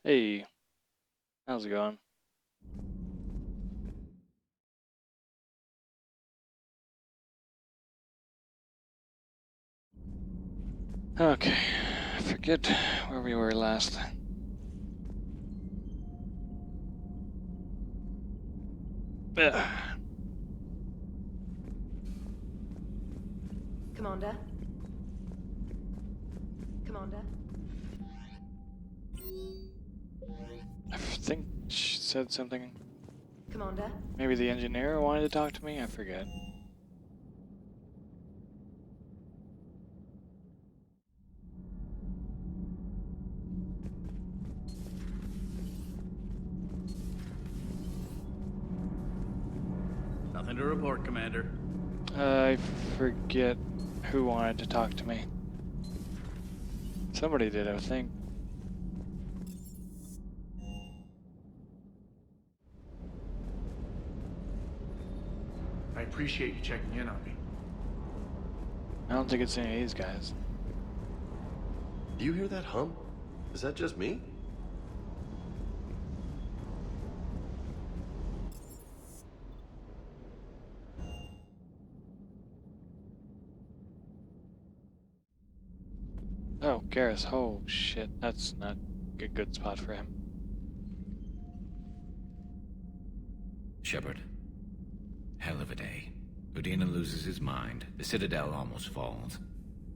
Hey, how's it going? Okay, I forget where we were last. Ugh. Commander? Commander? I think she said something. Commander? Maybe the engineer wanted to talk to me? I forget. Nothing to report, Commander. I forget who wanted to talk to me. Somebody did, I think. I appreciate you checking in on me. I don't think it's any of these guys. Do you hear that hum? Is that just me? Oh, Garrus. Oh, shit. That's not a good spot for him. Shepard. Hell of a day. Udina loses his mind, the Citadel almost falls,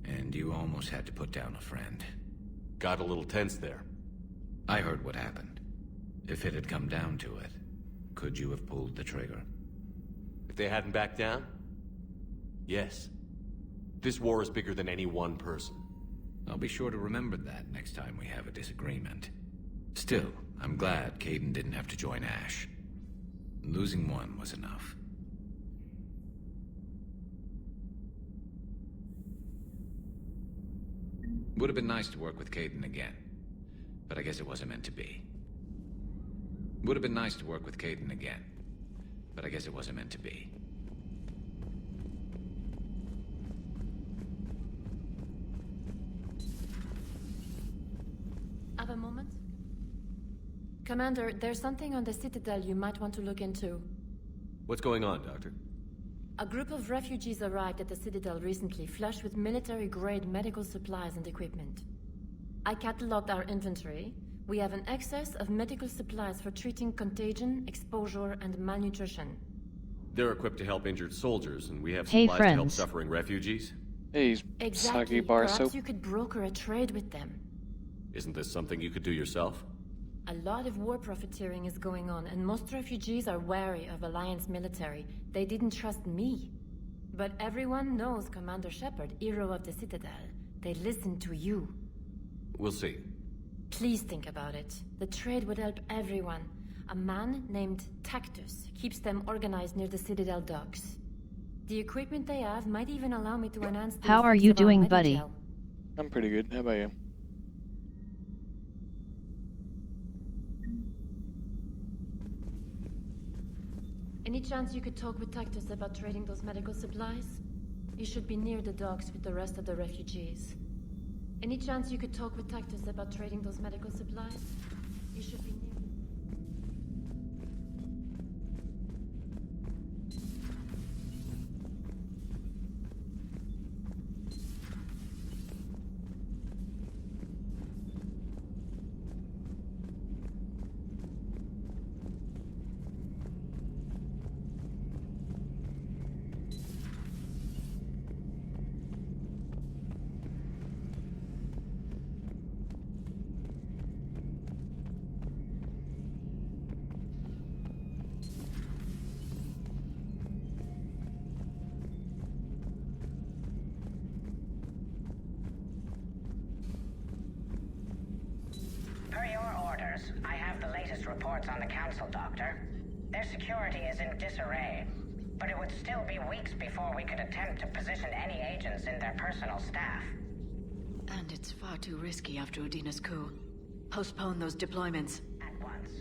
and you almost had to put down a friend. Got a little tense there. I heard what happened. If it had come down to it, could you have pulled the trigger? If they hadn't backed down? Yes. This war is bigger than any one person. I'll be sure to remember that next time we have a disagreement. Still, I'm glad Kaidan didn't have to join Ash. Losing one was enough. Would have been nice to work with Kaidan again, but I guess it wasn't meant to be. Would have been nice to work with Kaidan again, but I guess it wasn't meant to be. Have a moment? Commander, there's something on the Citadel you might want to look into. What's going on, Doctor? A group of refugees arrived at the Citadel recently, flushed with military-grade medical supplies and equipment. I cataloged our inventory. We have an excess of medical supplies for treating contagion, exposure, and malnutrition. They're equipped to help injured soldiers, and we have Hey, supplies to help friends. suffering refugees? Hey, Exactly. soggy bar Perhaps soap. you could broker a trade with them. Isn't this something you could do yourself? A lot of war profiteering is going on, and most refugees are wary of Alliance military. They didn't trust me. But everyone knows Commander Shepard, hero of the Citadel. They listen to you. We'll see. Please think about it. The trade would help everyone. A man named Tactus keeps them organized near the Citadel docks. The equipment they have might even allow me to enhance the How are effects you of our doing, buddy? Medigel. I'm pretty good. How about you? Any chance you could talk with Tactus about trading those medical supplies? You should be near the docks with the rest of the refugees. Any chance you could talk with Tactus about trading those medical supplies? You should be near... Per your orders, I have the latest reports on the Council, Doctor. Their security is in disarray, but it would still be weeks before we could attempt to position any agents in their personal staff. And it's far too risky after Udina's coup. Postpone those deployments. At once.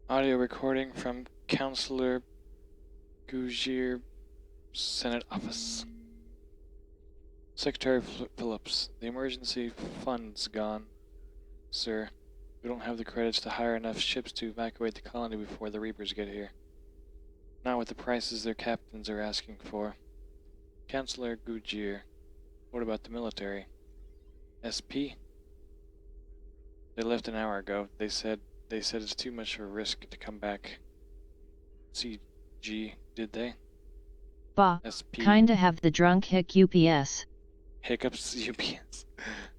Audio recording from Councillor Gujir, Senate Office. Secretary Phillips, the emergency fund's gone. Sir, we don't have the credits to hire enough ships to evacuate the colony before the Reapers get here. Not with the prices their captains are asking for. Chancellor Goodyear, what about the military? SP? They left an hour ago. They said it's too much of a risk to come back. CG, did they? Bah, SP. kinda have the drunk hic UPS. Hiccups UPS.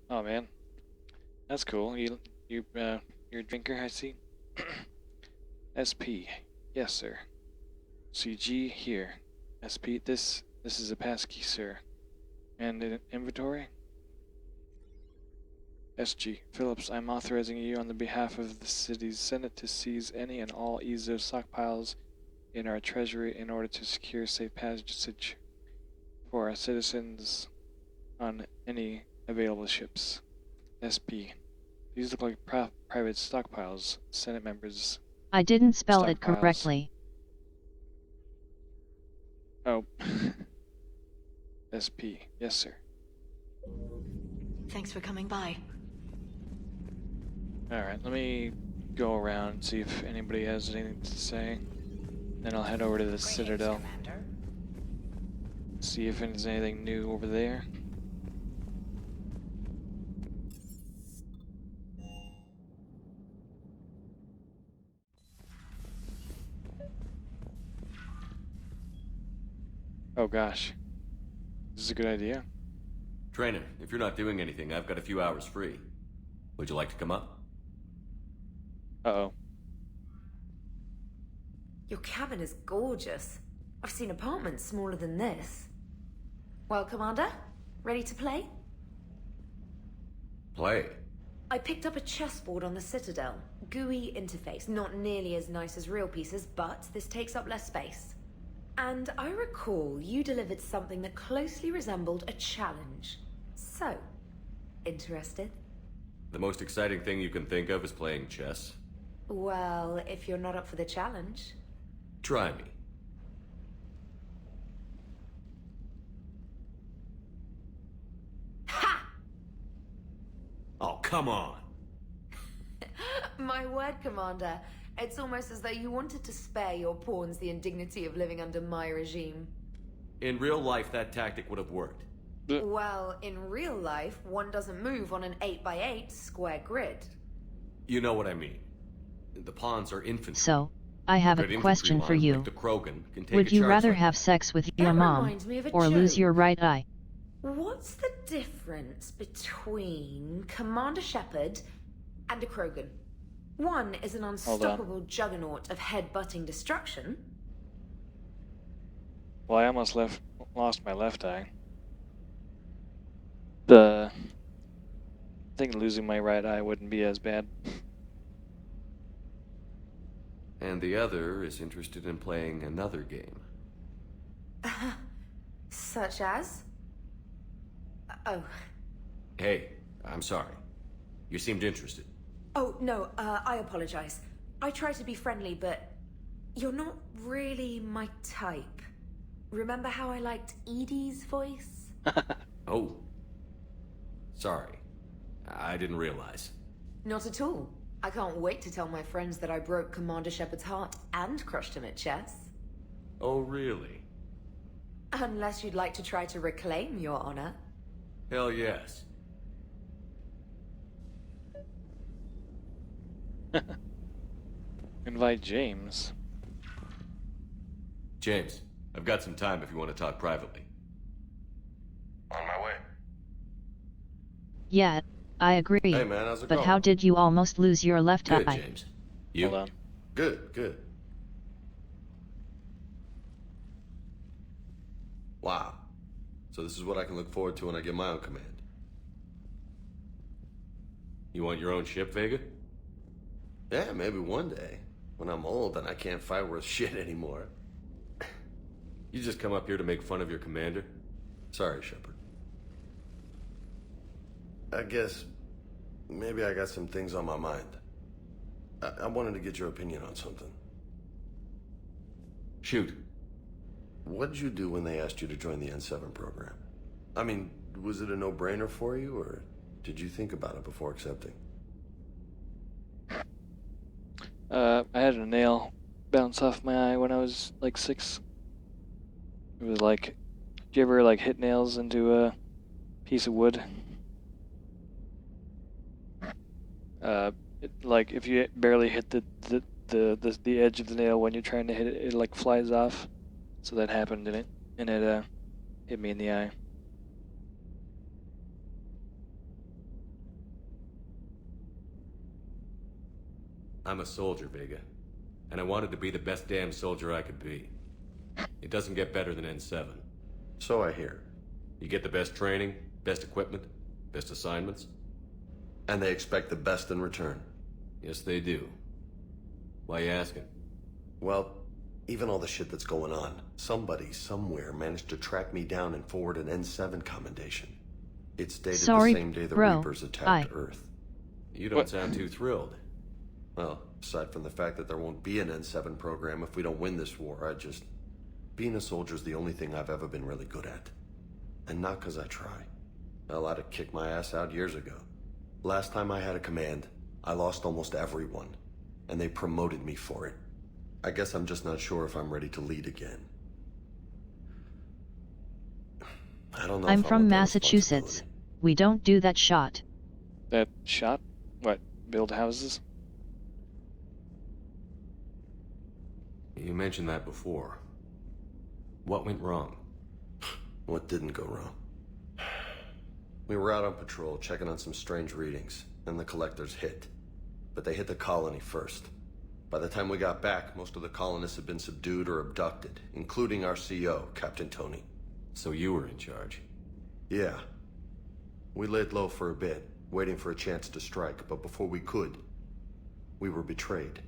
Oh man. That's cool. You're a drinker, I see. SP. Yes, sir. CG here. SP, this is a passkey, sir. And an inventory? SG. Phillips, I'm authorizing you on the behalf of the city's Senate to seize any and all EZO stockpiles in our treasury in order to secure safe passage for our citizens on any available ships. SP. These look like private stockpiles. Senate members. I didn't spell it Stockpiles. correctly. Oh. SP. Yes, sir. Thanks for coming by. Alright, let me go around and see if anybody has anything to say. Then I'll head over to the Greetings, Citadel. Commander. See if there's anything new over there. Oh gosh. This is a good idea. Trainer, if you're not doing anything, I've got a few hours free. Would you like to come up? Uh-oh. Your cabin is gorgeous. I've seen apartments smaller than this. Well, Commander, ready to play? Play. I picked up a chessboard on the Citadel. GUI interface, not nearly as nice as real pieces, but this takes up less space. And I recall you delivered something that closely resembled a challenge. So, interested? The most exciting thing you can think of is playing chess. Well, if you're not up for the challenge. Try me. Ha! Oh, come on! My word, Commander. It's almost as though you wanted to spare your pawns the indignity of living under my regime. In real life, that tactic would have worked. Well, in real life, one doesn't move on an 8x8 square grid. You know what I mean. The pawns are infantry. So, I have Good a infantry question for line, you. like the Krogan, can take Would a you charge rather like have sex with your That mom, reminds me of a or lose joke. your right eye? What's the difference between Commander Shepard and a Krogan? One is an unstoppable juggernaut of head-butting destruction. Well, I almost lost my left eye. I think losing my right eye wouldn't be as bad. And the other is interested in playing another game. Such as? Oh. Hey, I'm sorry. You seemed interested. Oh, no, I apologize. I try to be friendly, but you're not really my type. Remember how I liked Edie's voice? Oh. Sorry. I didn't realize. Not at all. I can't wait to tell my friends that I broke Commander Shepard's heart and crushed him at chess. Oh, really? Unless you'd like to try to reclaim your honor. Hell yes. Invite James. James, I've got some time if you want to talk privately. On my way. Yeah, I agree. Hey man, how's it But going? how did you almost lose your left Good, eye? James. You? Hold on. Good. Wow. So this is what I can look forward to when I get my own command. You want your own ship, Vega? Yeah, maybe one day. When I'm old and I can't fight worth shit anymore. You just come up here to make fun of your commander? Sorry, Shepard. I guess maybe I got some things on my mind. I wanted to get your opinion on something. Shoot. What did you do when they asked you to join the N7 program? I mean, was it a no-brainer for you, or did you think about it before accepting? I had a nail bounce off my eye when I was like 6. It was like, did you ever like hit nails into a piece of wood? Like if you barely hit the edge of the nail when you're trying to hit it, it like flies off. So that happened in it, and it hit me in the eye. I'm a soldier, Vega. And I wanted to be the best damn soldier I could be. It doesn't get better than N7. So I hear. You get the best training, best equipment, best assignments. And they expect the best in return. Yes, they do. Why you asking? Well, even all the shit that's going on, somebody somewhere managed to track me down and forward an N7 commendation. It's dated Sorry, the same day the bro. Reapers attacked Earth. You don't sound too thrilled. Well, aside from the fact that there won't be an N7 program if we don't win this war, being a soldier's the only thing I've ever been really good at. And not because I try. Hell, I'd have kicked my ass out years ago. Last time I had a command, I lost almost everyone. And they promoted me for it. I guess I'm just not sure if I'm ready to lead again. I don't know. I'm if I from want that Massachusetts. responsibility. We don't do that shot. That shot? What? Build houses? You mentioned that before. What went wrong? What didn't go wrong? We were out on patrol, checking on some strange readings, and the collectors hit. But they hit the colony first. By the time we got back, most of the colonists had been subdued or abducted, including our CO, Captain Tony. So you were in charge? Yeah. We laid low for a bit, waiting for a chance to strike, but before we could, we were betrayed.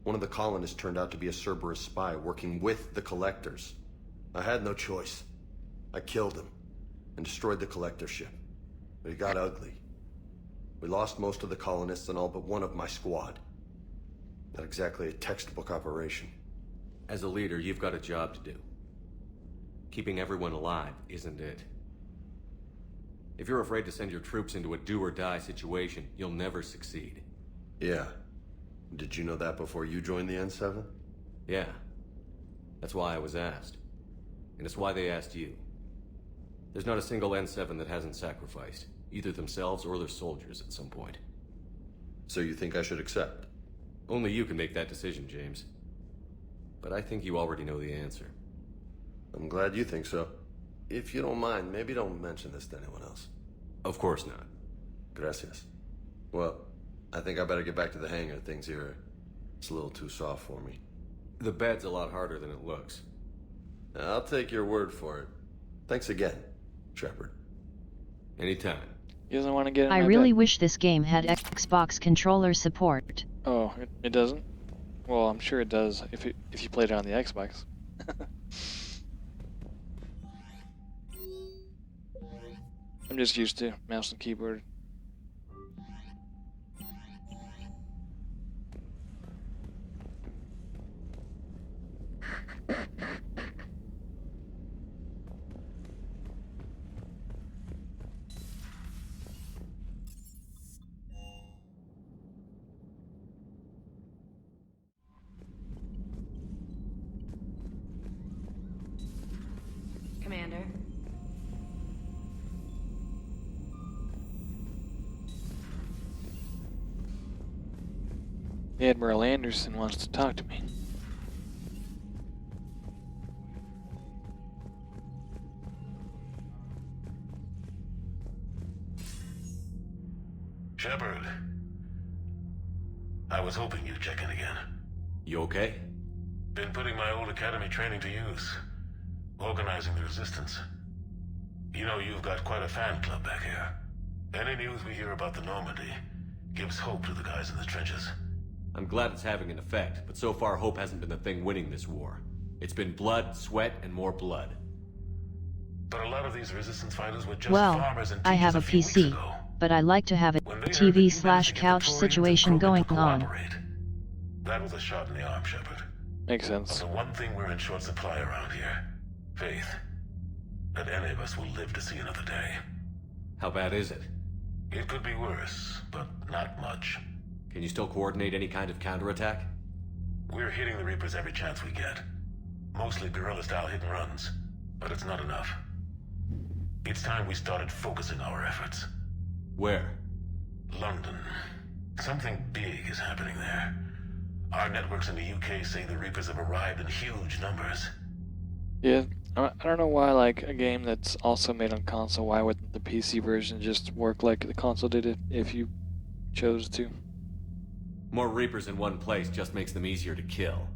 One of the colonists turned out to be a Cerberus spy working with the collectors. I had no choice. I killed him and destroyed the collector ship. But it got ugly. We lost most of the colonists and all but one of my squad. Not exactly a textbook operation. As a leader, you've got a job to do. Keeping everyone alive isn't it. If you're afraid to send your troops into a do-or-die situation, you'll never succeed. Yeah. Did you know that before you joined the N7? Yeah. That's why I was asked. And it's why they asked you. There's not a single N7 that hasn't sacrificed, either themselves or their soldiers at some point. So you think I should accept? Only you can make that decision, James. But I think you already know the answer. I'm glad you think so. If you don't mind, maybe don't mention this to anyone else. Of course not. Gracias. Well, I think I better get back to the hangar. Things here, it's a little too soft for me. The bed's a lot harder than it looks. I'll take your word for it. Thanks again, Shepard. Anytime. He doesn't want to get in I my really bed. wish this game had Xbox controller support. Oh, it doesn't? Well, I'm sure it does if you played it on the Xbox. I'm just used to mouse and keyboard. Commander. Admiral Anderson wants to talk to me. Shepard. I was hoping you'd check in again. You okay? Been putting my old academy training to use. Organizing the resistance. You know, you've got quite a fan club back here. Any news we hear about the Normandy gives hope to the guys in the trenches. I'm glad it's having an effect, but so far hope hasn't been the thing winning this war. It's been blood, sweat, and more blood. But a lot of these resistance fighters were just Well, farmers and I have a teachers few weeks PC, ago. but I like to have a When they heard that you managed to get the TV/couch Torians situation and going Krogan to on. cooperate, that was a shot in the arm, Shepard. Makes But sense. the one thing we're in short supply around here, faith. That any of us will live to see another day. How bad is it? It could be worse, but not much. Can you still coordinate any kind of counterattack? We're hitting the Reapers every chance we get. Mostly guerrilla-style hit-and-runs, but it's not enough. It's time we started focusing our efforts. Where? London. Something big is happening there. Our networks in the UK say the Reapers have arrived in huge numbers. Yeah, I don't know why, like, a game that's also made on console, why wouldn't the PC version just work like the console did it if you chose to? More Reapers in one place just makes them easier to kill.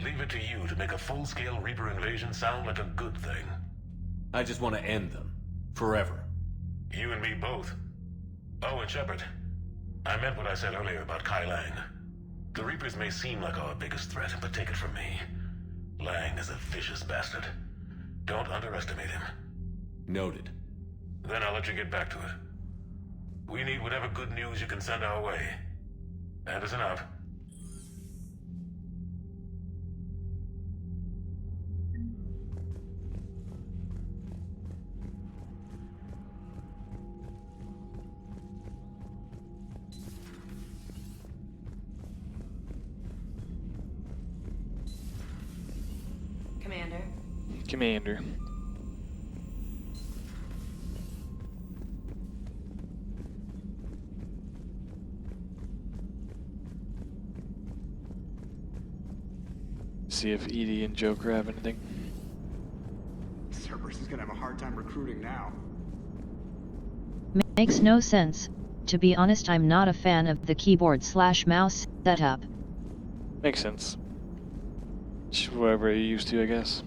Leave it to you to make a full-scale Reaper invasion sound like a good thing. I just want to end them. Forever. You and me both. Oh, and Shepard. I meant what I said earlier about Kai Lang. The Reapers may seem like our biggest threat, but take it from me. Lang is a vicious bastard. Don't underestimate him. Noted. Then I'll let you get back to it. We need whatever good news you can send our way. Anderson out. Commander. Commander. See if Edie and Joker have anything. Cerberus is gonna have a hard time recruiting now. Makes no sense. To be honest, I'm not a fan of the keyboard/mouse setup. Makes sense. Just whatever you're used to, I guess.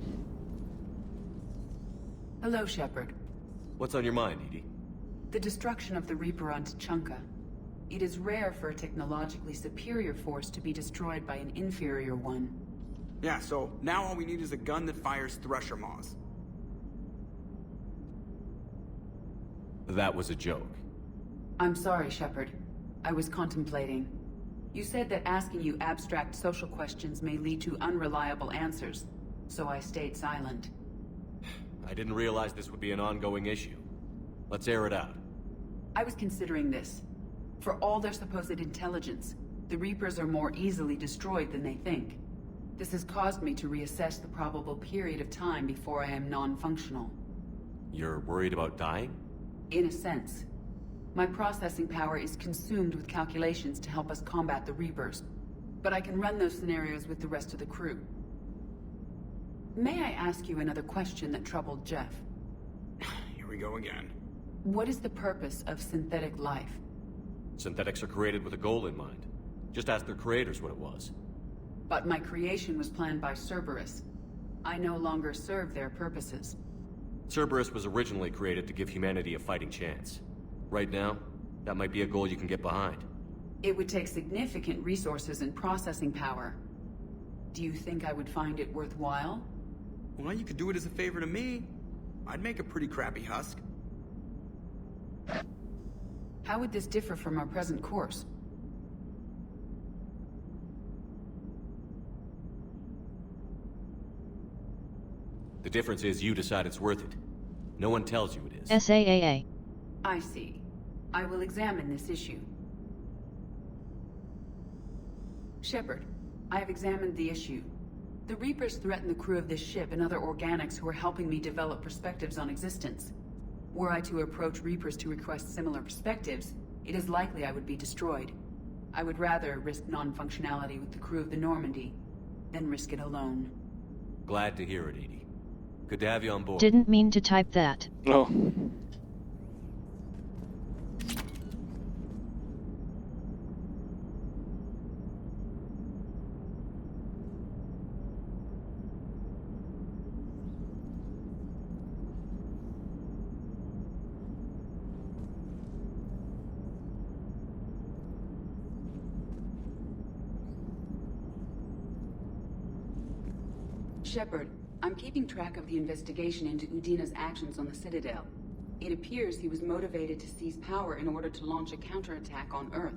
Hello, Shepard. What's on your mind, Edie? The destruction of the Reaper on Tuchanka. It is rare for a technologically superior force to be destroyed by an inferior one. Yeah, so now all we need is a gun that fires Thresher Maws. That was a joke. I'm sorry, Shepard. I was contemplating. You said that asking you abstract social questions may lead to unreliable answers, so I stayed silent. I didn't realize this would be an ongoing issue. Let's air it out. I was considering this. For all their supposed intelligence, the Reapers are more easily destroyed than they think. This has caused me to reassess the probable period of time before I am non-functional. You're worried about dying? In a sense. My processing power is consumed with calculations to help us combat the Reapers, but I can run those scenarios with the rest of the crew. May I ask you another question that troubled Jeff? Here we go again. What is the purpose of synthetic life? Synthetics are created with a goal in mind. Just ask their creators what it was. But my creation was planned by Cerberus. I no longer serve their purposes. Cerberus was originally created to give humanity a fighting chance. Right now, that might be a goal you can get behind. It would take significant resources and processing power. Do you think I would find it worthwhile? Well, you could do it as a favor to me. I'd make a pretty crappy husk. How would this differ from our present course? The difference is you decide it's worth it. No one tells you it is. SAAA. I see. I will examine this issue. Shepard, I have examined the issue. The Reapers threaten the crew of this ship and other organics who are helping me develop perspectives on existence. Were I to approach Reapers to request similar perspectives, it is likely I would be destroyed. I would rather risk non-functionality with the crew of the Normandy than risk it alone. Glad to hear it, Edie. Good to have you on board. Didn't mean to type that. Oh. Shepard, I'm keeping track of the investigation into Udina's actions on the Citadel. It appears he was motivated to seize power in order to launch a counterattack on Earth.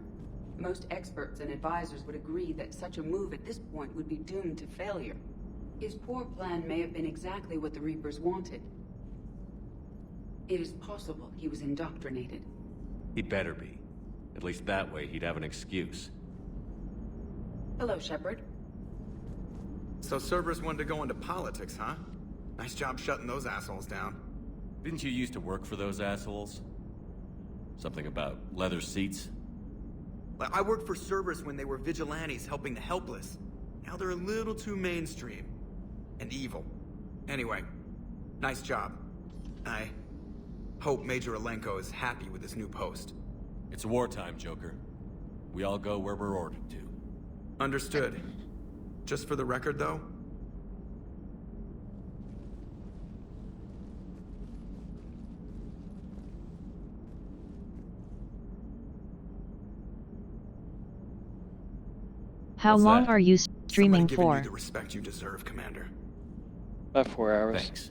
Most experts and advisors would agree that such a move at this point would be doomed to failure. His poor plan may have been exactly what the Reapers wanted. It is possible he was indoctrinated. He'd better be. At least that way he'd have an excuse. Hello, Shepard. So Cerberus wanted to go into politics, huh? Nice job shutting those assholes down. Didn't you used to work for those assholes? Something about leather seats? I worked for Cerberus when they were vigilantes helping the helpless. Now they're a little too mainstream. And evil. Anyway, nice job. I hope Major Alenko is happy with his new post. It's wartime, Joker. We all go where we're ordered to. Understood. Just for the record, though, How What's long that? are you streaming somebody giving for? you the respect you deserve, Commander. About 4 hours. Thanks.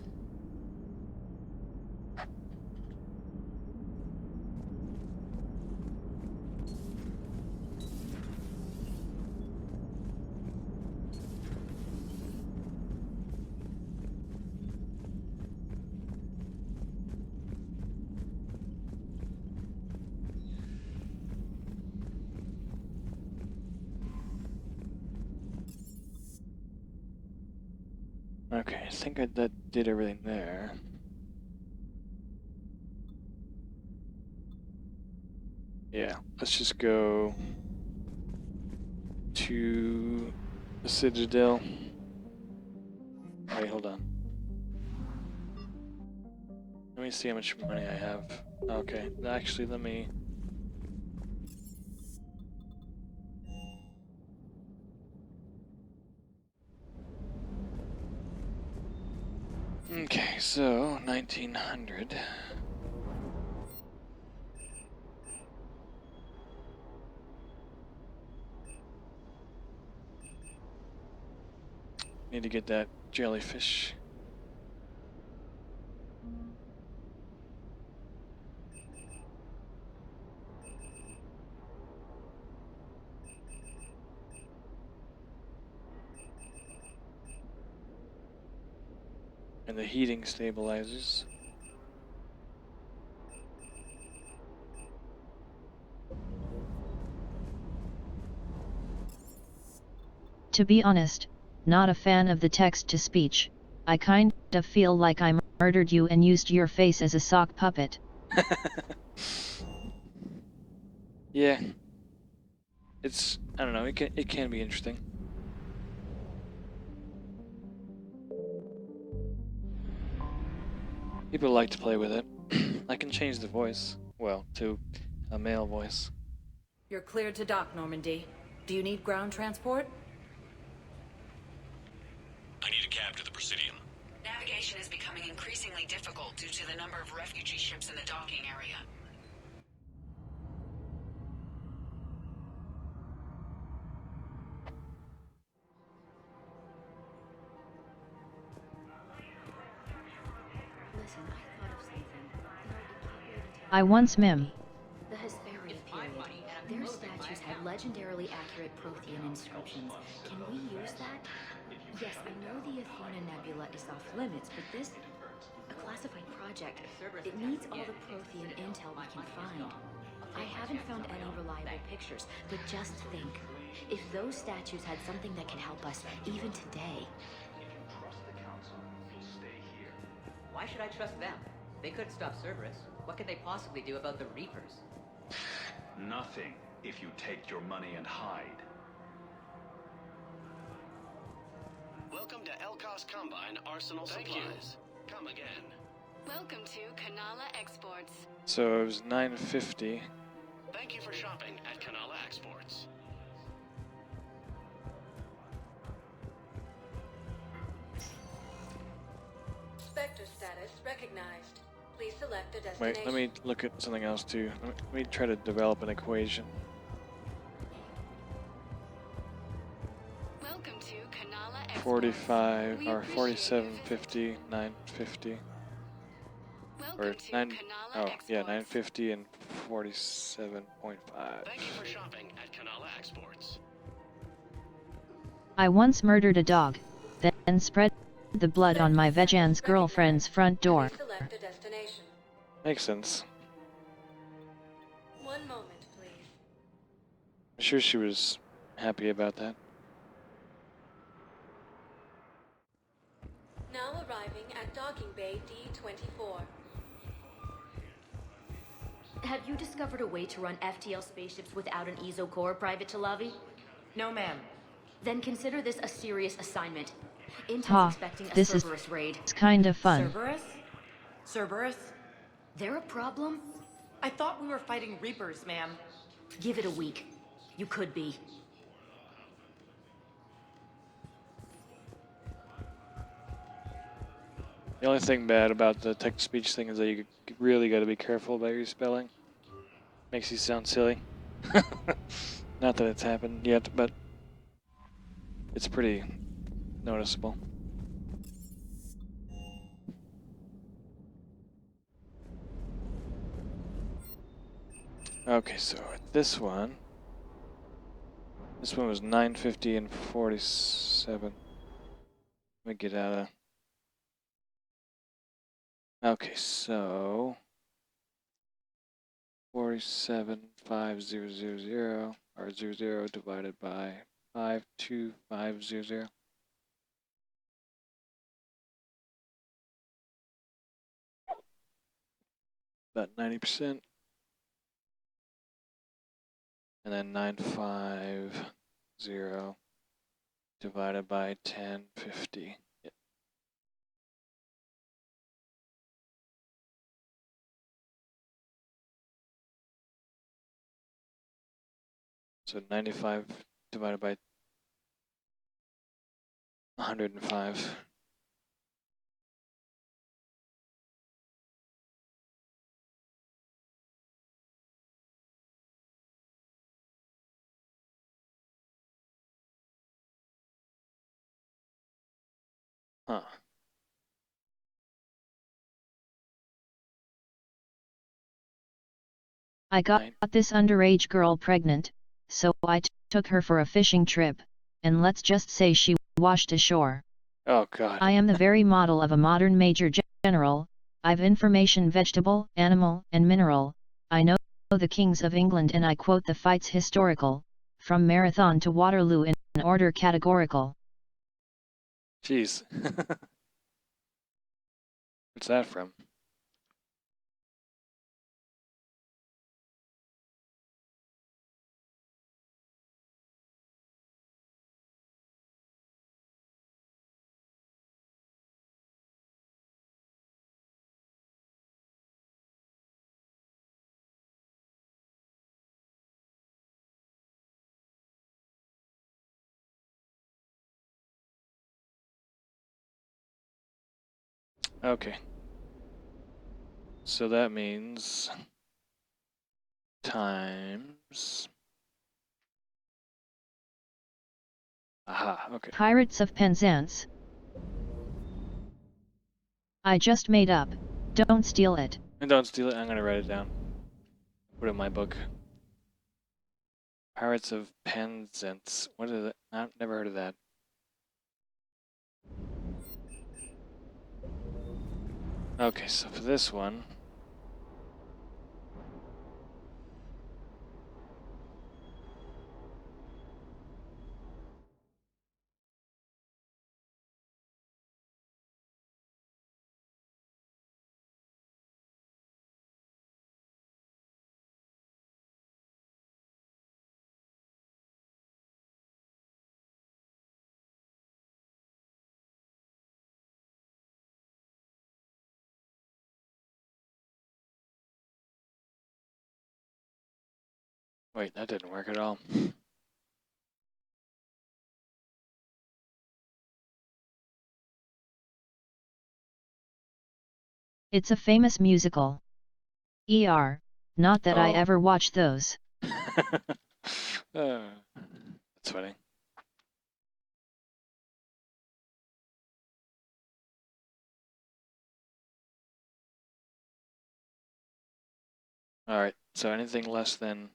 Okay, I think that did everything there. Yeah, let's just go to the Citadel. Wait, hold on. Let me see how much money I have. Okay, actually, let me... Okay, so 1900. Need to get that jellyfish. And the heating stabilizers. To be honest, not a fan of the text-to-speech. I kind of feel like I murdered you and used your face as a sock puppet. Yeah. It's, I don't know, it can be interesting. People like to play with it. I can change the voice, well, to a male voice. You're cleared to dock, Normandy. Do you need ground transport? I need a cab to the Presidium. Navigation is becoming increasingly difficult due to the number of refugee ships in the docking area. Listen, I thought of something. I once mem. The Hesperia period. Their statues had legendarily accurate Prothean inscriptions. Can we use that? Yes, I know the Athena Nebula is off limits, but this... a classified project. It needs all the Prothean intel we can find. I haven't found any reliable pictures, but just think. If those statues had something that can help us, even today... Why should I trust them? They couldn't stop Cerberus. What could they possibly do about the Reapers? Nothing, if you take your money and hide. Welcome to Elcos Combine Arsenal Supplies. Come again. Welcome to Kanala Exports. So it was 950. Thank you for shopping at Kanala Exports. Spectre status recognized. Please select a destination. Wait, let me look at something else too. Let me try to develop an equation. Welcome to Kanala Exports. 45 We or appreciate 4750, 950. Welcome Or to 9 Kanala oh Exports. yeah, 950 and 47.5. Thank you for shopping at Kanala Exports. I once murdered a dog, then spread the blood on my Vejan's girlfriend's front door. Please select a destination. Makes sense. One moment, please. I'm sure she was happy about that. Now arriving at docking bay D-24. Have you discovered a way to run FTL spaceships without an ESO core, Private Talavi? No, ma'am. Then consider this a serious assignment. Intel's Ha, expecting a this is Cerberus raid. kind of fun. Cerberus? Cerberus? They're a problem? I thought we were fighting Reapers, ma'am. Give it a week. You could be. The only thing bad about the text-to-speech thing is that you really got to be careful about your spelling. Makes you sound silly. Not that it's happened yet, but it's pretty noticeable. Okay, so this one was 950 and 47. Let me get out of. Okay, so 47,500 or 00 divided by 52500. About 90%. And then 950 divided by 1050. Yep. So 95 divided by 105. Huh. I got this underage girl pregnant, so I took her for a fishing trip, and let's just say she washed ashore. Oh God. I am the very model of a modern major general. I've information vegetable, animal, and mineral. I know the kings of England and I quote the fights historical, from Marathon to Waterloo in order categorical. Jeez. What's that from? Okay. So that means times. Aha, okay. Pirates of Penzance. I just made up. Don't steal it. And don't steal it, I'm gonna write it down. Put it in my book. Pirates of Penzance. What is it? I've never heard of that. Okay, so for this one. Wait, that didn't work at all. It's a famous musical. Not that I ever watched those. That's funny. Alright, so anything less than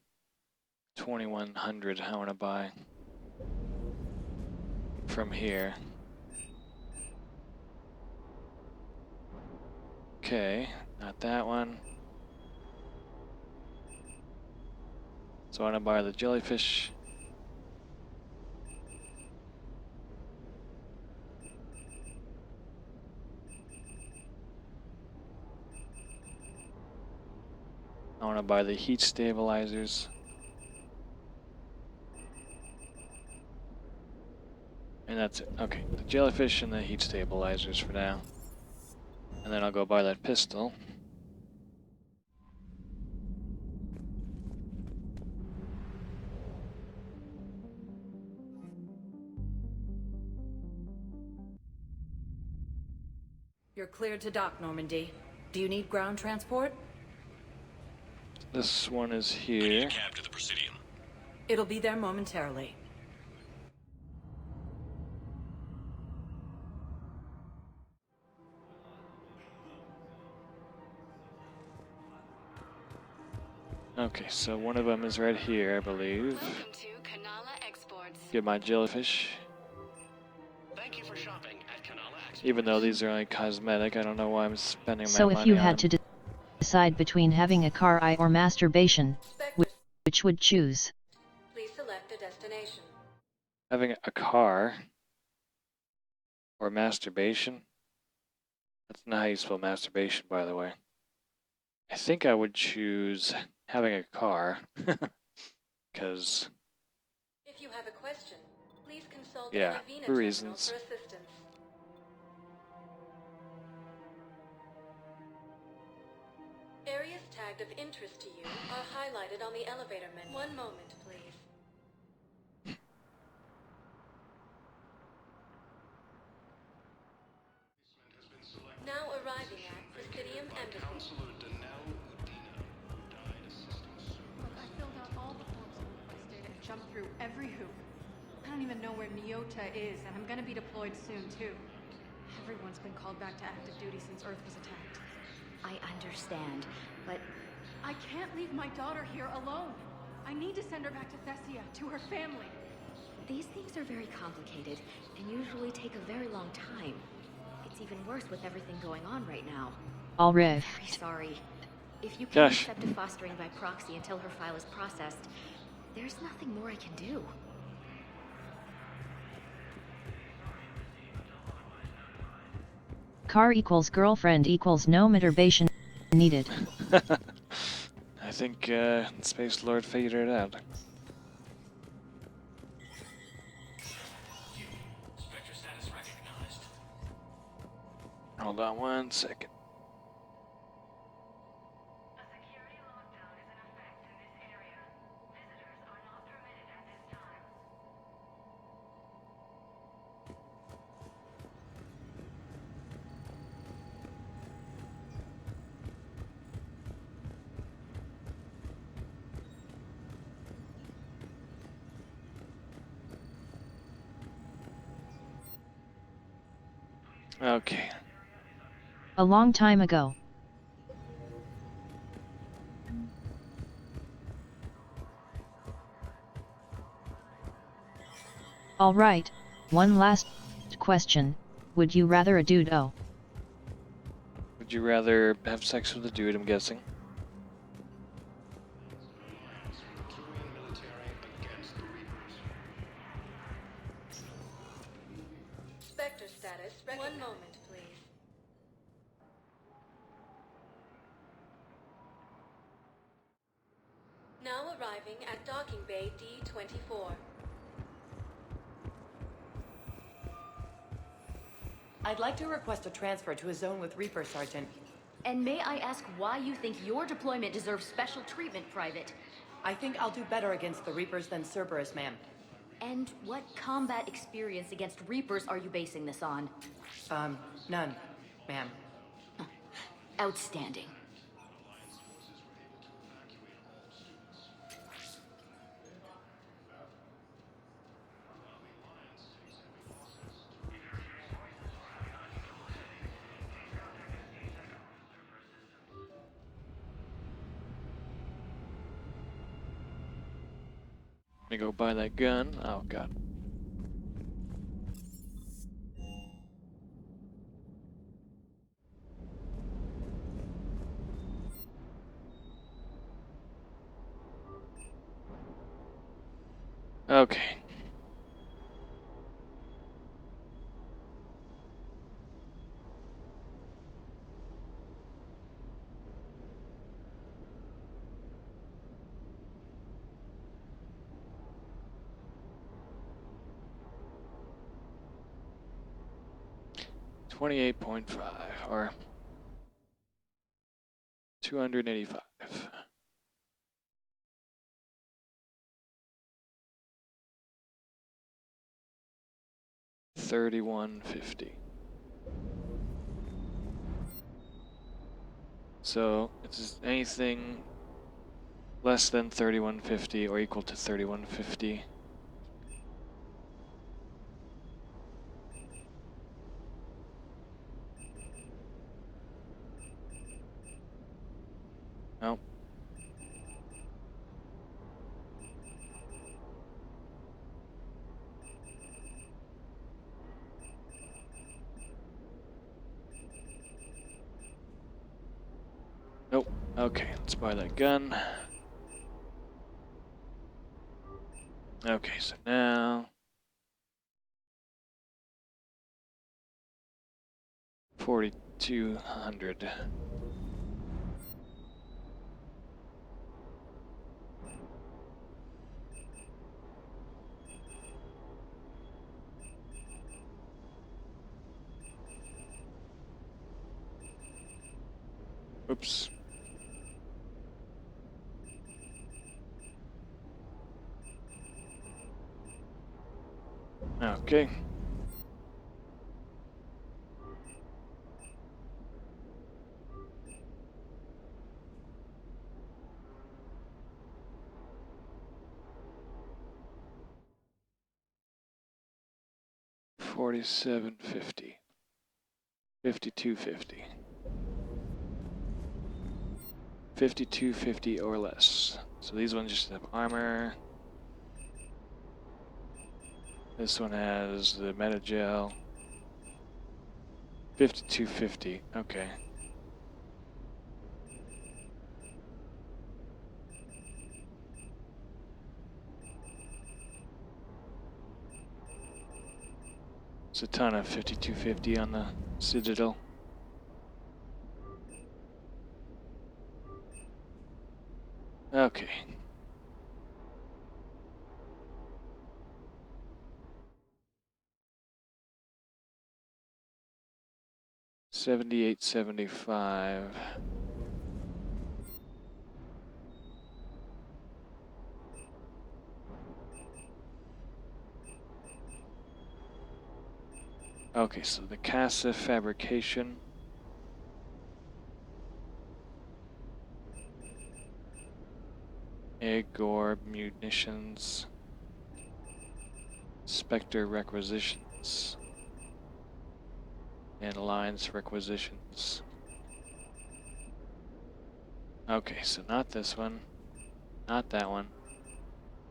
2100 I want to buy from here. Okay, not that one. So I want to buy the jellyfish. I want to buy the heat stabilizers. And that's it. Okay, the jellyfish and the heat stabilizers for now. And then I'll go buy that pistol. You're cleared to dock, Normandy. Do you need ground transport? This one is I need here. a cab to the Presidium. It'll be there momentarily. Okay, so one of them is right here, I believe. Welcome to Kanala Exports. Get my jellyfish. Thank you for shopping at Kanala Exports. Even though these are only cosmetic, I don't know why I'm spending my So money if you on had them. to decide between having a car or masturbation, which would choose? Please select a destination. Having a car or masturbation? That's not how you spell masturbation, by the way. I think I would choose having a car, because, If you have a question, please consult yeah, the Lavina for terminal reasons. for assistance. Areas tagged of interest to you are highlighted on the elevator menu. One moment, please. Now arriving at Presidium Embassy. Look, I filled out all the forms and request data and jumped through every hoop. I don't even know where Nyota is, and I'm gonna be deployed soon, too. Everyone's been called back to active duty since Earth was attacked. I understand, but I can't leave my daughter here alone. I need to send her back to Thessia, to her family. these things are very complicated and usually take a very long time. It's even worse with everything going on right now. All right. Very sorry. If you can't Gosh. accept a fostering by proxy until her file is processed, there's nothing more I can do. Car equals girlfriend equals no motivation needed. I think Space Lord figured it out. Spectre status recognized. Hold on one second. Okay. A long time ago. All right, one last question. Would you rather a dude oh? Would you rather have sex with a dude, I'm guessing? Spectre status. One moment, please. Now arriving at docking bay D-24. I'd like to request a transfer to a zone with Reaper, Sergeant. And may I ask why you think your deployment deserves special treatment, Private? I think I'll do better against the Reapers than Cerberus, ma'am. And what combat experience against Reapers are you basing this on? None, ma'am. Outstanding. Let me go buy that gun. Oh god. Okay. $28.5 or $285. 3150. So it's anything less than 3150 or equal to 3150. Nope. Nope. Okay, let's buy that gun. Okay, so now 4,200. Oops. Okay. $47.50. $52.50. $52.50 or less. So these ones just have armor. This one has the metagel. $52.50. Okay. It's a ton of $52.50 on the Citadel. Okay. $78.75. Okay, so the Casa fabrication. Egg orb munitions. Spectre requisitions. And Alliance requisitions. Okay, so not this one. Not that one.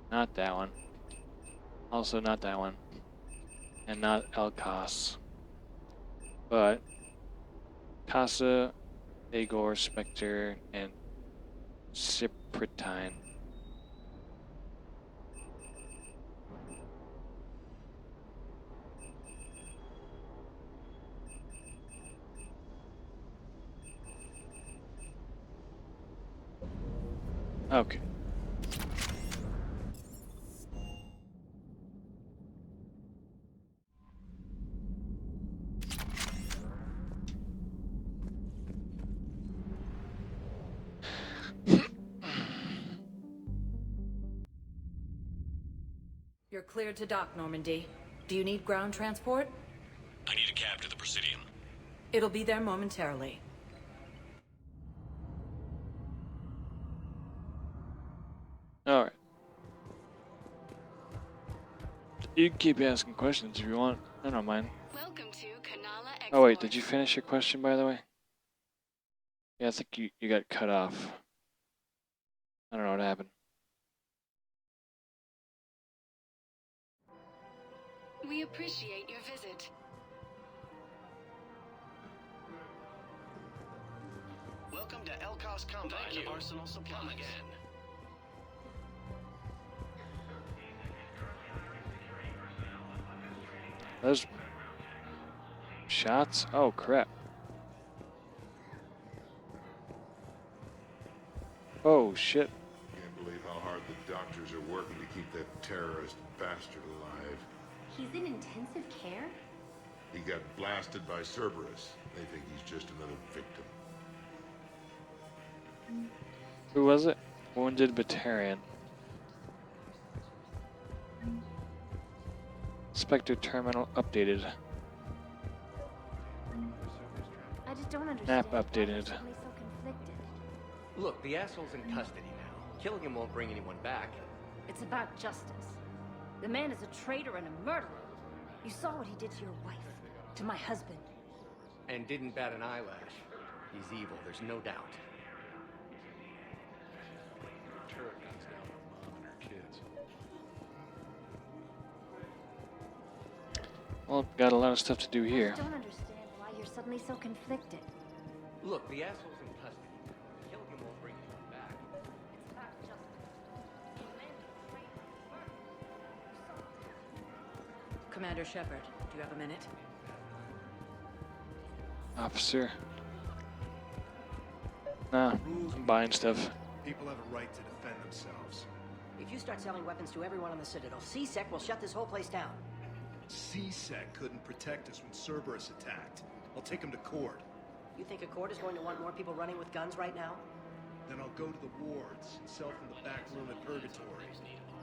Not that one. Also not that one. And not Elcas. But Casa, Agor, Spectre, and Cypritine. Okay. You're cleared to dock, Normandy. Do you need ground transport? I need a cab to the Presidium. It'll be there momentarily. Alright. You can keep asking questions if you want. I don't mind. Welcome to Kanala Export. Oh wait, did you finish your question by the way? Yeah, I think you got cut off. I don't know what happened. We appreciate your visit. Welcome to Elcos Combine Arsenal Supply. Come again. Those shots? Oh, crap. Oh, shit. Can't believe how hard the doctors are working to keep that terrorist bastard alive. He's in intensive care? He got blasted by Cerberus. They think he's just another victim. Who was it? Wounded Batarian. Spectre terminal updated. I just don't understand. Map updated. Suddenly so conflicted. Look, the asshole's in custody now. Killing him won't bring anyone back. It's about justice. The man is a traitor and a murderer. You saw what he did to your wife, to my husband. And didn't bat an eyelash. He's evil, there's no doubt. Turret guns down her mom and her kids. Well, got a lot of stuff to do I here. just don't understand why you're suddenly so conflicted. Look, the asshole's in custody. Killing him won't bring anyone back. It's about justice. The man is a traitor and a murderer. Commander Shepard, do you have a minute? Officer. Nah, I'm buying stuff. People have a right to defend themselves. If you start selling weapons to everyone on the Citadel, CSEC will shut this whole place down. CSEC couldn't protect us when Cerberus attacked. I'll take him to court. You think a court is going to want more people running with guns right now? Then I'll go to the wards and sell from the back room at Purgatory.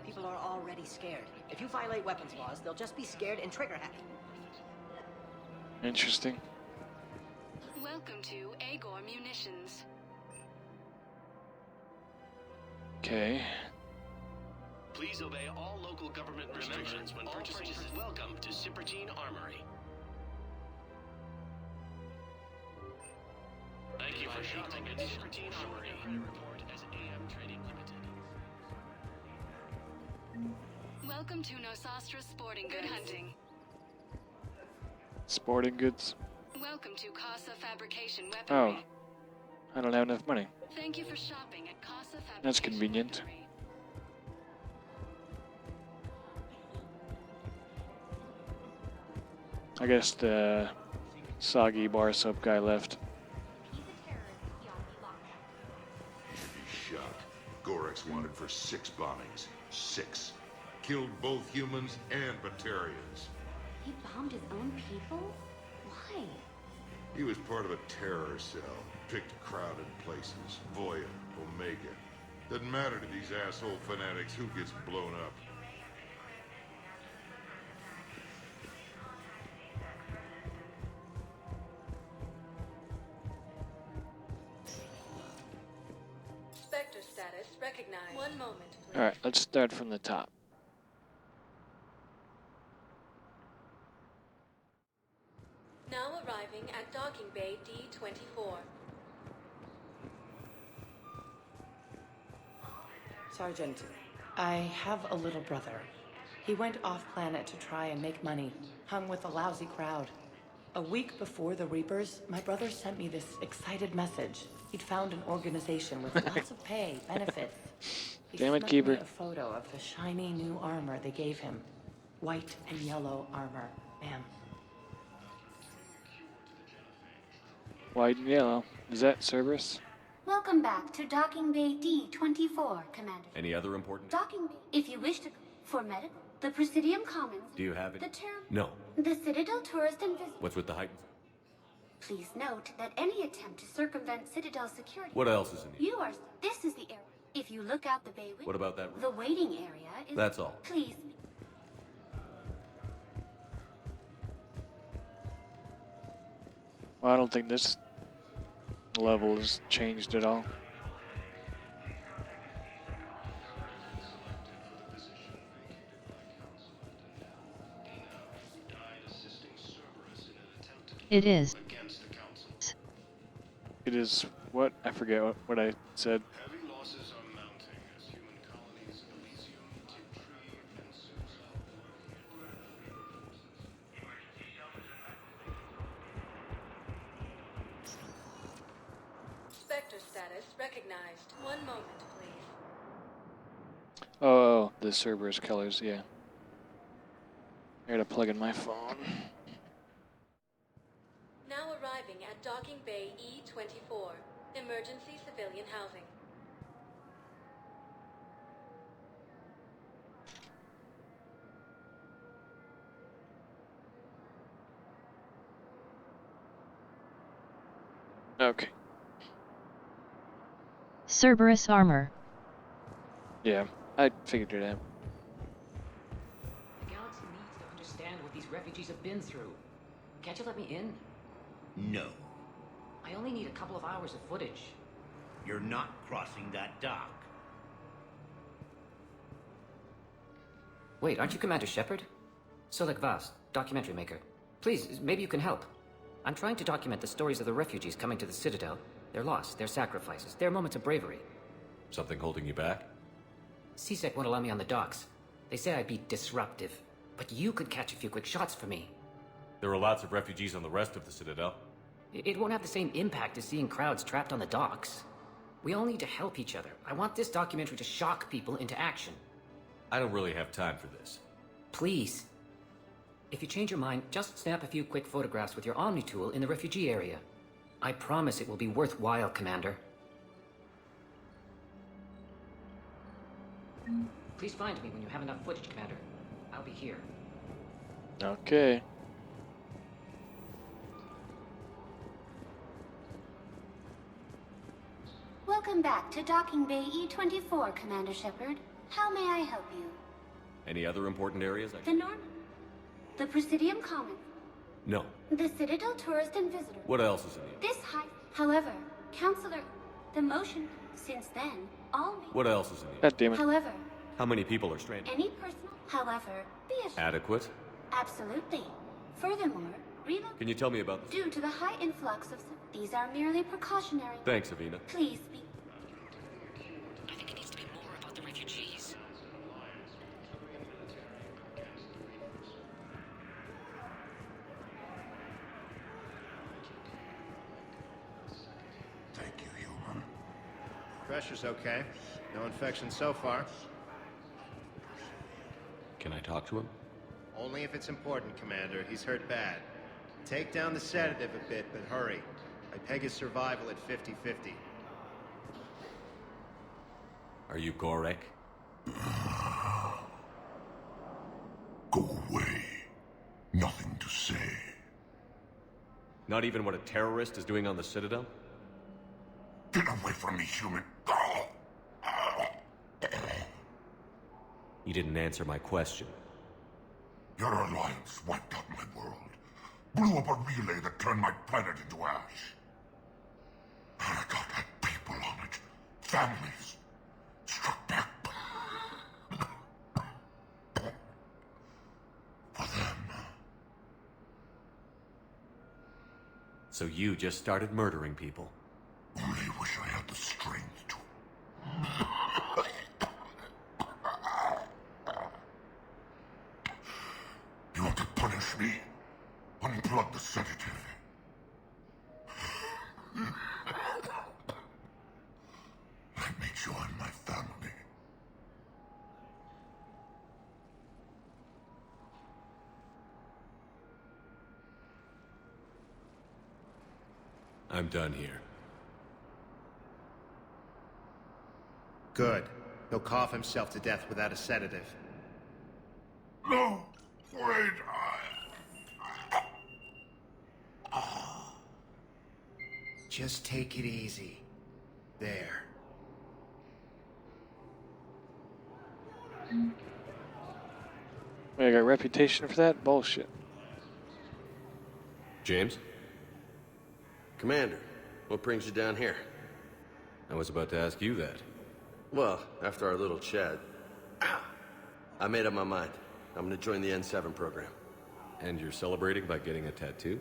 People are already scared. If you violate weapons laws, they'll just be scared and trigger happy. Interesting. Welcome to Agor Munitions. Okay. Please obey all local government restrictions when purchasing. Welcome to Cypergene Armory. Thank you for shopping at Cypergene Armory. Report as AM Trading Limited. Welcome to Nosastra Sporting Goods. Good hunting. Sporting goods. Welcome to Casa Fabrication Oh. Weaponry. I don't have enough money. Thank you for shopping at Casa Fabrication. That's convenient. I guess the soggy bar soap guy left. He's shot. Gorex wanted for 6 bombings. 6. Killed both humans and Batarians. He bombed his own people? Why? He was part of a terror cell. Picked crowded places. Voya, Omega. Doesn't matter to these asshole fanatics who gets blown up. Spectre status recognized. One moment, please. Alright, let's start from the top. Now arriving at docking bay D-24. Sergeant, I have a little brother. He went off-planet to try and make money, hung with a lousy crowd. A week before the Reapers, my brother sent me this excited message. He'd found an organization with lots of pay, benefits. He Damn it, snuck Keeper. me a photo of the shiny new armor they gave him. White and yellow armor, ma'am. White and yellow. Is that Cerberus? Welcome back to Docking Bay D-24, Commander. Any other important? Docking Bay, if you wish to, for medical, the Presidium Commons. Do you have it? The term. No. The Citadel Tourist and Visit. What's with the height? Please note that any attempt to circumvent Citadel security. What else is in here? You are. This is the area. If you look out the bay window. What about that room? The waiting area is. That's all. Please. Well, I don't think this level has changed at all. It is. It is what? I forget what I said. Heavy losses are mounting as human colonies of Elysium, Tiptree, and Susa. Spectre status recognized. One moment, please. Oh, the Cerberus colors, yeah. I gotta plug in my phone. Now arriving at Docking Bay E-24, emergency civilian housing. Okay. Cerberus armor. Yeah, I figured it out. The galaxy needs to understand what these refugees have been through. Can't you let me in? No. I only need a couple of hours of footage. You're not crossing that dock. Wait, aren't you Commander Shepard? Solek Vast, documentary maker. Please, maybe you can help. I'm trying to document the stories of the refugees coming to the Citadel. Their loss, their sacrifices, their moments of bravery. Something holding you back? CSEC won't allow me on the docks. They say I'd be disruptive. But you could catch a few quick shots for me. There are lots of refugees on the rest of the Citadel. It won't have the same impact as seeing crowds trapped on the docks. We all need to help each other. I want this documentary to shock people into action. I don't really have time for this. Please. If you change your mind, just snap a few quick photographs with your Omni tool in the refugee area. I promise it will be worthwhile, Commander. Please find me when you have enough footage, Commander. I'll be here. Okay. Welcome back to Docking Bay E-24, Commander Shepard. How may I help you? Any other important areas? The Norman. The Presidium Commons. No. The Citadel Tourist and Visitor. What else is in here? This high... However, Counselor... The motion... Since then, all... What else is in here? God damn it. However... How many people are stranded? Any personal... However, be assured... Adequate? Absolutely. Furthermore, Can you tell me about this? Due to the high influx of... These are merely precautionary... Thanks, Avina. Please be... I think it needs to be more about the refugees. Thank you, human. Pressure's okay. No infection so far. Can I talk to him? Only if it's important, Commander. He's hurt bad. Take down the sedative a bit, but hurry. I peg his survival at 50-50. Are you Gorek? Go away. Nothing to say. Not even what a terrorist is doing on the Citadel? Get away from me, human. You didn't answer my question. Your alliance wiped out my world. Blew up a relay that turned my planet into ash. Aragog had people on it. Families. Struck back. For them. So you just started murdering people? Only wish I had the strength to. You want to punish me? Unplug the sedative. Let me join my family. I'm done here. Good. He'll cough himself to death without a sedative. No! Wait! Just take it easy. There. Wait, I got a reputation for that? Bullshit. James? Commander, what brings you down here? I was about to ask you that. Well, after our little chat, I made up my mind. I'm gonna join the N7 program. And you're celebrating by getting a tattoo?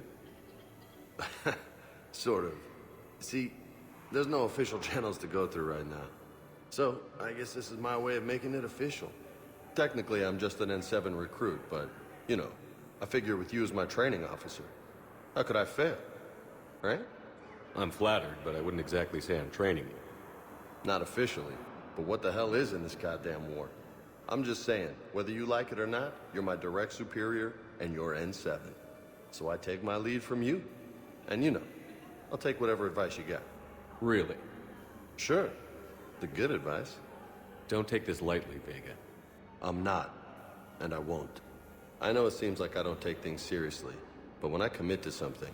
Sort of. See, there's no official channels to go through right now. So, I guess this is my way of making it official. Technically, I'm just an N7 recruit, but, you know, I figure with you as my training officer, how could I fail? Right? I'm flattered, but I wouldn't exactly say I'm training you. Not officially, but what the hell is in this goddamn war? I'm just saying, whether you like it or not, you're my direct superior, and you're N7. So I take my lead from you. And you know, I'll take whatever advice you got. Really? Sure. The good advice. Don't take this lightly, Vega. I'm not. And I won't. I know it seems like I don't take things seriously, but when I commit to something,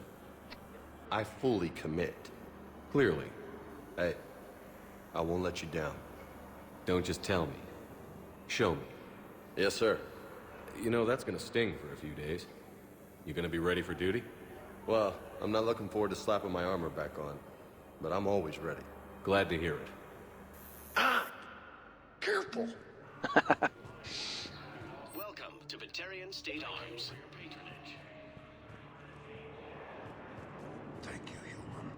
I fully commit. Clearly. Hey, I won't let you down. Don't just tell me. Show me. Yes, sir. You know, that's gonna sting for a few days. You gonna be ready for duty? Well, I'm not looking forward to slapping my armor back on, but I'm always ready. Glad to hear it. Ah! Careful! Welcome to Batarian State Arms. Thank you, human.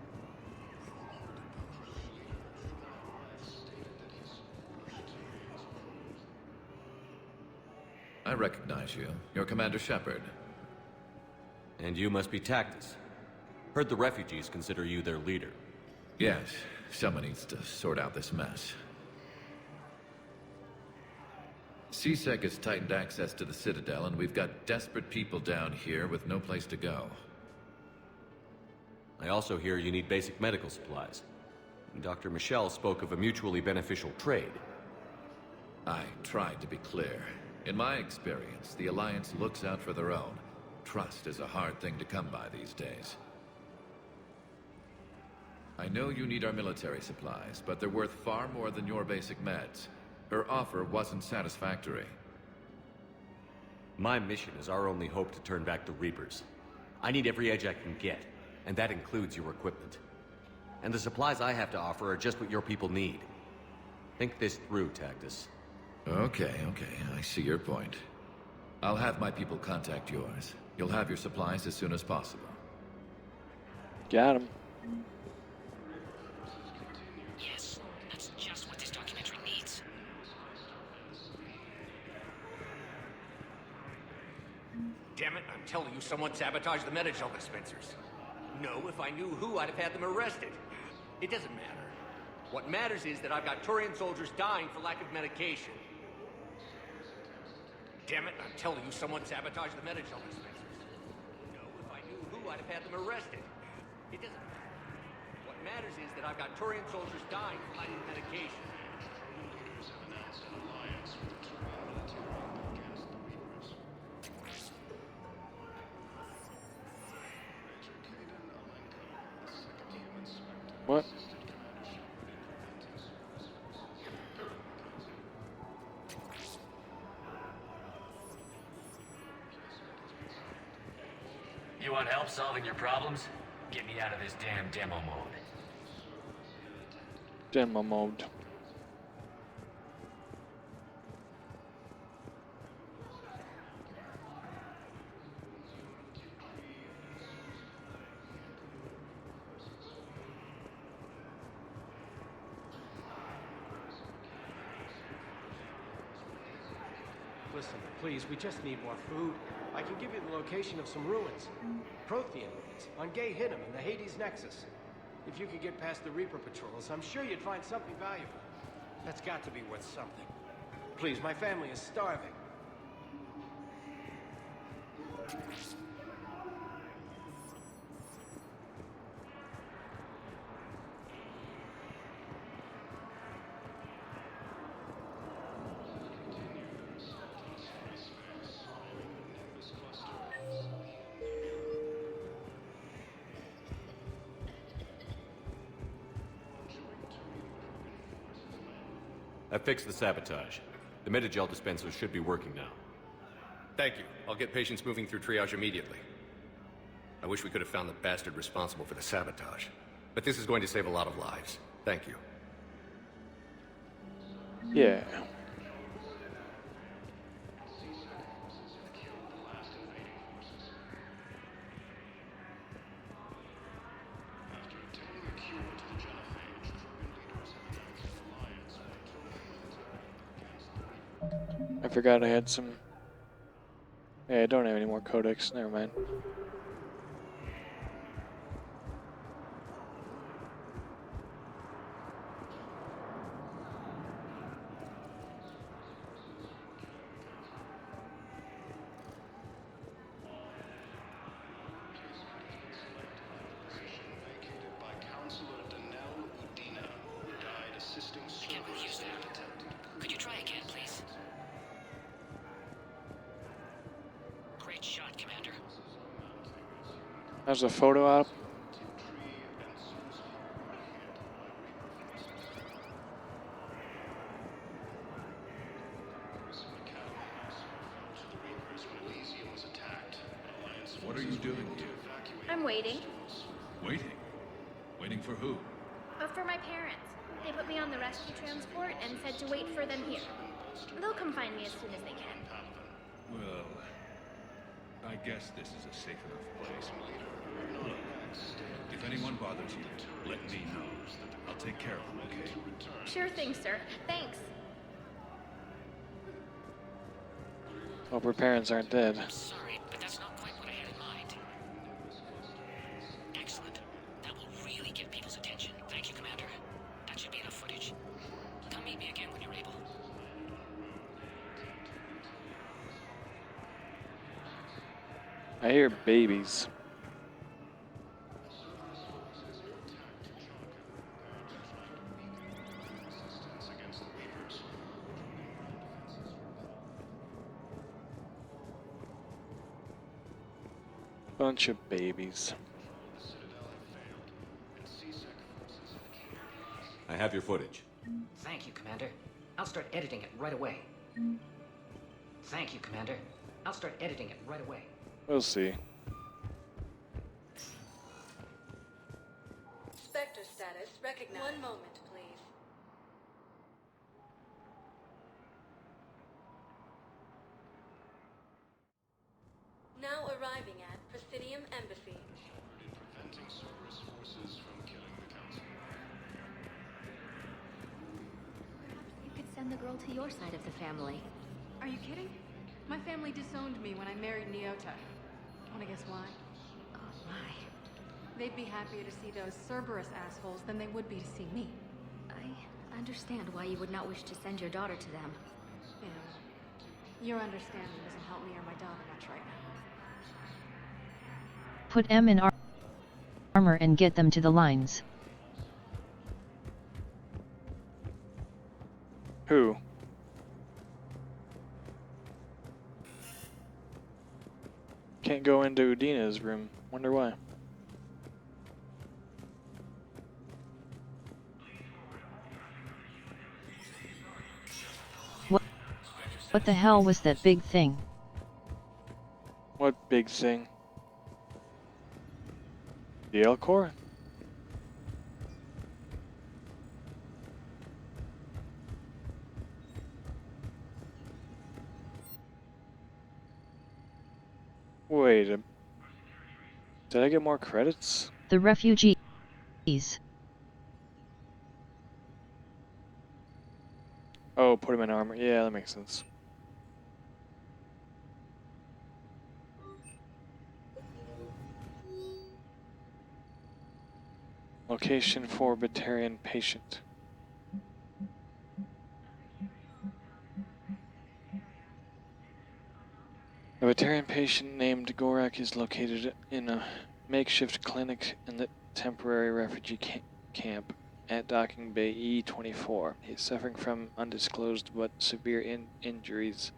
I recognize you. You're Commander Shepard. And you must be Tactus. Heard the refugees consider you their leader. Yes, someone needs to sort out this mess. CSEC has tightened access to the Citadel, and we've got desperate people down here with no place to go. I also hear you need basic medical supplies. Dr. Michelle spoke of a mutually beneficial trade. I tried to be clear. In my experience, the Alliance looks out for their own. Trust is a hard thing to come by these days. I know you need our military supplies, but they're worth far more than your basic meds. Her offer wasn't satisfactory. My mission is our only hope to turn back the Reapers. I need every edge I can get, and that includes your equipment. And the supplies I have to offer are just what your people need. Think this through, Tactus. Okay, I see your point. I'll have my people contact yours. You'll have your supplies as soon as possible. Got him. Yes, that's just what this documentary needs. Damn it, I'm telling you, someone sabotaged the Medi-gel dispensers. No, if I knew who, I'd have had them arrested. It doesn't matter. What matters is that I've got Turian soldiers dying for lack of medication. Damn it, I'm telling you, someone sabotaged the Medi-gel dispensers. No, if I knew who, I'd have had them arrested. It doesn't matter. What matters is that I've got Turian soldiers dying for lack of medication. What? You want help solving your problems? Get me out of this damn demo mode. Demo mode. Listen, please, we just need more food. I can give you the location of some ruins. Prothean ruins, on Gay Hinnom in the Hades Nexus. If you could get past the Reaper patrols, I'm sure you'd find something valuable. That's got to be worth something. Please, my family is starving. I fixed the sabotage. The Medi-gel dispensers should be working now. Thank you. I'll get patients moving through triage immediately. I wish we could have found the bastard responsible for the sabotage. But this is going to save a lot of lives. Thank you. Yeah. I forgot I had some... Hey, I don't have any more codex. Never mind. There's a photo op. What are you doing here? I'm waiting. Waiting? Waiting for who? For my parents. They put me on the rescue transport and said to wait for them here. They'll come find me as soon as they can. Well, I guess this is a safe enough place. Look, if anyone bothers you, let me know. I'll take care of them, okay? Sure thing, sir. Thanks. Hope her parents aren't dead. Sorry, but that's not quite what I had in mind. Excellent. That will really get people's attention. Thank you, Commander. That should be enough footage. Come meet me again when you're able. I hear babies. Bunch of babies. I have your footage. Thank you, Commander. I'll start editing it right away. Thank you, Commander. I'll start editing it right away. We'll see. Spectre status recognized. One moment, please. Now arriving at Presidium Embassy. Preventing Cerberus forces from killing the Council. You could send the girl to your side of the family. Are you kidding? My family disowned me when I married Nyota. Wanna guess why? Oh my. They'd be happier to see those Cerberus assholes than they would be to see me. I understand why you would not wish to send your daughter to them. Yeah. Your understanding doesn't help me or my daughter much right now. Put M in armor and get them to the lines. Who? Can't go into Udina's room. Wonder why. What the hell was that big thing? What big thing? The Elcor? Wait a... Did I get more credits? The refugees. Oh, put him in armor. Yeah, that makes sense. Location for Batarian patient. A Batarian patient named Gorak is located in a makeshift clinic in the temporary refugee camp at Docking Bay E-24. He is suffering from undisclosed but severe injuries.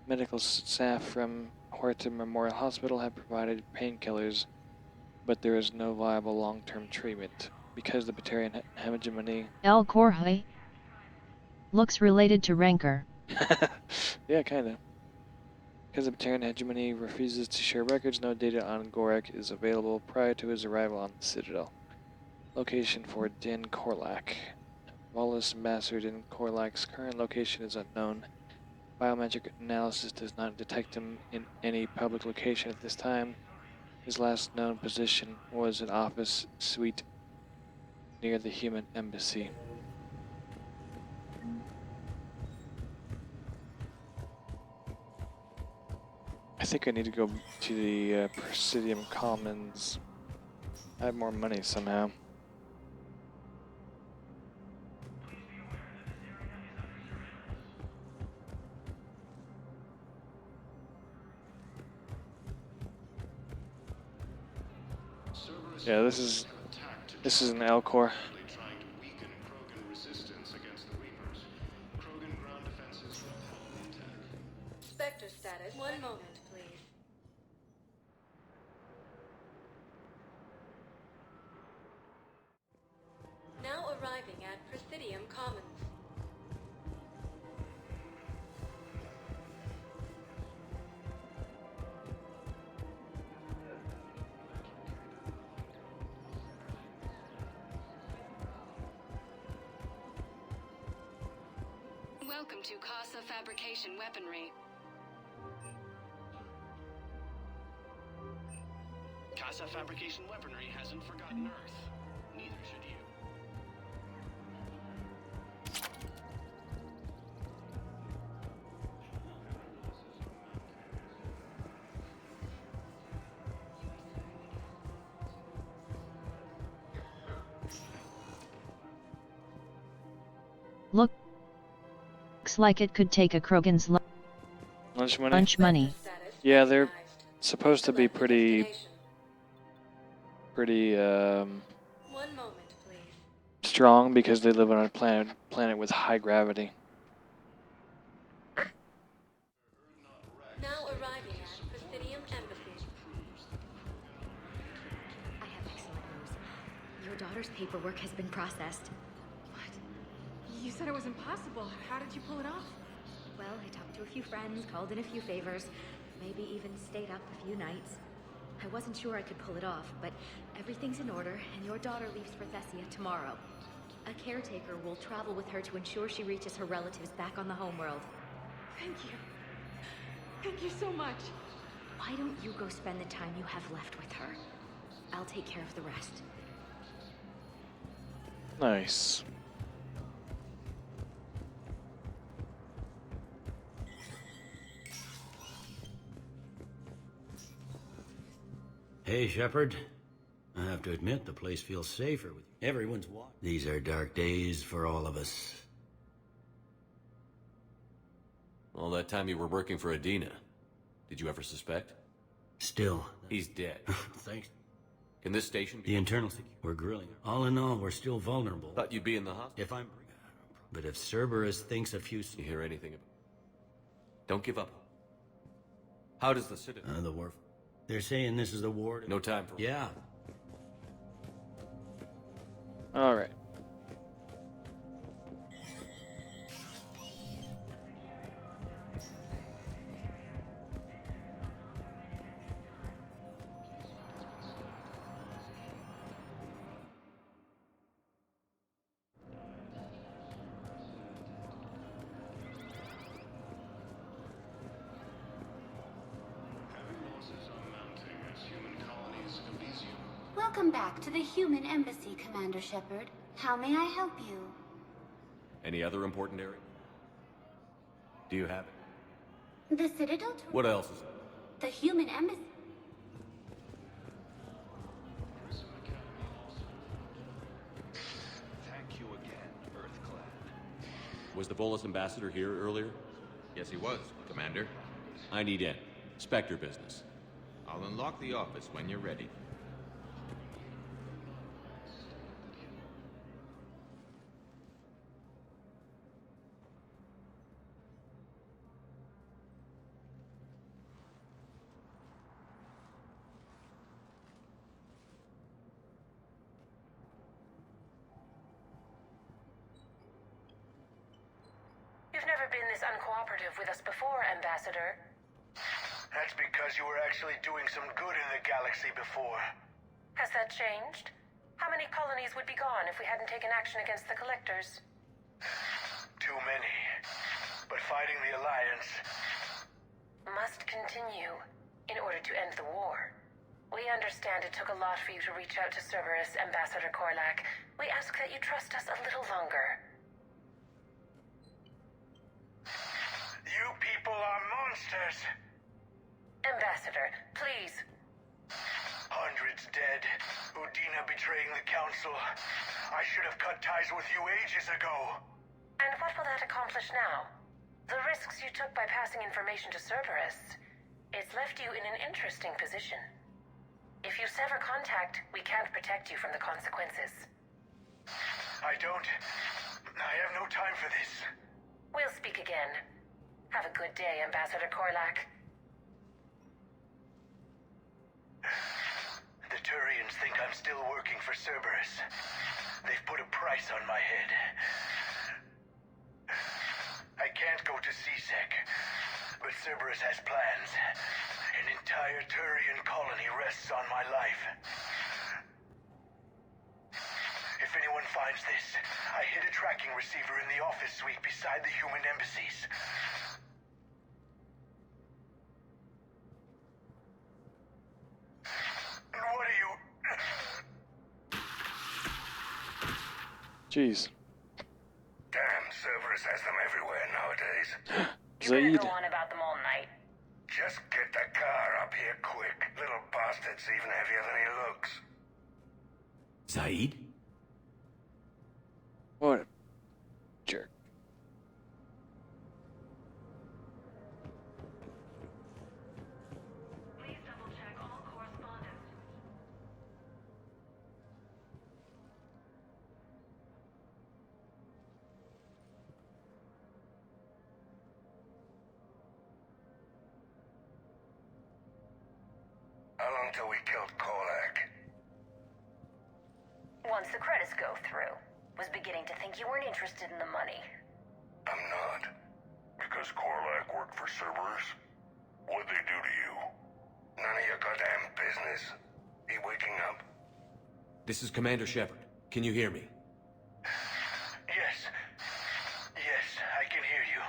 Medical staff from Huerta Memorial Hospital have provided painkillers, but there is no viable long-term treatment because the Batarian hegemony... El Corhai? Looks related to Rancor. Yeah, kinda. Because the Batarian hegemony refuses to share records, no data on Gorak is available prior to his arrival on the Citadel. Location for Din Korlak. Wallace Ambassador Din Korlak's current location is unknown. Biometric analysis does not detect him in any public location at this time. His last known position was an office suite near the human embassy. I think I need to go to the Presidium Commons. I have more money somehow. Yeah, this is an Elcor. Spectre status. One moment, please. arriving at Presidium Commons. Welcome to Casa Fabrication Weaponry. Casa Fabrication Weaponry hasn't forgotten Earth. Neither should you. Looks like it could take a Krogan's Lunch money? lunch money. Yeah, they're supposed to be pretty, One moment, please. strong because they live on a planet with high gravity. Now arriving at Presidium Embassy. I have excellent news. Your daughter's paperwork has been processed. You said it was impossible. How did you pull it off? Well, I talked to a few friends, called in a few favors, maybe even stayed up a few nights. I wasn't sure I could pull it off, but everything's in order, and your daughter leaves for Thessia tomorrow. A caretaker will travel with her to ensure she reaches her relatives back on the homeworld. Thank you. Thank you so much. Why don't you go spend the time you have left with her? I'll take care of the rest. Nice. Hey, Shepard. I have to admit, the place feels safer with you. Everyone's watching. These are dark days for all of us. All that time you were working for Adina, did you ever suspect? Still. He's dead. Thanks. Can this station be... The internal security. We're grilling her. All in all, we're still vulnerable. Thought you'd be in the hospital. If I'm... But if Cerberus thinks a few... You hear anything about... Don't give up. How does the Citadel... the war... They're saying this is the war... No time for... Yeah. Alright. Welcome back to the human embassy, Commander Shepard. How may I help you? Any other important area? Do you have it? The Citadel tour? What else is it? The human embassy? Thank you again, Earthclad. Was the Volus ambassador here earlier? Yes, he was, Commander. I need in. Spectre business. I'll unlock the office when you're ready. You've never been this uncooperative with us before, Ambassador. That's because you were actually doing some good in the galaxy before. Has that changed? How many colonies would be gone if we hadn't taken action against the Collectors? Too many. But fighting the Alliance... Must continue in order to end the war. We understand it took a lot for you to reach out to Cerberus, Ambassador Korlak. We ask that you trust us a little longer. You people are monsters! Ambassador, please. Hundreds dead. Udina betraying the Council. I should have cut ties with you ages ago. And what will that accomplish now? The risks you took by passing information to Cerberus. It's left you in an interesting position. If you sever contact, we can't protect you from the consequences. I have no time for this. We'll speak again. Have a good day, Ambassador Korlak. The Turians think I'm still working for Cerberus. They've put a price on my head. I can't go to C-Sec, but Cerberus has plans. An entire Turian colony rests on my life. If anyone finds this, I hid a tracking receiver in the office suite beside the human embassies. What are you... Jeez. Damn, Cerberus has them everywhere nowadays. Zaid. Go on about them all night. Just get the car up here quick. Little bastard's even heavier than he looks. Zaid? What a jerk. How long till we killed Korlak? Once the credits go through. Was beginning to think you weren't interested in the money. I'm not. Because Korlak worked for Cerberus? What'd they do to you? None of your goddamn business. He waking up? This is Commander Shepard. Can you hear me? Yes. Yes, I can hear you.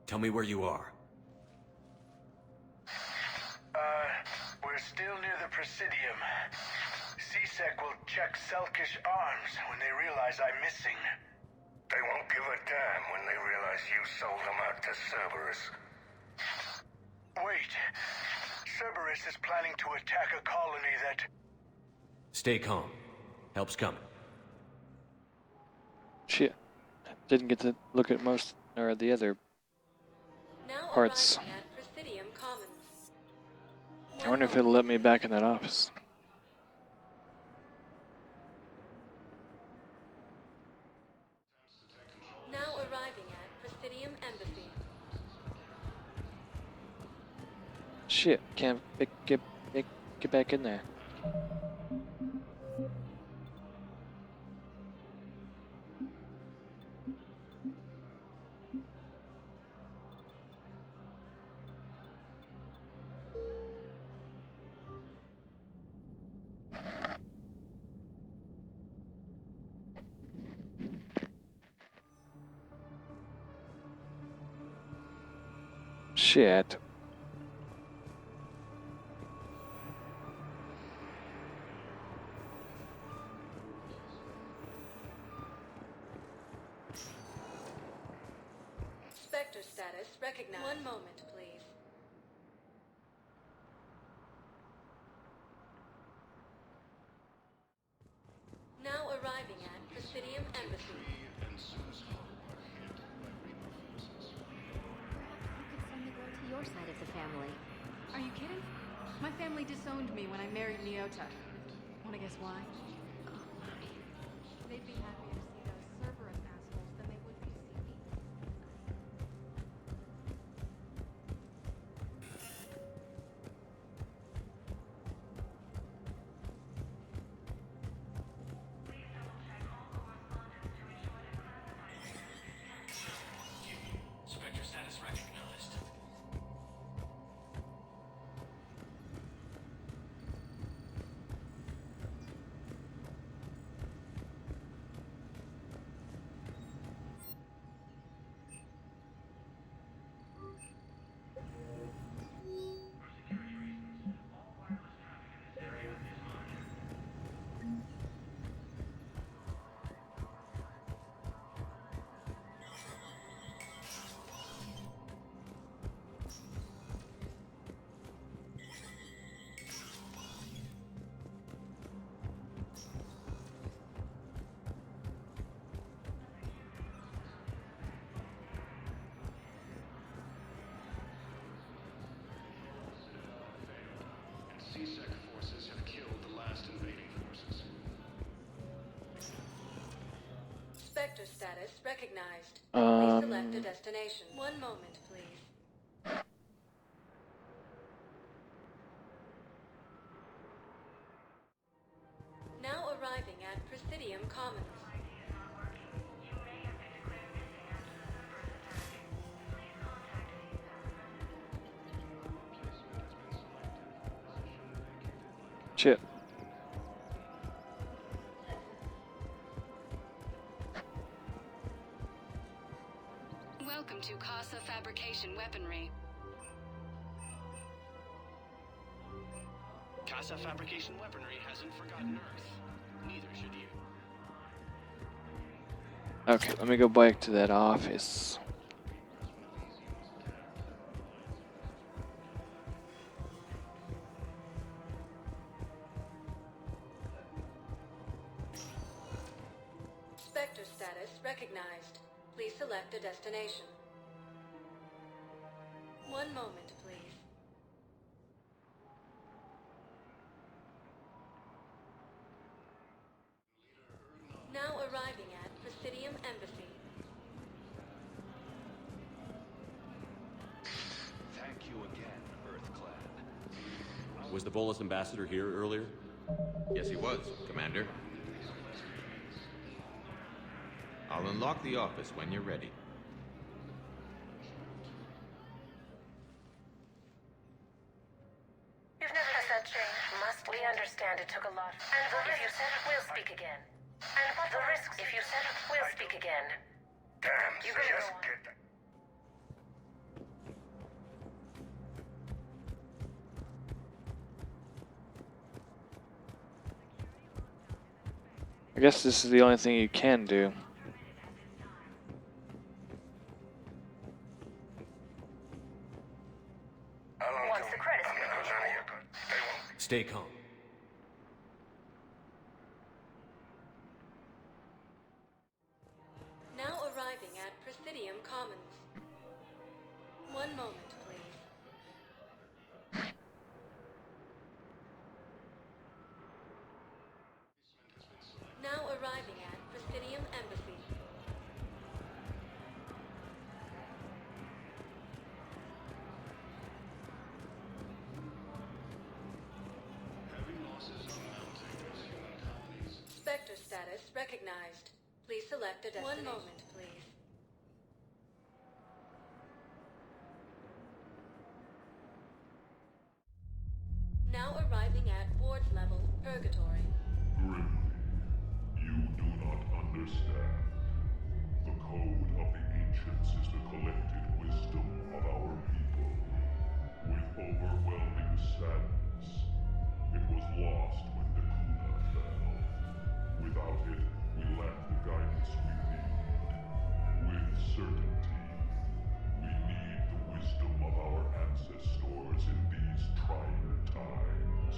Tell me where you are. We're still near the Presidium. C-Sec will check Selkish arms when they realize I'm missing. They won't give a damn when they realize you sold them out to Cerberus. Wait. Cerberus is planning to attack a colony that... Stay calm. Help's coming. Shit. Didn't get to look at most or the other Now parts. arriving at Presidium Commons. I wonder if it'll let me back in that office. Now arriving at Presidium Embassy. Shit, can't get back in there. Shit. Spectre status recognized. One moment, please. Now arriving at Presidium Embassy. Send the girl to your side of the family. Are you kidding? My family disowned me when I married Nyota. Wanna guess why? They'd be happier to see those Cerberus assholes than they would be to see me. Spectre status recognized. C-Sec forces have killed the last invading forces. Spectre status recognized. Please select a destination. One moment, please. Now arriving at Presidium. Presidium Commons. Shit. Welcome to Casa Fabrication Weaponry. Casa Fabrication Weaponry hasn't forgotten Earth. Neither should you. Okay, let me go back to that office. Spectre status recognized. Please select a destination. One moment, please. Now arriving at Presidium Embassy. Thank you again, EarthClan. Was the Volus ambassador here earlier? Yes, he was, Commander. I'll unlock the office when you're ready. You've never had that change. We understand it took a lot. And the if you said it, we'll speak again. And what the risks? If you said it, we'll speak again. Damn, You better just go on. get... I guess this is the only thing you can do. Once the credits Stay calm. Now arriving at Presidium Commons. One moment, please. Now arriving at Presidium Embassy. Spectre status recognized. Please select a destination. One moment, please. Now arriving at Ward's level, Purgatory. Grimly, you do not understand. The code of the ancients is the collected wisdom of our people. With overwhelming sadness, it was lost when the Kuna fell. Without it, we lack the guidance we need. With certainty, we need the wisdom of our ancestors in these trying times.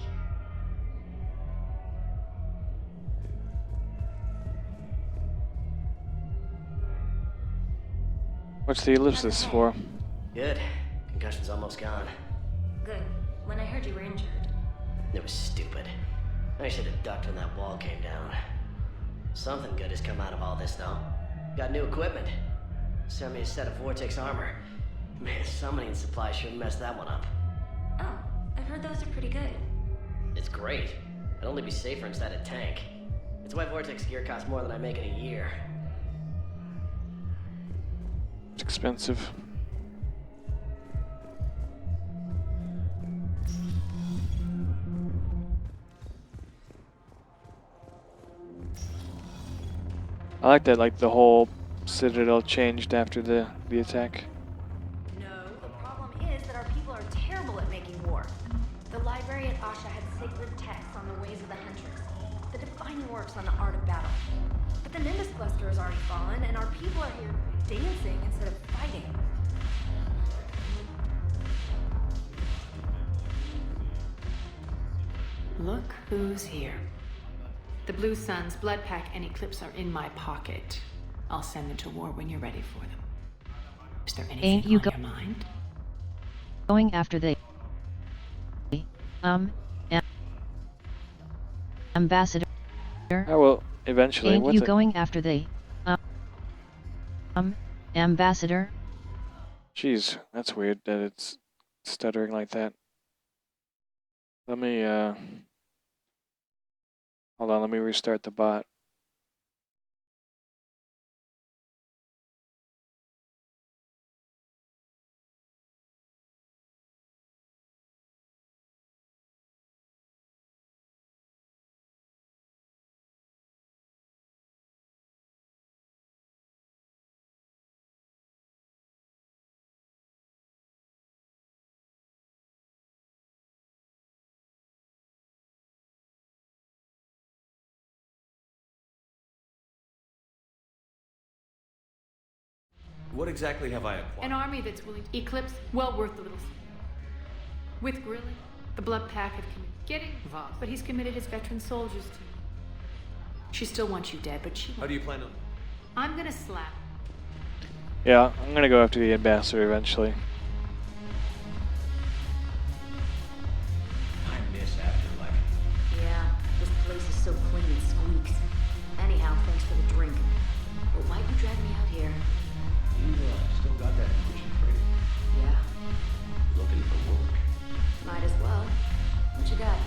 What's the ellipsis for? Good. Concussion's almost gone. Good. When I heard you were injured. It was stupid. I should have ducked when that wall came down. Something good has come out of all this, though. Got new equipment. Sent me a set of Vortex armor. Man, summoning supply sure messed that one up. Oh, I've heard those are pretty good. It's great. I'd only be safer inside a tank. It's why Vortex gear costs more than I make in a year. It's expensive. I like that, like the whole Citadel changed after the attack. No, the problem is that our people are terrible at making war. The library at Asha had sacred texts on the ways of the Huntress, the defining works on the art of battle. But the Nimbus cluster has already fallen, and our people are here dancing instead of fighting. Look who's here. The Blue Suns, Blood Pack, and Eclipse are in my pocket. I'll send them to war when you're ready for them. Is there anything Ain't you on your mind? Going after the ambassador? I will eventually. Ain't What's you it? going after the ambassador? Jeez, that's weird that it's stuttering like that. Let me hold on, let me restart the bot. What exactly have I acquired? An army that's willing to eclipse, well worth the little. With grilling, the Blood Pack have committed getting involved, but he's committed his veteran soldiers to you. She still wants you dead, but she won't. How do you plan on? I'm gonna slap. Yeah, I'm gonna go after the ambassador eventually. I miss Afterlife. Yeah, this place is so clean it squeaks. Anyhow, thanks for the drink. But why'd you drag me out here? You still got that mission free? Yeah, Looking for work. might as well. What you got?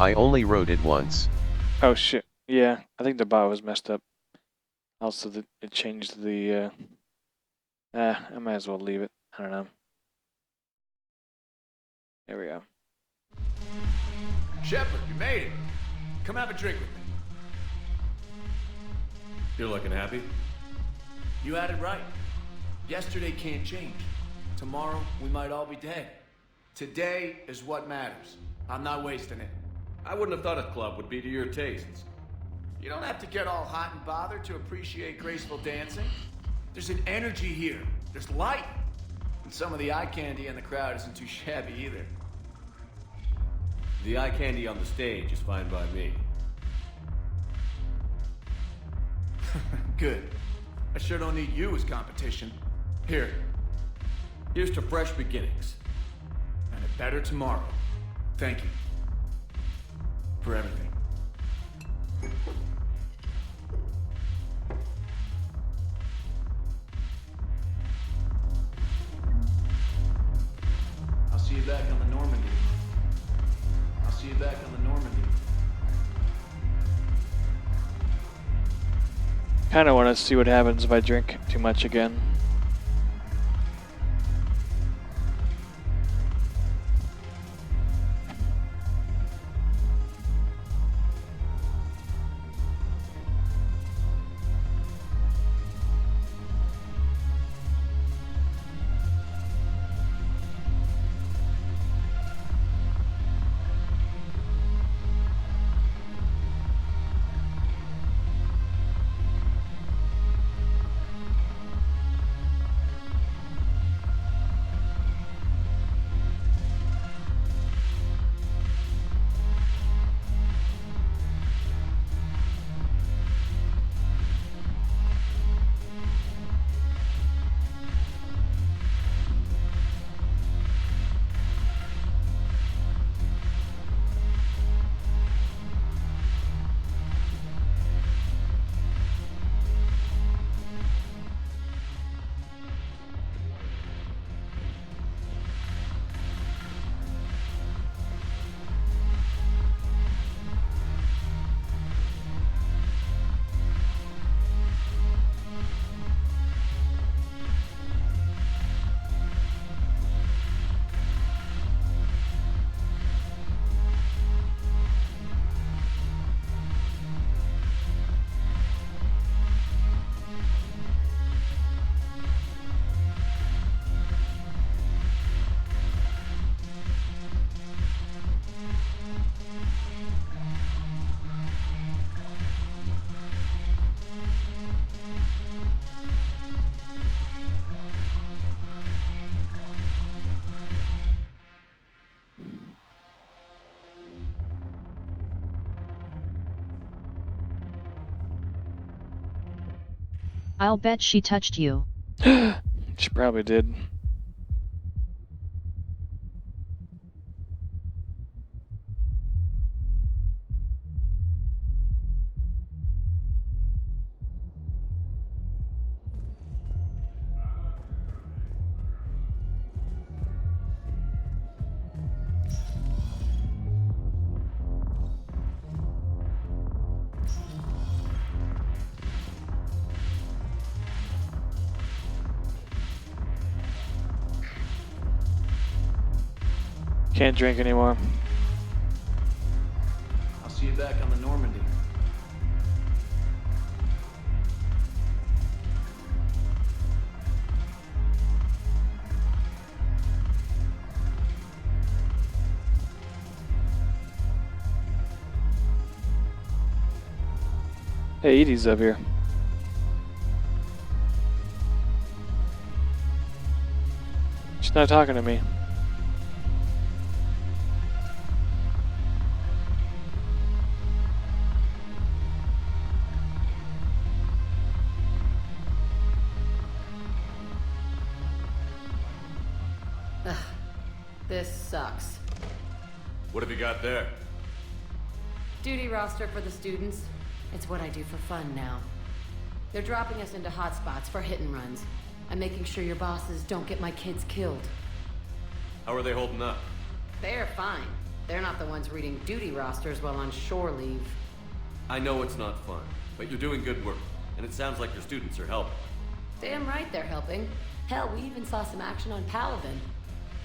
I only wrote it once. Oh shit. Yeah, I think the bot was messed up. Also, it changed the. I might as well leave it. I don't know. There we go. Shepard, you made it. Come have a drink with me. You're looking happy? You had it right. Yesterday can't change. Tomorrow, we might all be dead. Today is what matters. I'm not wasting it. I wouldn't have thought a club would be to your tastes. You don't have to get all hot and bothered to appreciate graceful dancing. There's an energy here. There's light. And some of the eye candy in the crowd isn't too shabby either. The eye candy on the stage is fine by me. Good. I sure don't need you as competition. Here. Here's to fresh beginnings. And a better tomorrow. Thank you. For everything. I'll see you back on the Normandy. I'll see you back on the Normandy. Kind of want to see what happens if I drink too much again. I'll bet she touched you. She probably did. Can't drink anymore. I'll see you back on the Normandy. Hey, Edie's up here. She's not talking to me. Ugh, this sucks. What have you got there? Duty roster for the students. It's what I do for fun now. They're dropping us into hotspots for hit and runs. I'm making sure your bosses don't get my kids killed. How are they holding up? They're fine. They're not the ones reading duty rosters while on shore leave. I know it's not fun, but you're doing good work, and it sounds like your students are helping. Damn right they're helping. Hell, we even saw some action on Paladin.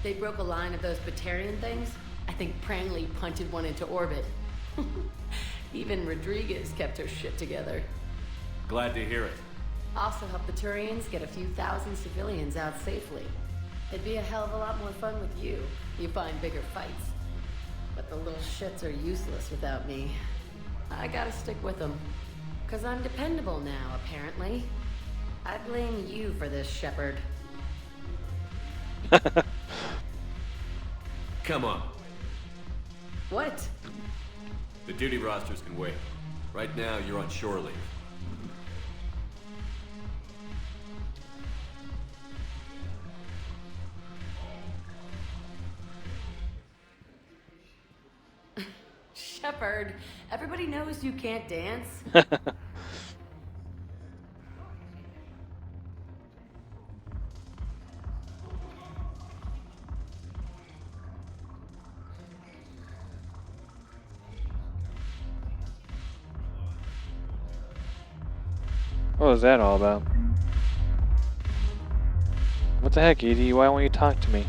They broke a line of those Batarian things. I think Prangley punted one into orbit. Even Rodriguez kept her shit together. Glad to hear it. Also helped the Turians get a few thousand civilians out safely. It'd be a hell of a lot more fun with you. You find bigger fights. But the little shits are useless without me. I gotta stick with them. 'Cause I'm dependable now, apparently. I blame you for this, Shepard. Come on. What? The duty rosters can wait. Right now, you're on shore leave. Shepard, everybody knows you can't dance. What was that all about? What the heck, Edie? Why won't you talk to me?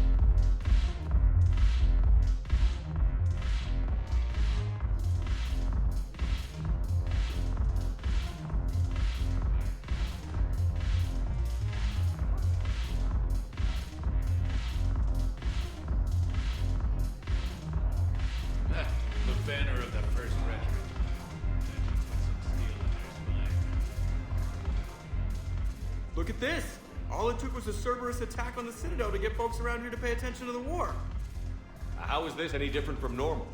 The banner of the first regiment. Look at this! All it took was a Cerberus attack on the Citadel to get folks around here to pay attention to the war. How is this any different from normal?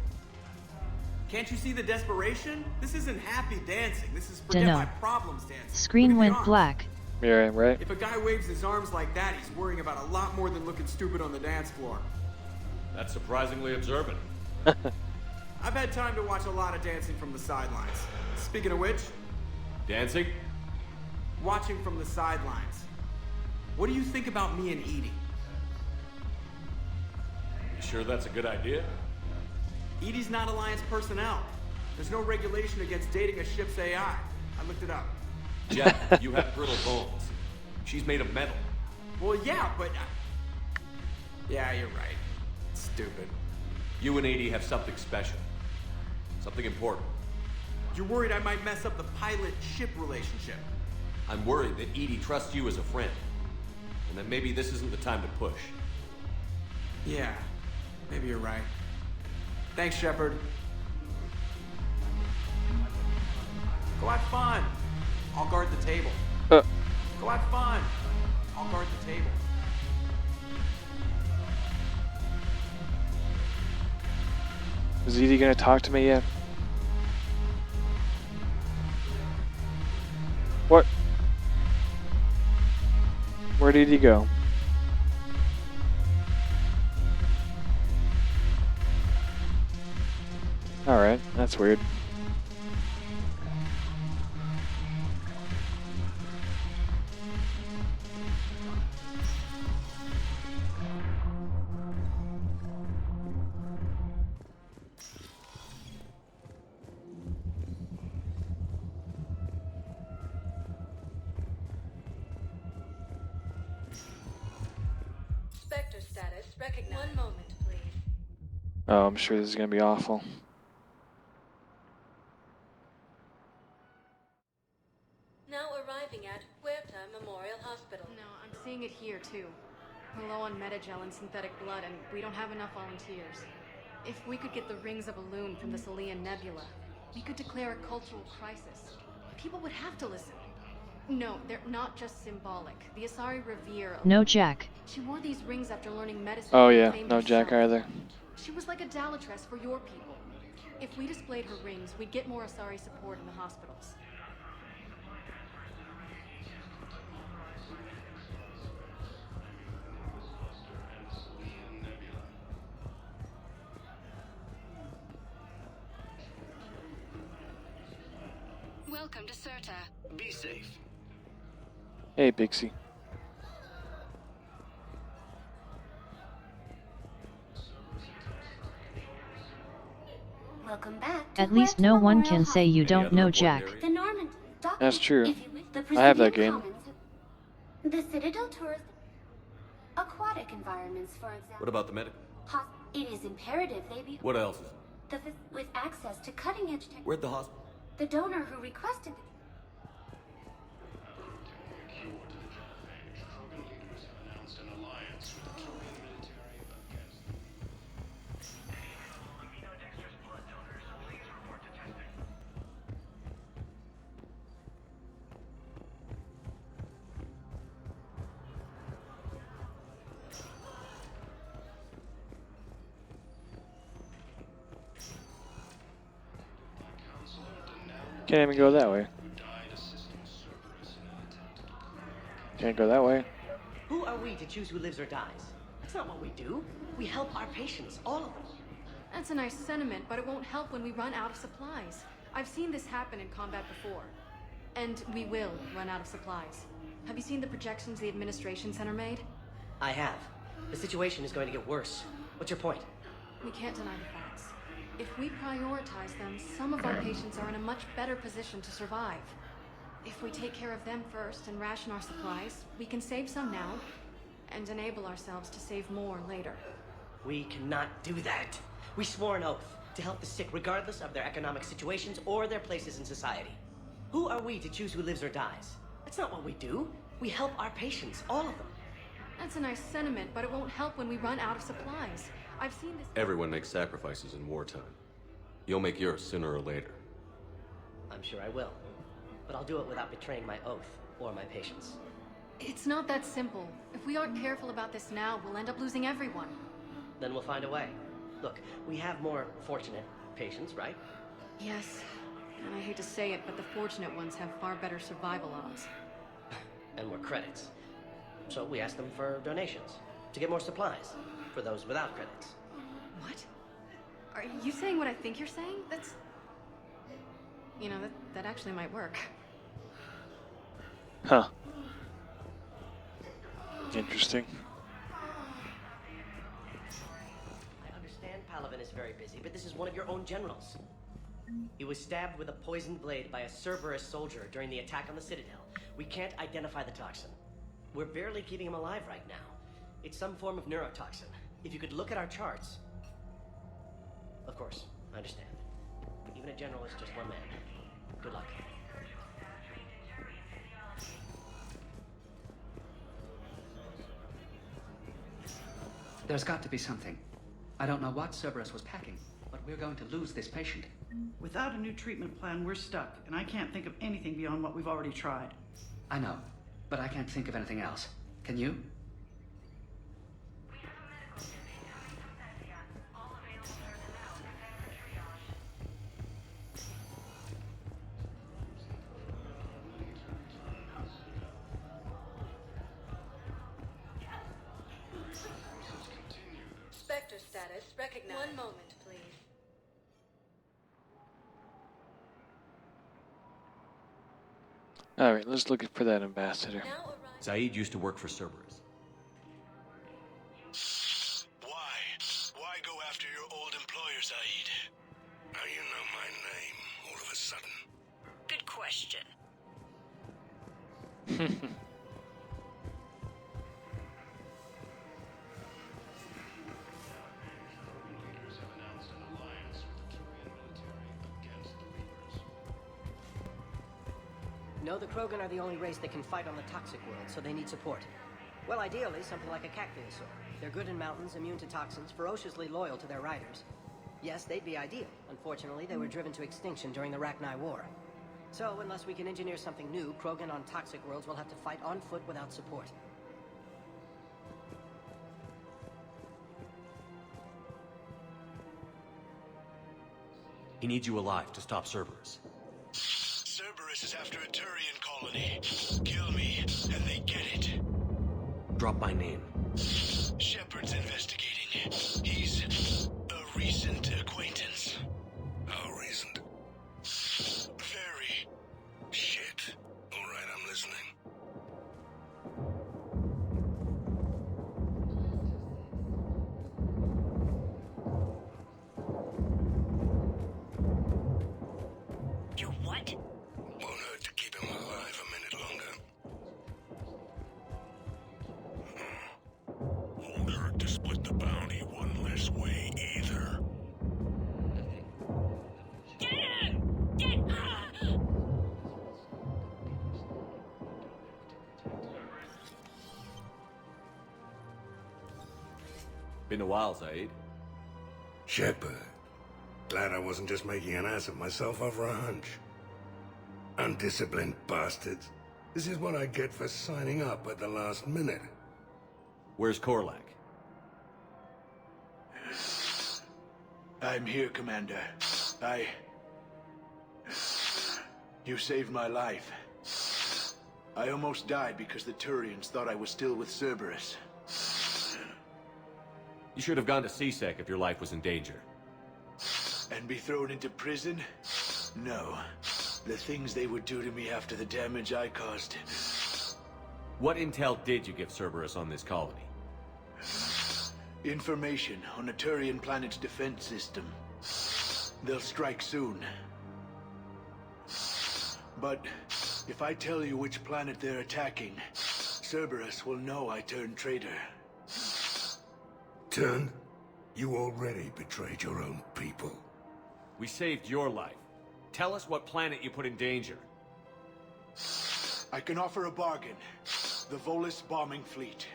Can't you see the desperation? This isn't happy dancing. This is forget Dunno. my problems dancing. Screen Look at the went arms. black. Yeah, right? If a guy waves his arms like that, he's worrying about a lot more than looking stupid on the dance floor. That's surprisingly observant. I've had time to watch a lot of dancing from the sidelines. Speaking of which, Dancing? watching from the sidelines. What do you think about me and Edie? You sure that's a good idea? Edie's not Alliance personnel. There's no regulation against dating a ship's AI. I looked it up. Jeff, you have brittle bones. She's made of metal. Well, yeah, but... Yeah, you're right. Stupid. You and Edie have something special. Something important. You're worried I might mess up the pilot-ship relationship. I'm worried that Edie trusts you as a friend. And that maybe this isn't the time to push. Yeah, maybe you're right. Thanks, Shepard. Go have fun. I'll guard the table. Go have fun. I'll guard the table. Is Edie gonna talk to me yet? What? Where did he go? Alright, that's weird. Spectre status recognized. One moment, please. Oh, I'm sure this is gonna be awful. Now arriving at Huerta Memorial Hospital. No, I'm seeing it here too. We're low on metagel and synthetic blood, and we don't have enough volunteers. If we could get the rings of Elune from the Salian Nebula, we could declare a cultural crisis. people would have to listen. No, they're not just symbolic. The Asari revere. No Jack. She wore these rings after learning medicine. Oh and yeah, claimed no Jack herself. either. She was like a Dalatress for your people. If we displayed her rings, we'd get more Asari support in the hospitals. Welcome to Serta. Be safe. Hey, Pixie. Welcome back. At least no one can say you don't know Jack. The Norman. That's true. The I have that Presidium game. Commons, the Citadel tours aquatic environments, for example. What about the medical? It is imperative they be What else is with access to cutting-edge technology. Where'd the hospital? The donor who requested the Can't even go that way. Can't go that way. Who are we to choose who lives or dies? That's not what we do. We help our patients, all of them. That's a nice sentiment, but it won't help when we run out of supplies. I've seen this happen in combat before. And we will run out of supplies. Have you seen the projections the Administration Center made? I have. The situation is going to get worse. What's your point? We can't deny the facts. If we prioritize them, some of our patients are in a much better position to survive. If we take care of them first and ration our supplies, we can save some now and enable ourselves to save more later. We cannot do that. We swore an oath to help the sick regardless of their economic situations or their places in society. Who are we to choose who lives or dies? That's not what we do. We help our patients, all of them. That's a nice sentiment, but it won't help when we run out of supplies. I've seen this. Everyone makes sacrifices in wartime. You'll make yours sooner or later. I'm sure I will. But I'll do it without betraying my oath or my patients. It's not that simple. If we aren't careful about this now, we'll end up losing everyone. Then we'll find a way. Look, we have more fortunate patients, right? Yes. And I hate to say it, but the fortunate ones have far better survival odds. And more credits. So we ask them for donations to get more supplies for those without credits. What? Are you saying what I think you're saying? That's... You know, that actually might work. Huh. Interesting. I understand Palavin is very busy, but this is one of your own generals. He was stabbed with a poisoned blade by a Cerberus soldier during the attack on the Citadel. We can't identify the toxin. We're barely keeping him alive right now. It's some form of neurotoxin. If you could look at our charts... Of course, I understand. Even a general is just one man. Good luck. There's got to be something. I don't know what Cerberus was packing, but we're going to lose this patient. Without a new treatment plan, we're stuck, and I can't think of anything beyond what we've already tried. I know, but I can't think of anything else. Can you? Spectre status recognized. One moment, please. Alright, let's look for that ambassador. Zaid used to work for Cerberus. Why go after your old employer, Zaid? Now you know my name, all of a sudden. Good question. No, the Krogan are the only race that can fight on the toxic world, so they need support. Well, ideally, something like a cactuosaur. They're good in mountains, immune to toxins, ferociously loyal to their riders. Yes, they'd be ideal. Unfortunately, they were driven to extinction during the Rachni War. So, unless we can engineer something new, Krogan on toxic worlds will have to fight on foot without support. He needs you alive to stop Cerberus. Cerberus is after a Turian colony. Kill me, and they get it. Drop my name. Shepard's investigating. He's a recent acquaintance. How recent? Very. Shit. Alright, I'm listening. You what? Won't hurt to keep him alive a minute longer. Won't hurt to split the bounty one less way either. Been a while, Zaid. Shepard. Glad I wasn't just making an ass of myself over a hunch. Undisciplined bastards. This is what I get for signing up at the last minute. Where's Korlak? I'm here, Commander. You saved my life. I almost died because the Turians thought I was still with Cerberus. You should have gone to CSEC if your life was in danger. And be thrown into prison? No. The things they would do to me after the damage I caused. What intel did you give Cerberus on this colony? Information on a Turian planet's defense system. They'll strike soon. But if I tell you which planet they're attacking, Cerberus will know I turned traitor. Turned? You already betrayed your own people. We saved your life. Tell us what planet you put in danger. I can offer a bargain. The Volus bombing fleet.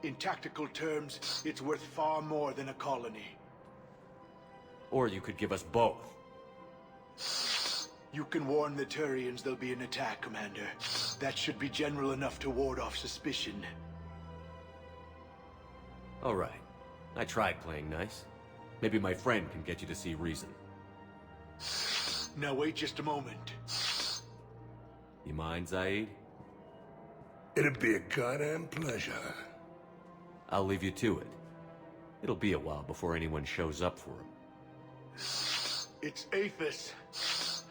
In tactical terms, it's worth far more than a colony. Or you could give us both. You can warn the Turians there'll be an attack, Commander. That should be general enough to ward off suspicion. All right. I tried playing nice. Maybe my friend can get you to see reason. Now wait just a moment. You mind, Zaid? It'd be a goddamn pleasure. I'll leave you to it. It'll be a while before anyone shows up for him. It's Aphis.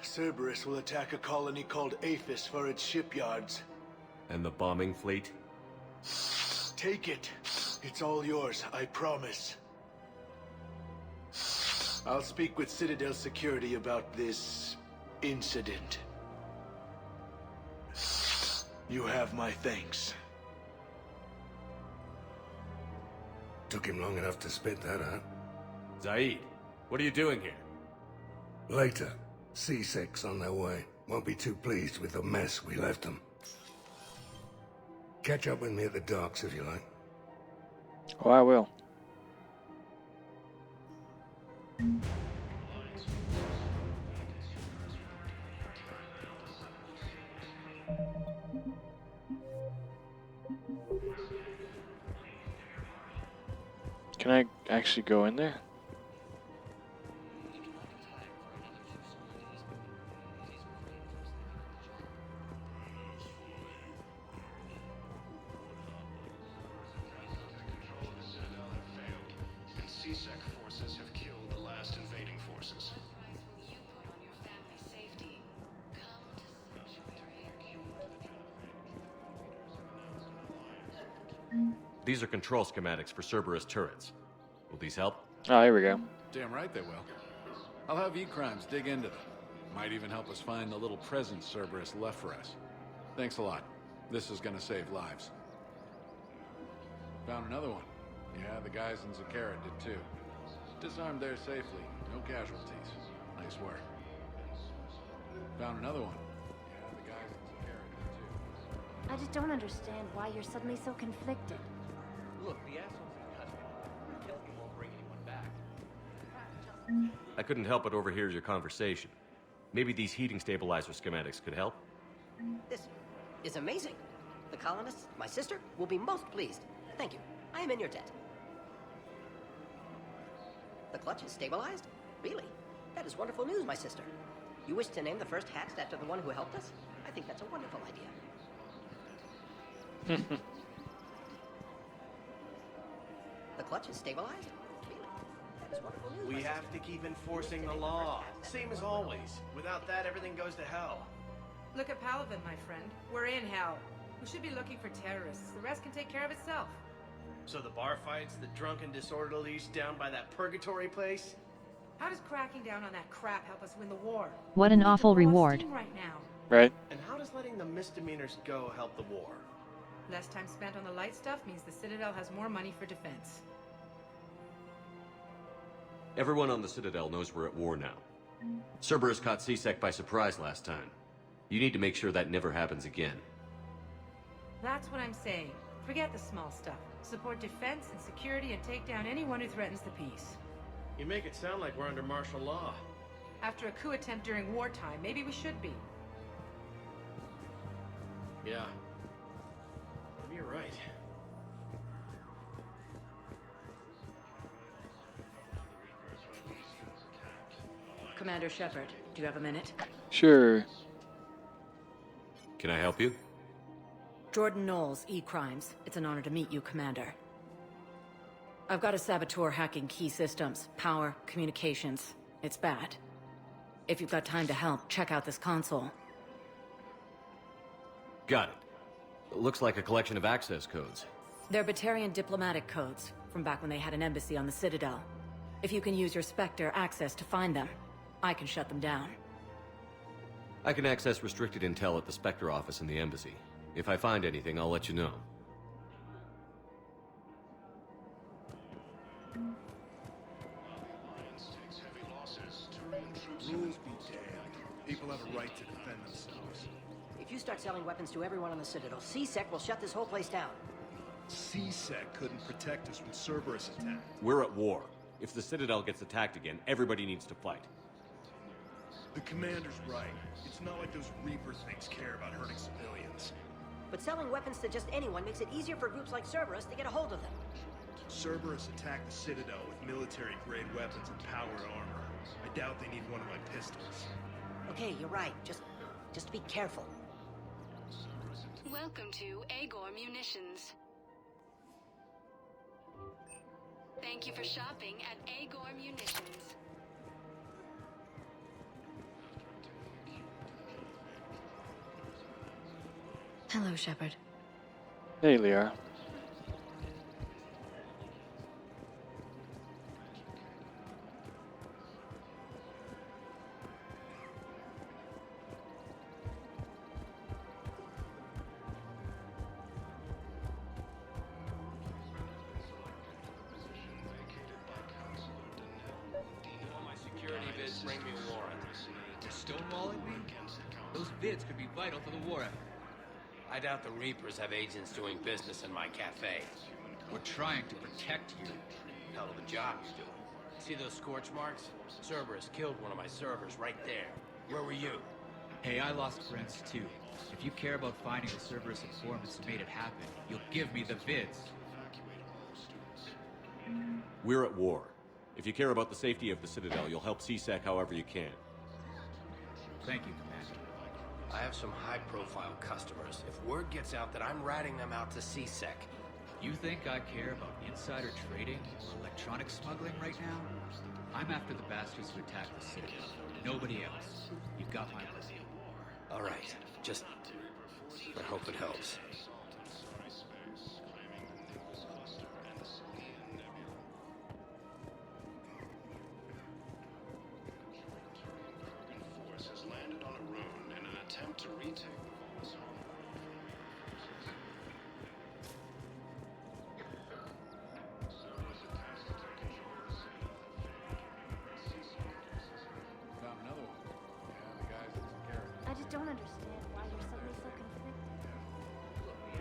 Cerberus will attack a colony called Aphis for its shipyards. And the bombing fleet? Take it. It's all yours, I promise. I'll speak with Citadel Security about this incident. You have my thanks. Took him long enough to spit that out. Zaid, what are you doing here? Later. C6 on their way. Won't be too pleased with the mess we left them. Catch up with me at the docks if you like. Oh, I will. Can I actually go in there? CSEC forces have killed the last invading forces. These are control schematics for Cerberus turrets. Will these help? Oh, here we go. Damn right they will. I'll have E-Crimes dig into them. Might even help us find the little presents Cerberus left for us. Thanks a lot. This is gonna save lives. Found another one. Yeah, the guys in Zakara did too. Disarmed there safely. No casualties. Nice work. Found another one. Yeah, the guys in Zakara did too. I just don't understand why you're suddenly so conflicted. Look, the assholes in custody. Killing you won't bring anyone back. I couldn't help but overhear your conversation. Maybe these heating stabilizer schematics could help? This is amazing. The colonists, my sister, will be most pleased. Thank you. I am in your debt. The clutch is stabilized? Really? That is wonderful news, my sister. You wish to name the first hatch after the one who helped us? I think that's a wonderful idea. The clutch is stabilized? Really? That is wonderful news, We have to keep enforcing the law. Same as always. Without that, everything goes to hell. Look at Paladin, my friend. We're in hell. We should be looking for terrorists. The rest can take care of itself. So the bar fights, the drunken disorderlies down by that purgatory place? How does cracking down on that crap help us win the war? What an awful reward. Right now. Right? And how does letting the misdemeanors go help the war? Less time spent on the light stuff means the Citadel has more money for defense. Everyone on the Citadel knows we're at war now. Cerberus caught C-Sec by surprise last time. You need to make sure that never happens again. That's what I'm saying. Forget the small stuff. Support defense and security and take down anyone who threatens the peace. You make it sound like we're under martial law. After a coup attempt during wartime, maybe we should be. Yeah. Maybe you're right. Commander Shepard, do you have a minute? Sure. Can I help you? Jordan Knowles, E-Crimes. It's an honor to meet you, Commander. I've got a saboteur hacking key systems, power, communications. It's bad. If you've got time to help, check out this console. Got it. Looks like a collection of access codes. They're Batarian diplomatic codes, from back when they had an embassy on the Citadel. If you can use your Spectre access to find them, I can shut them down. I can access restricted intel at the Spectre office in the embassy. If I find anything, I'll let you know. Rules be damned. People have a right to defend themselves. If you start selling weapons to everyone on the Citadel, C-Sec will shut this whole place down. C-Sec couldn't protect us when Cerberus attacked. We're at war. If the Citadel gets attacked again, everybody needs to fight. The commander's right. It's not like those Reaper things care about hurting civilians. But selling weapons to just anyone makes it easier for groups like Cerberus to get a hold of them. Cerberus attacked the Citadel with military-grade weapons and powered armor. I doubt they need one of my pistols. Okay, you're right. Just be careful. Welcome to Agor Munitions. Thank you for shopping at Agor Munitions. Hello, Shepard. Hey, Liara. All my security bids bring me a warrant. You're stonewalling me? Those bids could be vital for the war effort. I doubt the Reapers have agents doing business in my cafe. We're trying to protect you. Hell of a job you're doing. See those scorch marks? Cerberus killed one of my servers right there. Where were you? Hey, I lost friends too. If you care about finding the Cerberus informants who made it happen, you'll give me the vids. We're at war. If you care about the safety of the Citadel, you'll help C-Sec however you can. Thank you, Commander. I have some high-profile customers. If word gets out that I'm ratting them out to C-Sec... You think I care about insider trading or electronic smuggling right now? I'm after the bastards who attacked the Citadel. Nobody else. You've got my blessing. All right. Just... I hope it helps. Has landed on a rune in an attempt to retake the vault zone. Found another one. Yeah, the guys in the carrot. I just don't understand why you're suddenly so conflicted. Look, the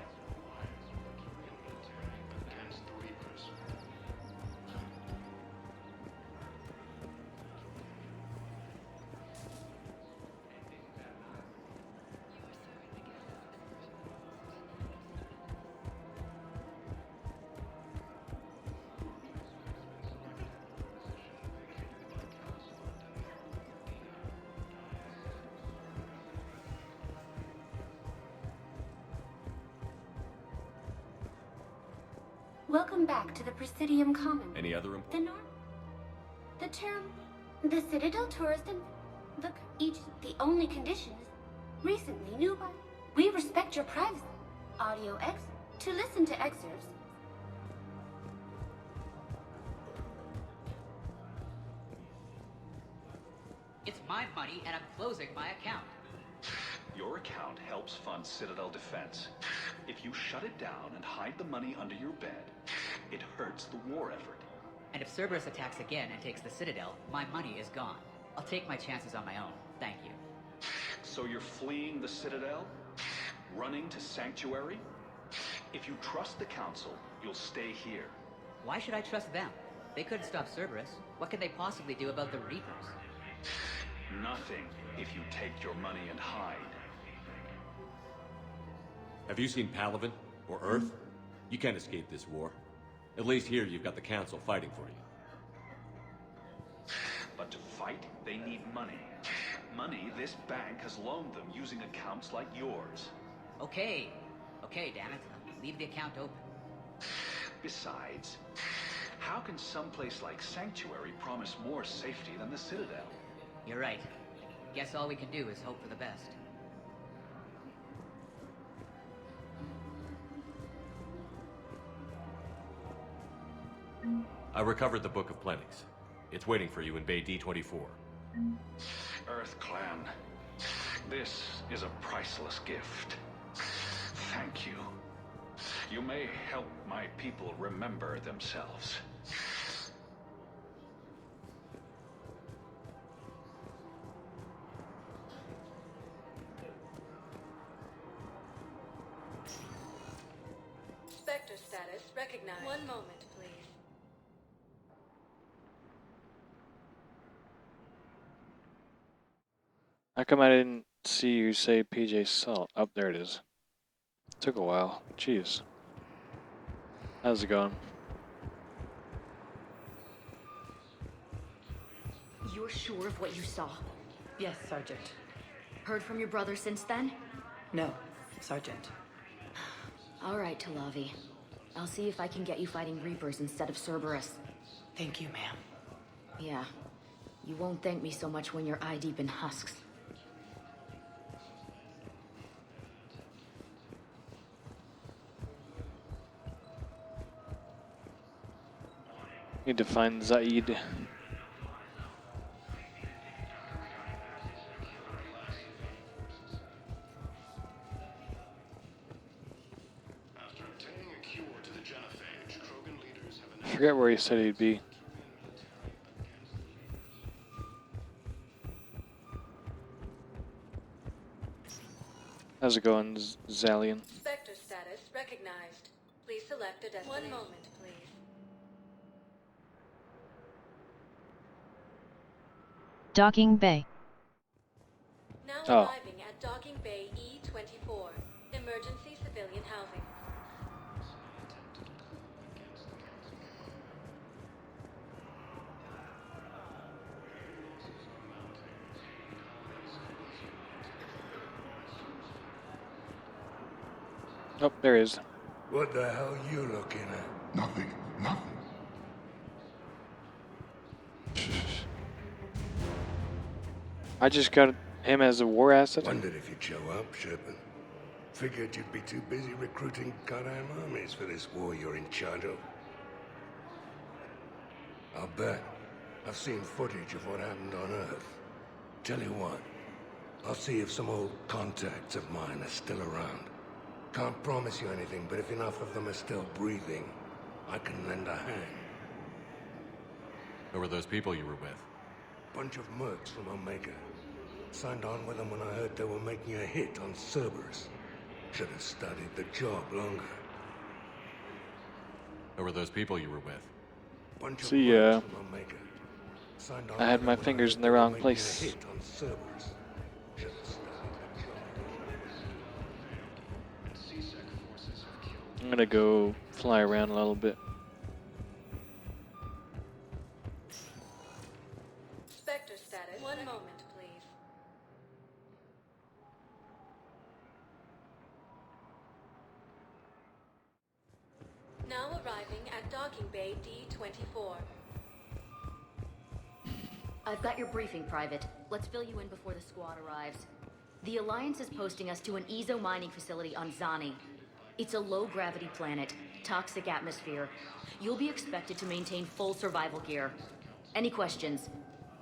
Welcome back to the Presidium Common. Any other The term, the Citadel Tourist and the only condition is recently new by. We respect your privacy. Audio X to listen to excerpts. It's my money and I'm closing my account. Your account helps fund Citadel defense. If you shut it down and hide the money under your bed, it hurts the war effort. And if Cerberus attacks again and takes the Citadel, my money is gone. I'll take my chances on my own. Thank you. So you're fleeing the Citadel? Running to Sanctuary? If you trust the Council, you'll stay here. Why should I trust them? They couldn't stop Cerberus. What could they possibly do about the Reapers? Nothing if you take your money and hide. Have you seen Palaven or Earth? You can't escape this war. At least here you've got the Council fighting for you. But to fight, they need money. Money this bank has loaned them using accounts like yours. Okay, damn it. Leave the account open. Besides, how can someplace like Sanctuary promise more safety than the Citadel? You're right. Guess all we can do is hope for the best. I recovered the Book of Plenix. It's waiting for you in Bay D24. Earth Clan, this is a priceless gift. Thank you. You may help my people remember themselves. Spectre status recognized. One moment, please. How come I didn't see you say PJ Salt? Oh, there it is. Took a while. Jeez. How's it going? You're sure of what you saw? Yes, Sergeant. Heard from your brother since then? No, Sergeant. All right, Talavi. I'll see if I can get you fighting Reapers instead of Cerberus. Thank you, ma'am. Yeah. You won't thank me so much when you're eye-deep in husks. Need to find Zaid. I forget where he said he'd be. How's it going, Zalian? Spectre status recognized. Please select a destination. One moment, please. Docking Bay. Now Oh. arriving at Docking Bay E24. Emergency civilian housing. Oh, there he is. What the hell are you looking at? Nothing. I just got him as a war asset. Wondered if you'd show up, Sherman. Figured you'd be too busy recruiting goddamn armies for this war you're in charge of. I'll bet. I've seen footage of what happened on Earth. Tell you what, I'll see if some old contacts of mine are still around. Can't promise you anything, but if enough of them are still breathing, I can lend a hand. Who were those people you were with? Bunch of mercs from Omega. Signed on with them when I heard they were making a hit on Cerberus. Should have studied the job longer. Who were those people you were with? Bunch of See, mercs from Omega. Signed on I had with my them when fingers heard in they the were wrong making place. A hit on Cerberus. Should have studied the job. I'm gonna go fly around a little bit. Spectre status. One moment, please. Now arriving 24. I've got your briefing, Private. Let's fill you in before the squad arrives. The Alliance is posting us to an Ezo mining facility on Zani. It's a low-gravity planet, toxic atmosphere. You'll be expected to maintain full survival gear. Any questions?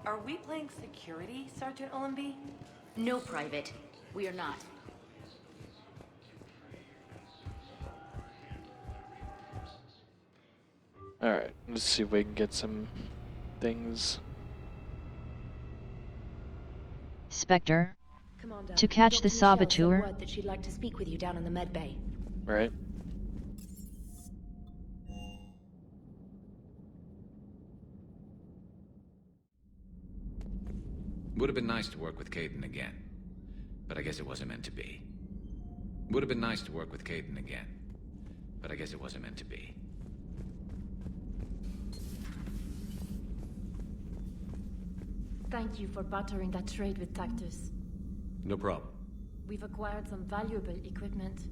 Are we playing security, Sergeant Ullenby? No, Private. We are not. Alright, let's see if we can get some things. Spectre, Commander, to catch Dr. the Michelle sent saboteur. word that she'd like to speak with you down in the med bay. Right. Would have been nice to work with Caden again, but I guess it wasn't meant to be. Would have been nice to work with Caden again, but I guess it wasn't meant to be. Thank you for bartering that trade with Tactus. No problem. We've acquired some valuable equipment.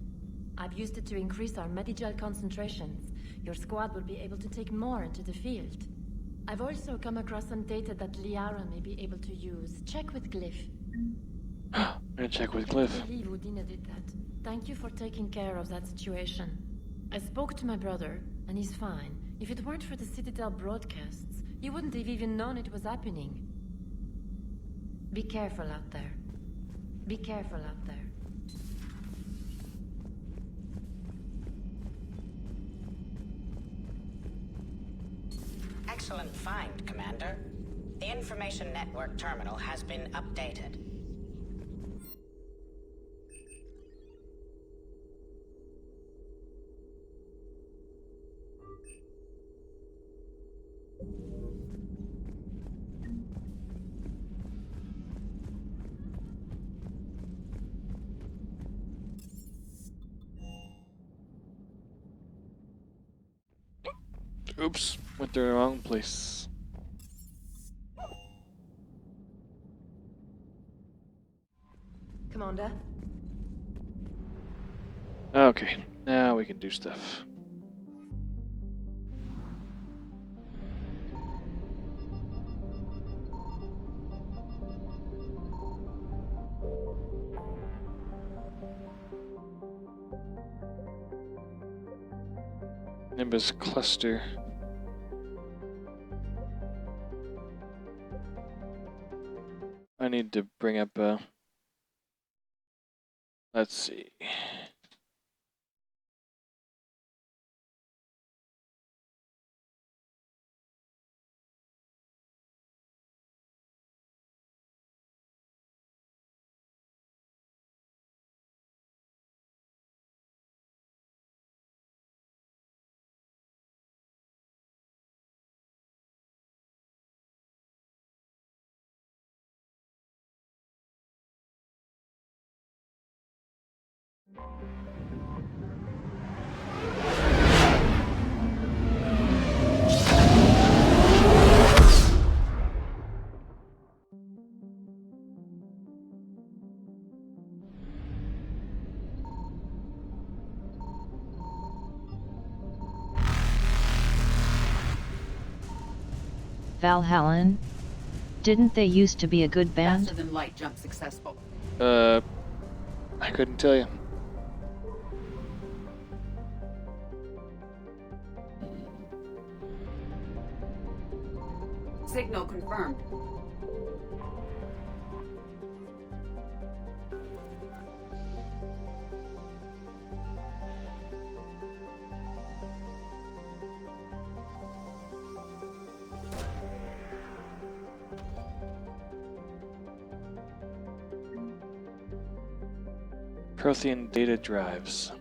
I've used it to increase our Medigel concentrations. Your squad will be able to take more into the field. I've also come across some data that Liara may be able to use. Check with Glyph. I'm gonna check with Cliff. I believe Udina did that. Thank you for taking care of that situation. I spoke to my brother, and he's fine. If it weren't for the Citadel broadcasts, you wouldn't have even known it was happening. Be careful out there. Be careful out there. Excellent find, Commander. The information network terminal has been updated. Oops, went to the wrong place. Commander? Okay, now we can do stuff. Nimbus cluster. I need to bring up let's see. Valhallan? Didn't they used to be a good band? Faster than light jump successful. I couldn't tell you. Signal confirmed. Prothean data drives.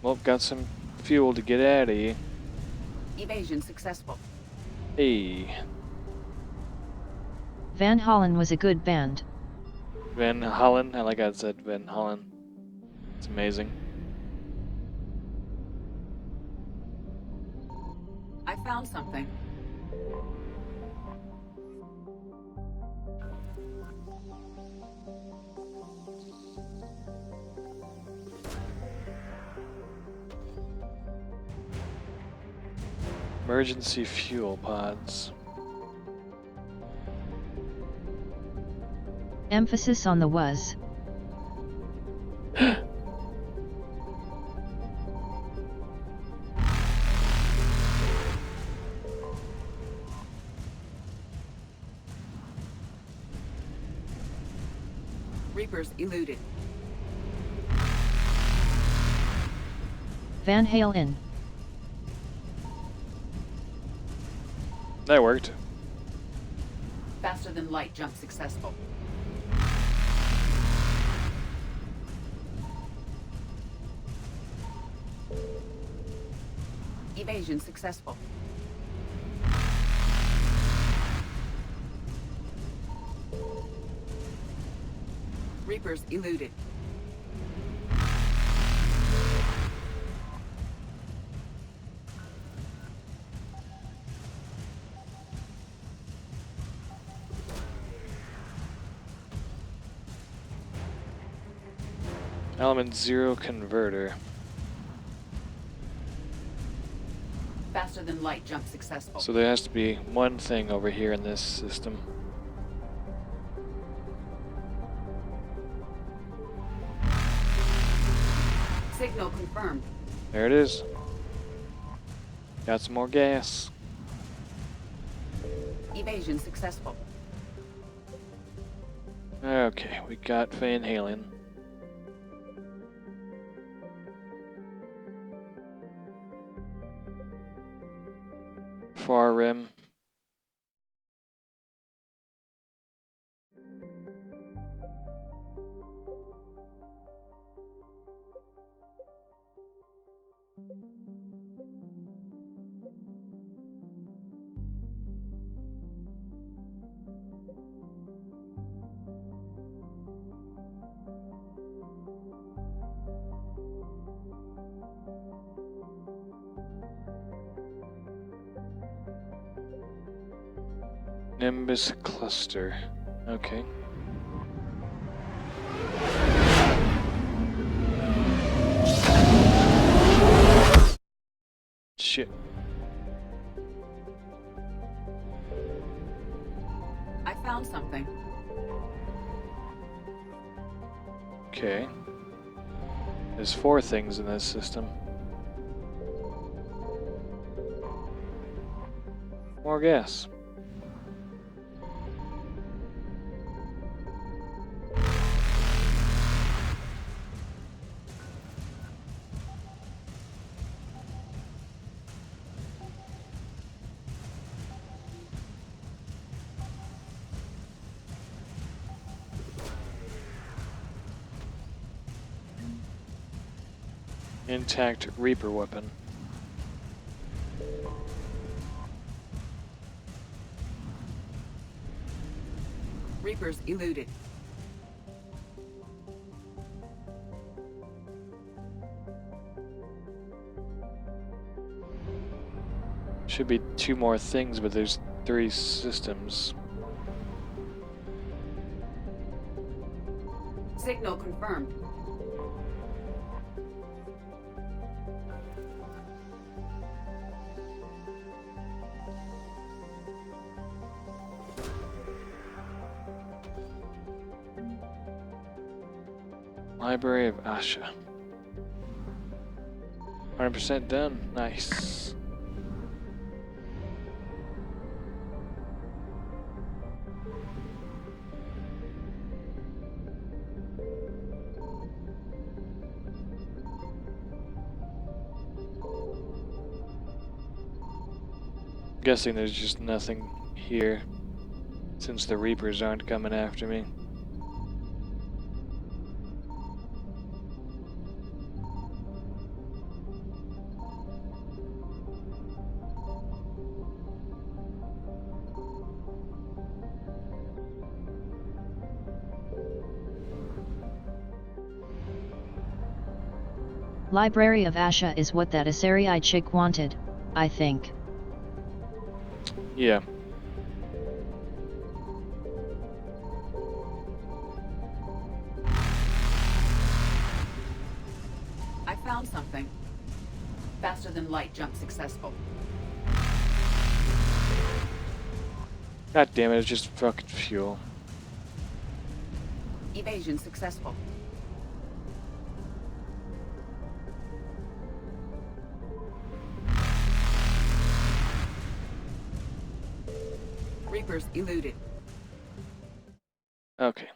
Well, got some fuel to get out of here. Evasion successful. Hey. Van Hollen was a good band. Van Hollen, I like how it said Van Hollen. It's amazing. I found something. Emergency fuel pods. Emphasis on the was. Reapers eluded. Van Halen. That worked. Faster than light jump successful. Evasion successful. Reapers eluded. Element 0 converter. Faster than light jump successful. So there has to be one thing over here in this system. Signal confirmed. There it is. Got some more gas. Evasion successful. Okay, we got Van Halen. Far rim. Nimbus cluster. Okay. Shit. I found something. Okay. There's 4 things in this system. More gas. Intact Reaper weapon. Reapers eluded. Should be 2 more things, but there's 3 systems. Signal confirmed. Library of Asha. 100% done. Nice. Guessing there's just nothing here since the Reapers aren't coming after me. Library of Asha is what that Asari chick wanted, I think. Yeah. I found something. Faster than light jump successful. God damn it, it's just fucking fuel. Evasion successful. Reapers eluded. Okay.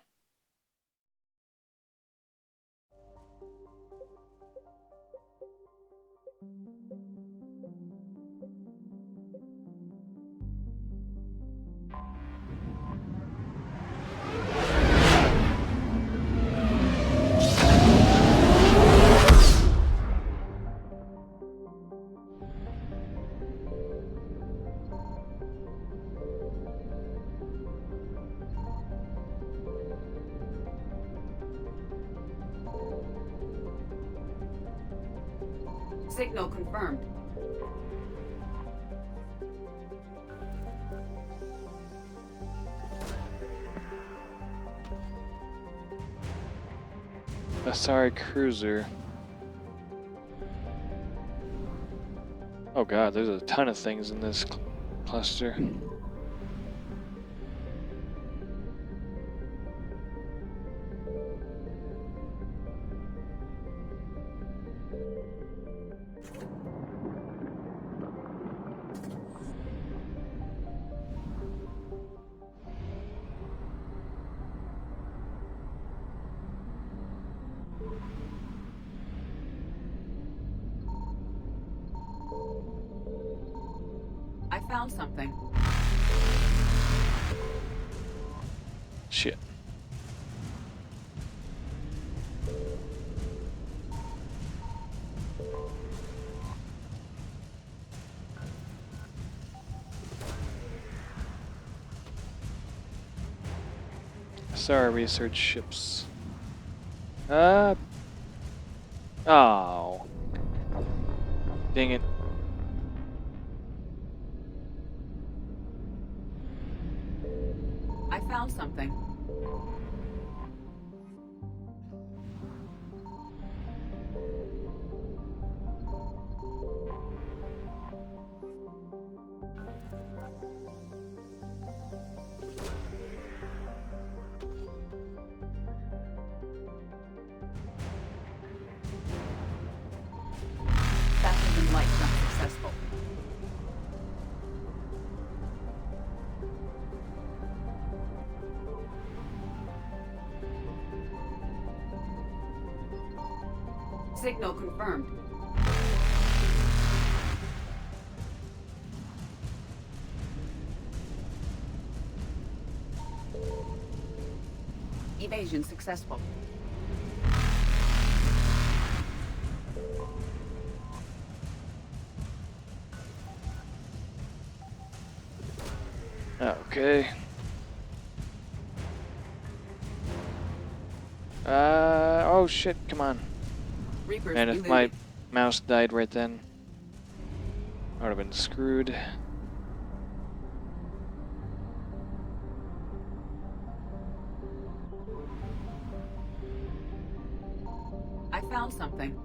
Signal confirmed. Asari cruiser. Oh god, there's a ton of things in this cluster. I found something. Shit. Sorry, research ships. Oh. Dang it. I found something. Faster than light jump successful. Signal confirmed. Evasion successful. Okay. Oh shit, come on. Reapers Man, if eluded. my mouse died right then, I would have been screwed. I found something.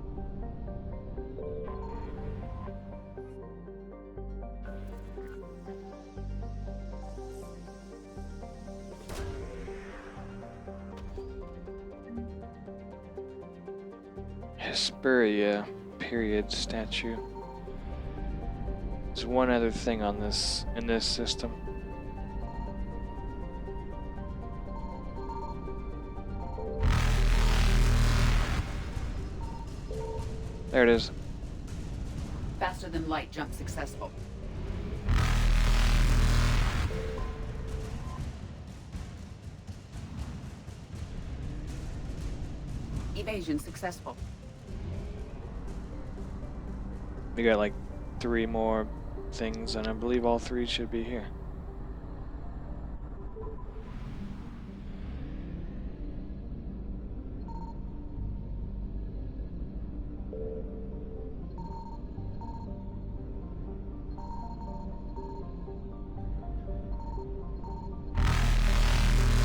Hesperia period statue. There's one other thing on this in this system. There it is. Faster than light jump successful. Evasion successful. We got like 3 more things, and I believe all 3 should be here.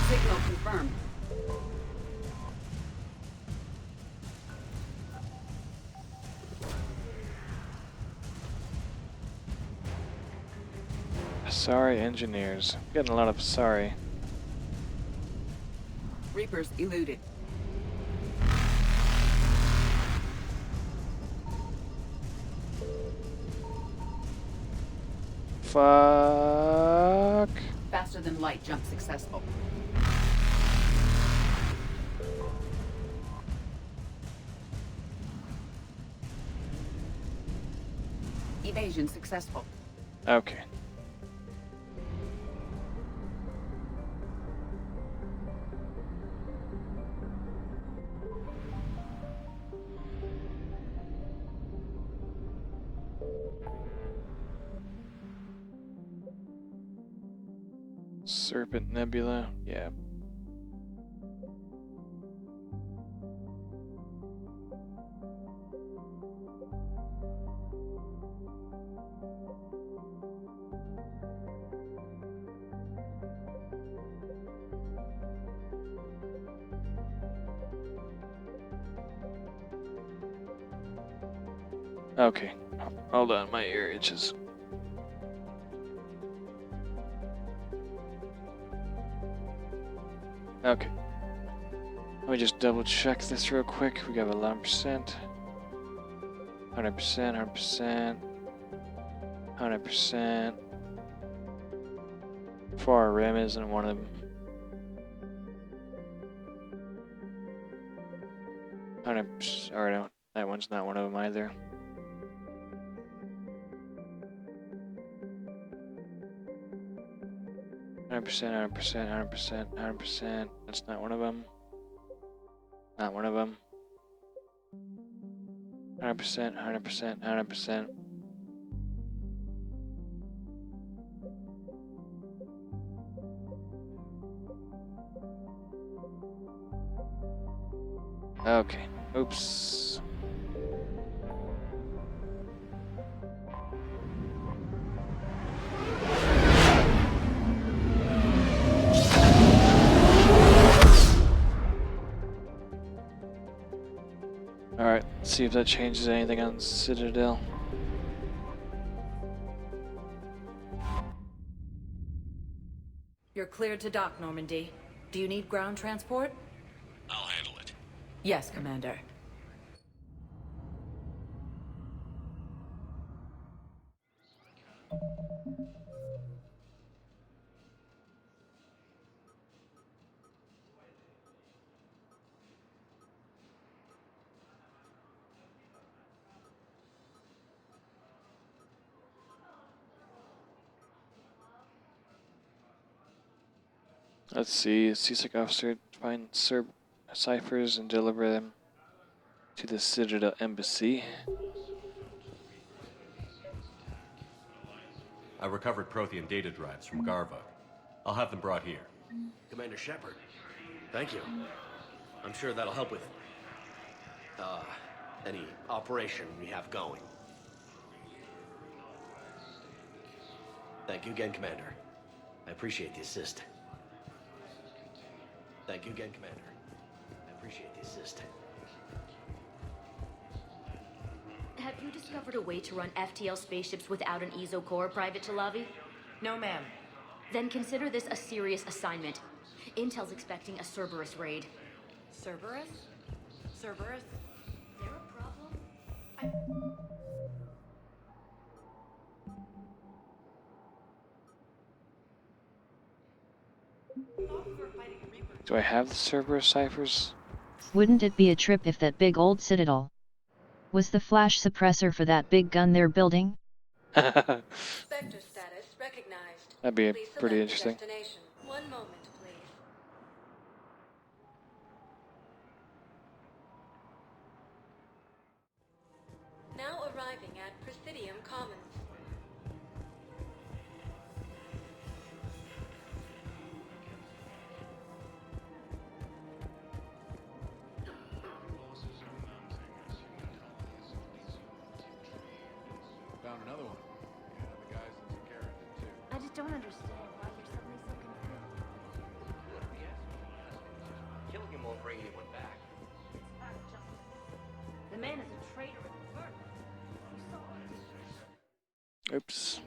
Signal confirmed. Sorry engineers. Getting a lot of sorry. Reapers eluded. Fuck. Faster than light jump successful. Evasion successful. Okay. Serpent Nebula, yeah. Okay, hold on, my ear itches. Okay. Let me just double check this real quick. We got 11%, 100%, 100%. 4 rim isn't one of them. 100%, or no, that one's not one of them either. Hundred percent. That's not one of them. Not one of them. 100%. Okay. Oops. Alright, let's see if that changes anything on Citadel. You're cleared to dock, Normandy. Do you need ground transport? I'll handle it. Yes, Commander. Let's see, CSEC officer find ciphers and deliver them to the Citadel Embassy. I recovered Prothean data drives from Garva. I'll have them brought here. Commander Shepard, thank you. I'm sure that'll help with, any operation we have going. Thank you again, Commander. I appreciate the assist. Thank you again, Commander. I appreciate the assist. Have you discovered a way to run FTL spaceships without an ESO core, Private Talavi? No, ma'am. Then consider this a serious assignment. Intel's expecting a Cerberus raid. Cerberus? Cerberus? Is there a problem? Do I have the Cerberus ciphers? Wouldn't it be a trip if that big old citadel was the flash suppressor for that big gun they're building? Spectre status recognized. That'd be Please pretty select interesting. destination. One moment, please. Now arriving at Presidium Commons. Found another one. Yeah, the guys in Zakara did too. I just don't understand why you're suddenly so confused. Killing him won't bring anyone back. The man is a traitor and a murderer. You saw it. Oops.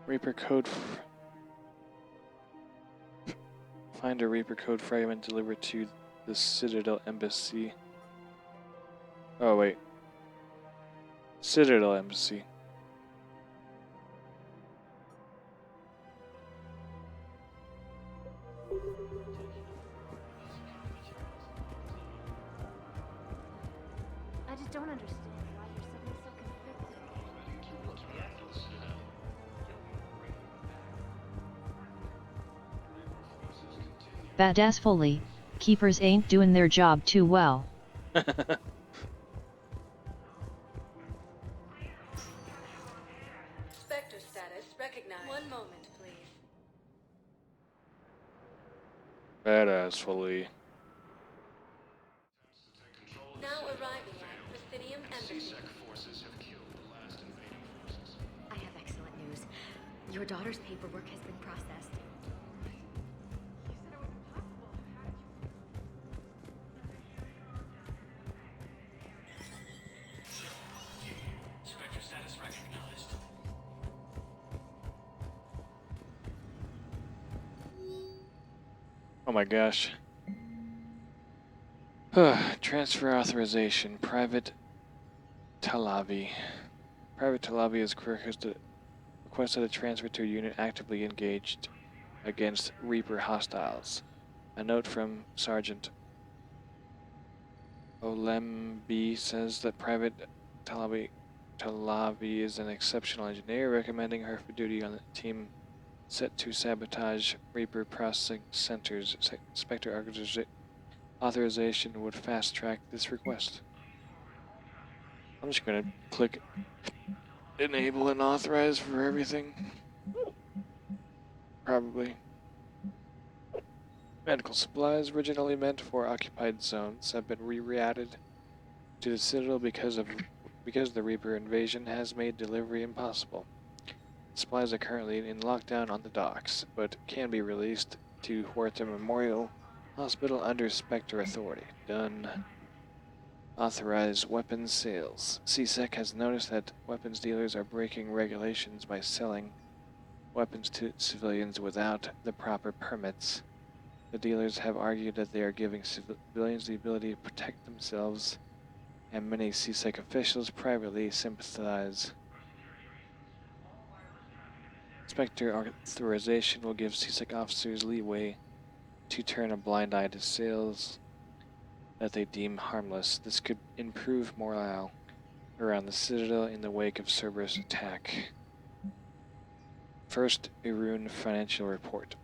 Reaper code. Find a Reaper code fragment delivered to the Citadel Embassy. Oh, wait. Citadel Embassy. I just don't understand why you're suddenly so conflicted. Badass fully, keepers ain't doing their job too well. Spectre status recognized. One moment, please. Badass fully. Now arriving at Presidium Embassy. I have excellent news. Your daughter's paperwork has been processed. Spectre status recognized. Oh my gosh. Transfer authorization. Private Talavi. Private Talavi has requested a transfer to a unit actively engaged against Reaper hostiles. A note from Sergeant Olembi says that Private Talavi is an exceptional engineer, recommending her for duty on the team set to sabotage Reaper processing centers. Spectre authorization would fast-track this request. I'm just gonna click enable and authorize for everything. Probably. Medical supplies originally meant for occupied zones have been rerouted to the Citadel because the Reaper invasion has made delivery impossible. Supplies are currently in lockdown on the docks, but can be released to Huerta Memorial Hospital under Spectre authority. Done. Authorize weapons sales. CSEC has noticed that weapons dealers are breaking regulations by selling weapons to civilians without the proper permits. The dealers have argued that they are giving civilians the ability to protect themselves, and many CSEC officials privately sympathize. Spectre authorization will give CSEC officers leeway to turn a blind eye to sales that they deem harmless. This could improve morale around the Citadel in the wake of Cerberus' attack. First, Irun financial report.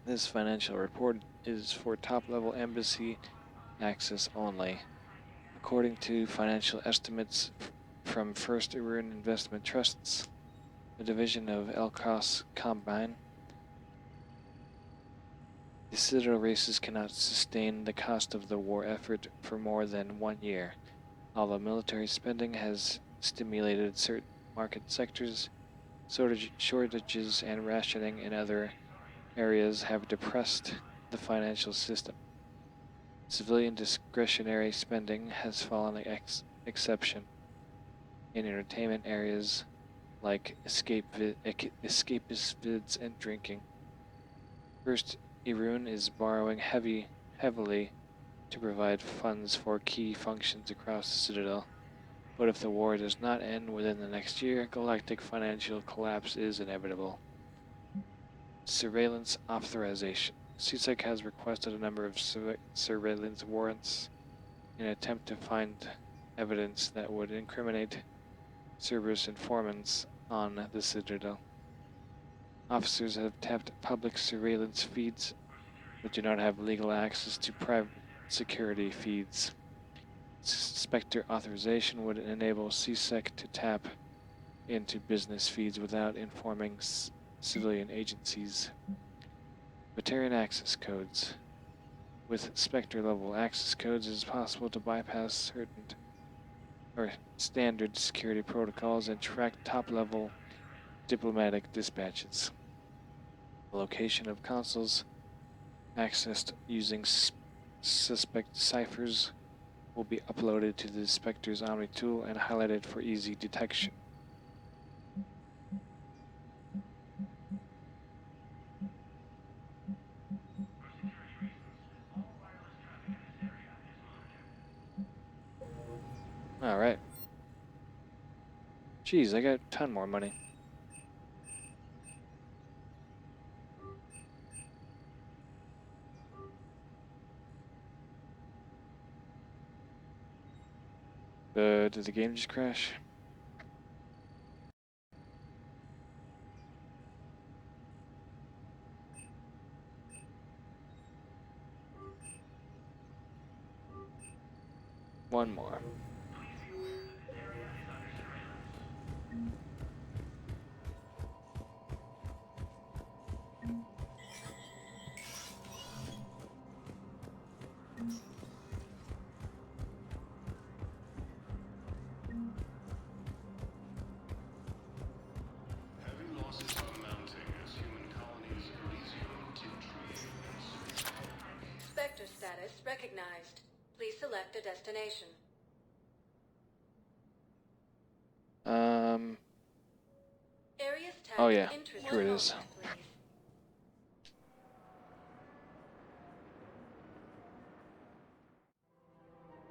This financial report is for top-level embassy access only. According to financial estimates from First Irun Investment Trusts, the division of Elkos Combine, the Citadel races cannot sustain the cost of the war effort for more than 1 year. Although military spending has stimulated certain market sectors, shortages and rationing in other areas have depressed the financial system. Civilian discretionary spending has fallen exception in entertainment areas like escapist vids and drinking. First, Irun is borrowing heavily to provide funds for key functions across the Citadel, but if the war does not end within the next year, galactic financial collapse is inevitable. Surveillance authorization. CSEC has requested a number of surveillance warrants in an attempt to find evidence that would incriminate Cerberus informants on the Citadel. Officers have tapped public surveillance feeds, but do not have legal access to private security feeds. Spectre authorization would enable CSEC to tap into business feeds without informing civilian agencies. Veteran access codes. With Spectre-level access codes, it is possible to bypass certain standard security protocols and track top-level diplomatic dispatches. The location of consoles accessed using suspect ciphers will be uploaded to the Spectre's Omni tool and highlighted for easy detection. Jeez, I got a ton more money. Did the game just crash? One more. Heavy losses are mounting as human colonies resume to Spectre status recognized. Please select a destination. Areas tagged Oh yeah, interest. here it is. One moment, please.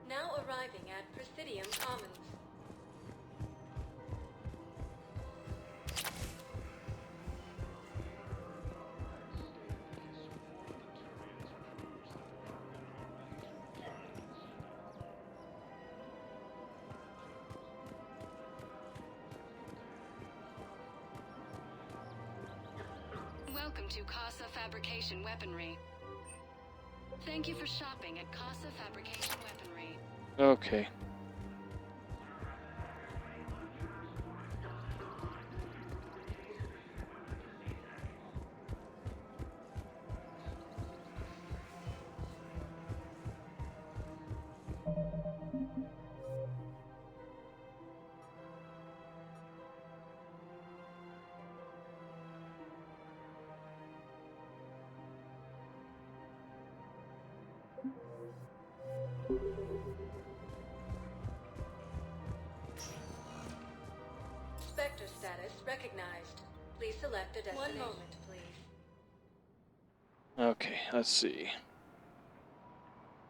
Now arriving at Presidium Commons. Welcome to Casa Fabrication Weaponry. Thank you for shopping at Casa Fabrication Weaponry. Okay. Spectre status recognized. Please select a destination. One moment, please. Okay, let's see.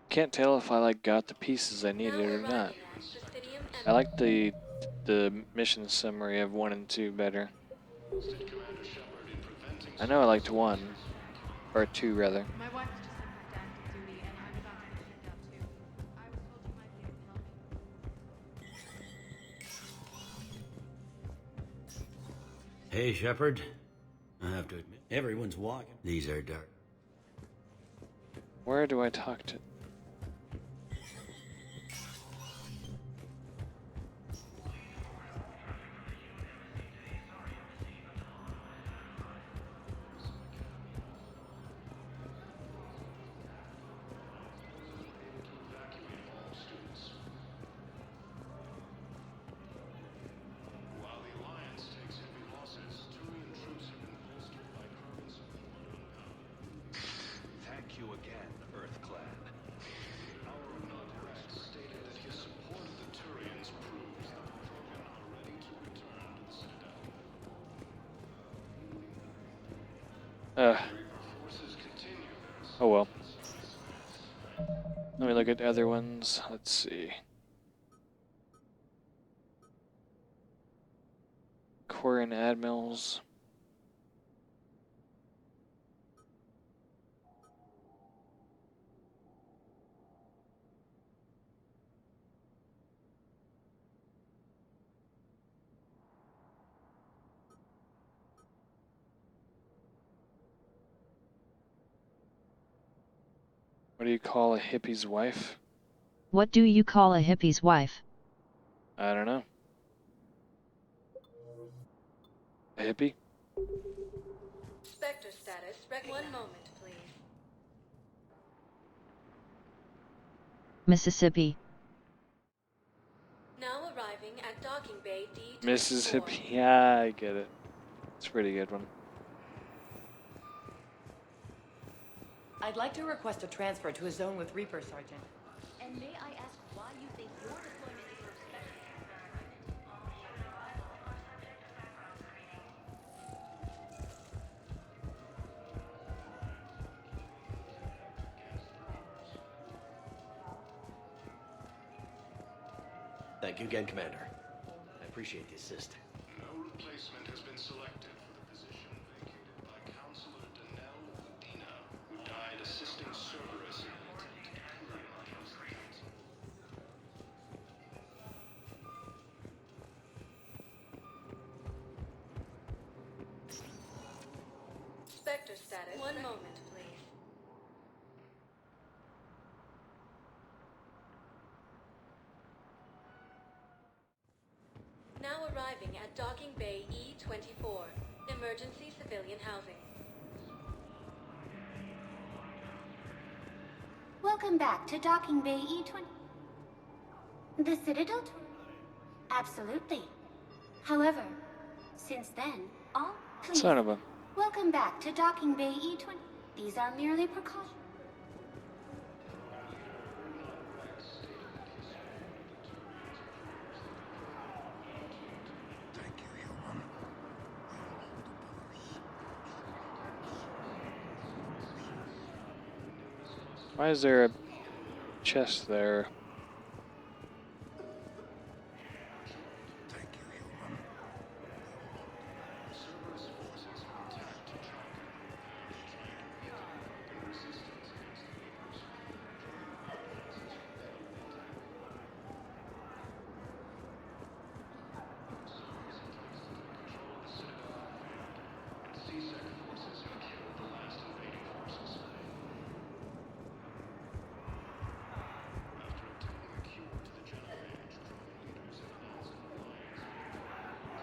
Can't tell if I like got the pieces I needed or not. I like the mission summary of 1 and 2 better. I know I liked 1, or 2 rather. My wife just sent back to active duty, and I'm about to get sent out too. I was told you might be able to help me. Hey, Shepard. I have to admit, everyone's walking. These are dark. Where do I talk to? Thank you again, EarthClan. Our Notrex stated that his support of the Turians proves that the Krogan are ready to return to the Citadel. Forces continue their Oh well. Let me look at other ones. Let's see. Quarian admirals. What do you call a hippie's wife? What do you call a hippie's wife? I don't know. A hippie? Spectre status recognized. One moment, please. Mississippi. Now arriving at Docking Bay D24. Mississippi. Yeah, I get it. It's a pretty good one. I'd like to request a transfer to a zone with Reaper, Sergeant. And may I ask why you think your deployment is so Thank you again, Commander. appreciate the assist. No replacement has been selected for the position vacated by Counselor Danelle Udina, who died assisting Cerberus in an attempt to reorganize the council. Spectre status. One moment, please. Now arriving at Docking Bay E-24, emergency civilian housing. Welcome back to Docking Bay E-20. The Citadel tour? Absolutely. However, since then, all please. Son of a. Welcome back to Docking Bay E-20. These are merely precautions. Why is there a chest there?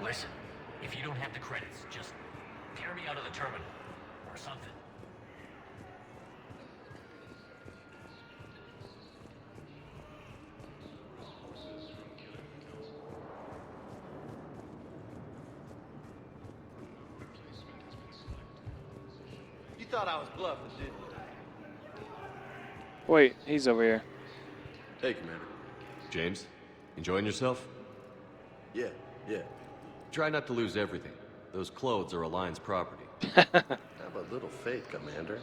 Listen, if you don't have the credits, just tear me out of the terminal, or something. You thought I was bluffing, didn't you? Wait, he's over here. Hey, Commander. James, enjoying yourself? Yeah. Try not to lose everything. Those clothes are Alliance property. Have a little faith, Commander.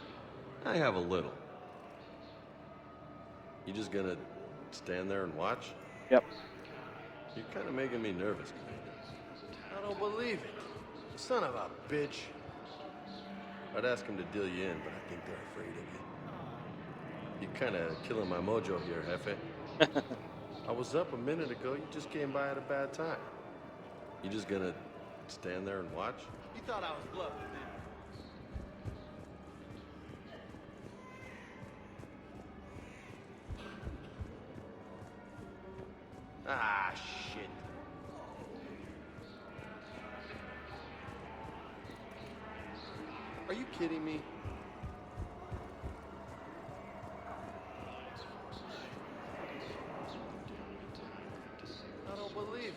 I have a little. You just gonna stand there and watch? Yep. You're kind of making me nervous, Commander. I don't believe it. Son of a bitch. I'd ask them to deal you in, but I think they're afraid of you. You're kind of killing my mojo here, Jefe. I was up a minute ago. You just came by at a bad time. You just gonna stand there and watch? You thought I was bluffing, didn't you? Ah, shit. Are you kidding me? I don't believe it.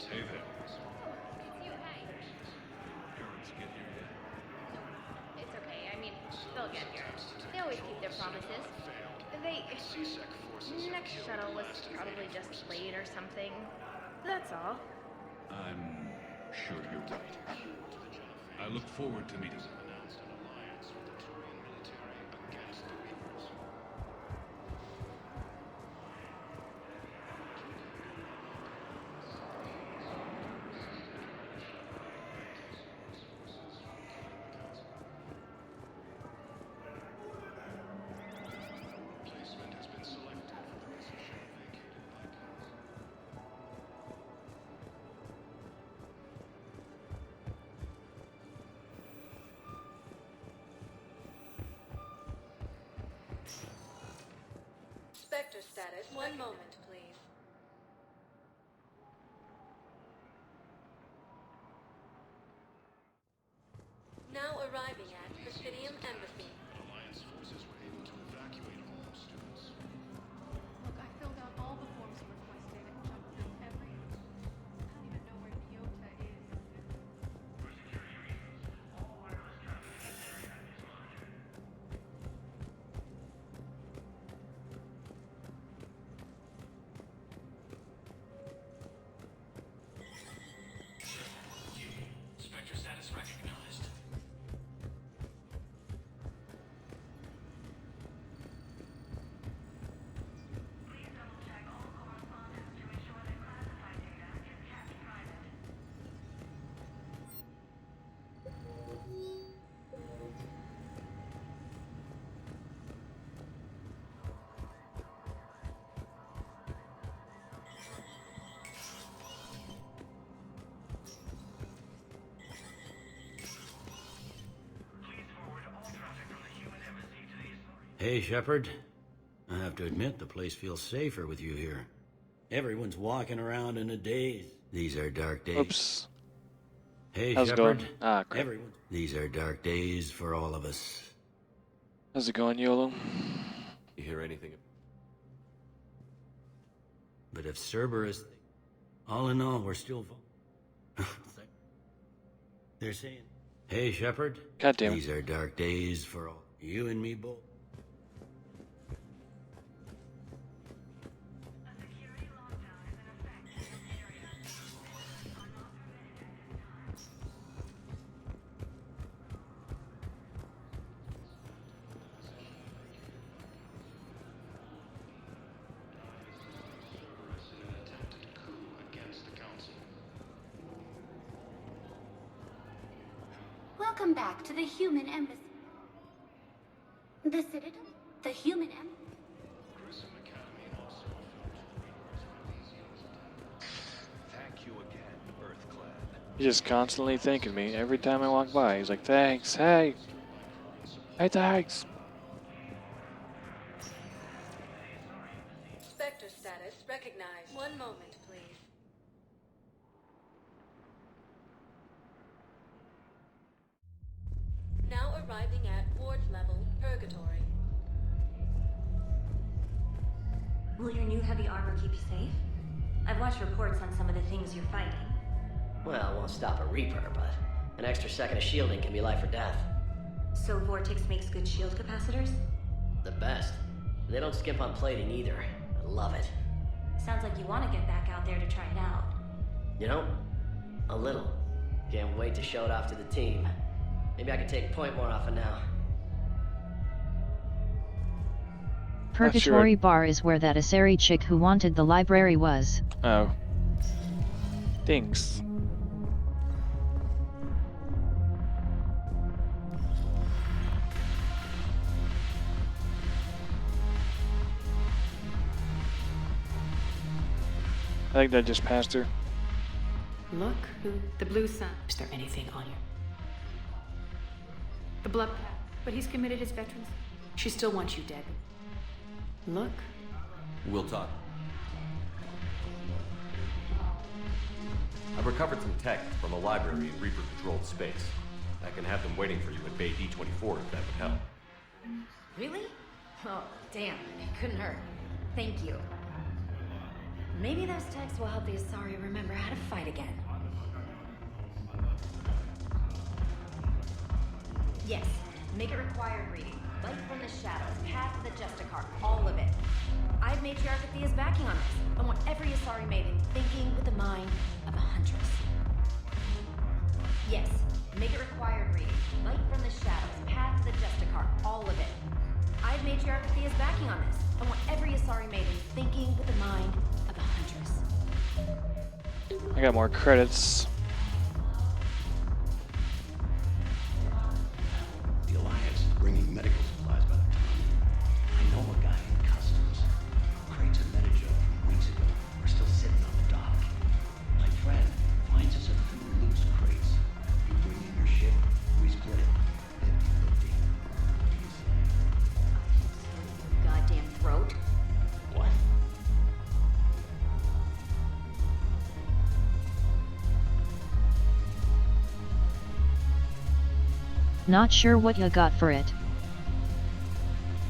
Hey there. Parents get here yet? It's okay. I mean, they'll get here. They always keep their promises. Next shuttle was probably just late or something. That's all. I'm sure you're right. I look forward to meeting them. Spectre status. One moment, please. Now arriving at Presidium Embassy. Alliance forces were able to evacuate all those students. Look, I filled out all the forms you requested and jumped through every... I don't even know where Kyoto is. Hey, Shepard. I have to admit, the place feels safer with you here. Everyone's walking around in a daze. These are dark days. Oops. Hey, How's it Shepard. going? Ah, crap. These are dark days for all of us. How's it going, YOLO? You hear anything? But if Cerberus... All in all, we're still... They're saying... Hey, Shepard. God damn it. These are dark days for all... You and me both. Welcome back to the human embassy. The Citadel? The human embassy? Thank you again, Earthclad. He's just constantly thanking me every time I walk by. He's like, thanks, hey. Hey, thanks. Spectre status recognized. One moment, please. Now arriving at ward level purgatory. Will your new heavy armor keep you safe? I've watched reports on some of the things you're fighting. Well, it won't stop a Reaper, but an extra second of shielding can be life or death. So Vortex makes good shield capacitors? The best. They don't skimp on plating either. I love it. Sounds like you want to get back out there to try it out. You know, a little. Can't wait to show it off to the team. Maybe I can take point more often now. Purgatory Bar is where that Asari chick who wanted the library was. Oh. Thanks. I think that just passed her. Look, the blue sun. Is there anything on you? The blood pact, but he's committed his veterans. She still wants you dead. Look. We'll talk. I've recovered some tech from a library in Reaper-controlled space. I can have them waiting for you at Bay D24 if that would help. Really? Oh, damn. It couldn't hurt. Thank you. Maybe those texts will help the Asari remember how to fight again. Yes. Make it required reading. Light from the shadows, path to the Justicar, all of it. I have Matriarch Athea's backing on this. I want every Asari maiden thinking with the mind of a huntress. Yes. Make it required reading. Light from the shadows, path to the Justicar, all of it. I have Matriarch Athea's backing on this. I want every Asari maiden thinking with the mind of a huntress. I got more credits. The Alliance is bringing medical supplies by the ton. I know a guy in customs. Crates of Medijo from weeks ago are still sitting on the dock. My friend finds us a few loose crates. You bring in your ship, we split it. 50-50. Goddamn throat. What? Not sure what you got for it.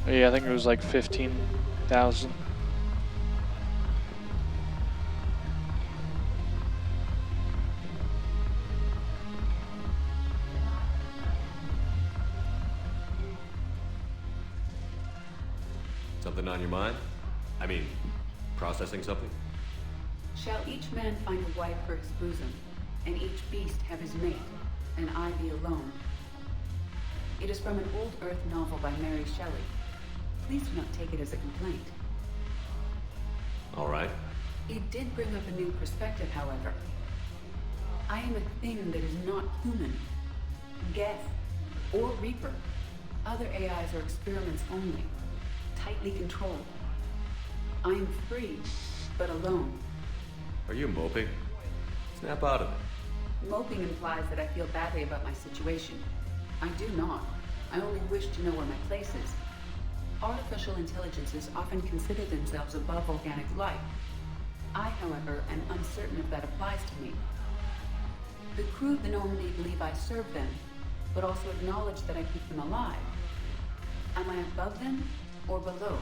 Yeah, I think it was like 15,000. Something on your mind? I mean, processing something? Shall each man find a wife for his bosom, and each beast have his mate, and I be alone? It is from an old Earth novel by Mary Shelley. Please do not take it as a complaint. All right. It did bring up a new perspective, however. I am a thing that is not human. Geth, or Reaper. Other AIs are experiments only, tightly controlled. I am free, but alone. Are you moping? Snap out of it. Moping implies that I feel badly about my situation. I do not. I only wish to know where my place is. Artificial intelligences often consider themselves above organic life. I, however, am uncertain if that applies to me. The crew of the Normandy believe I serve them, but also acknowledge that I keep them alive. Am I above them or below?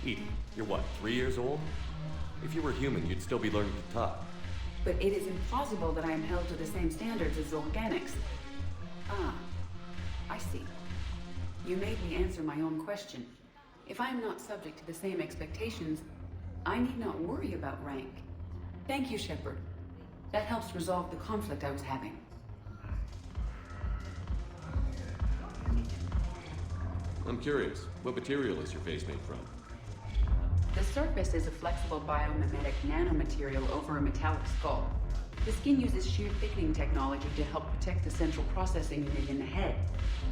Edie, you're what, 3 years old? If you were human, you'd still be learning to talk. But it is implausible that I am held to the same standards as organics. Ah, I see. You made me answer my own question. If I am not subject to the same expectations, I need not worry about rank. Thank you, Shepard. That helps resolve the conflict I was having. I'm curious, what material is your face made from? The surface is a flexible biomimetic nanomaterial over a metallic skull. The skin uses shear thickening technology to help protect the central processing unit in the head.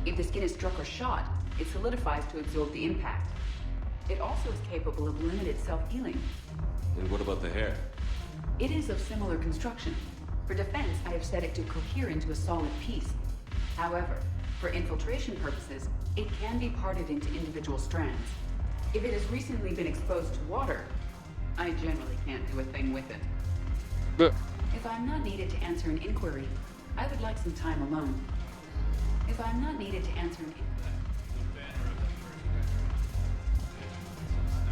If the skin is struck or shot, it solidifies to absorb the impact. It also is capable of limited self-healing. And what about the hair? It is of similar construction. For defense, I have set it to cohere into a solid piece. However, for infiltration purposes, it can be parted into individual strands. If it has recently been exposed to water, I generally can't do a thing with it. But if I'm not needed to answer an inquiry, I would like some time alone. If I'm not needed to answer an inquiry...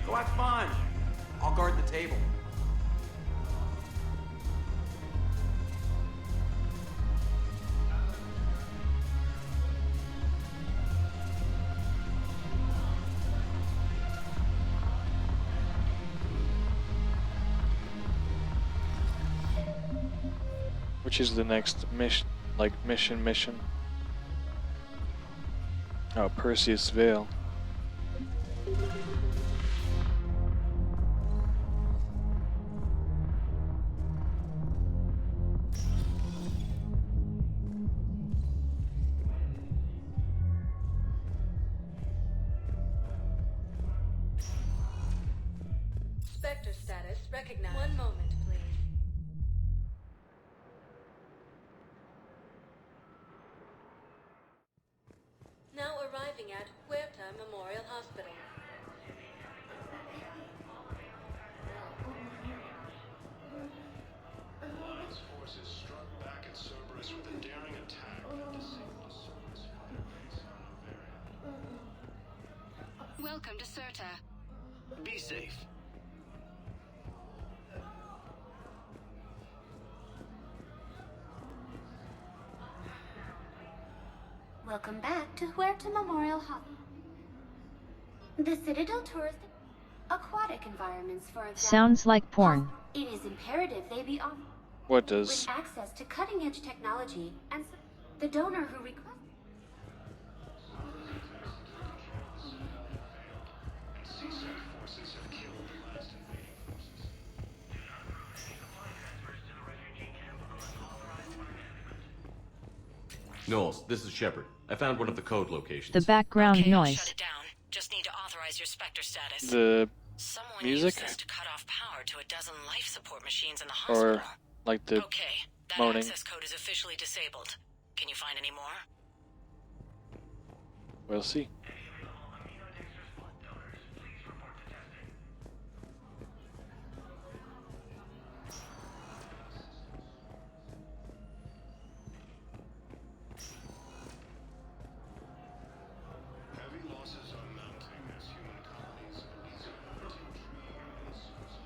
Go have fun. I'll guard the table. which is the next mission? Like mission? Oh, Perseus Vale. Spectre status recognized. One moment, please. Now arriving at Huerta Memorial Hospital. Alliance forces struck back at Cerberus with a daring attack that disabled Cerberus firebase on Novaria. Welcome to Certa. Be safe. Welcome back to Huerta Memorial Hospital. The Citadel Tourist aquatic environments, for example. Sounds like porn. It is imperative they be offered What does? with access to cutting-edge technology and the donor who requests. CSEC forces have killed the last invading forces. Knowles, this is Shepard. I found one of the code locations. The background Okay, noise. Shut it down. Just need to authorize your Spectre status. The Someone music? used this to cut off power to a dozen life support machines in the hospital. Or like the Okay, that moaning? access code is officially disabled. Can you find any more? We'll see. Heavy losses are mounting as human colonies of Eliza continue and Susan.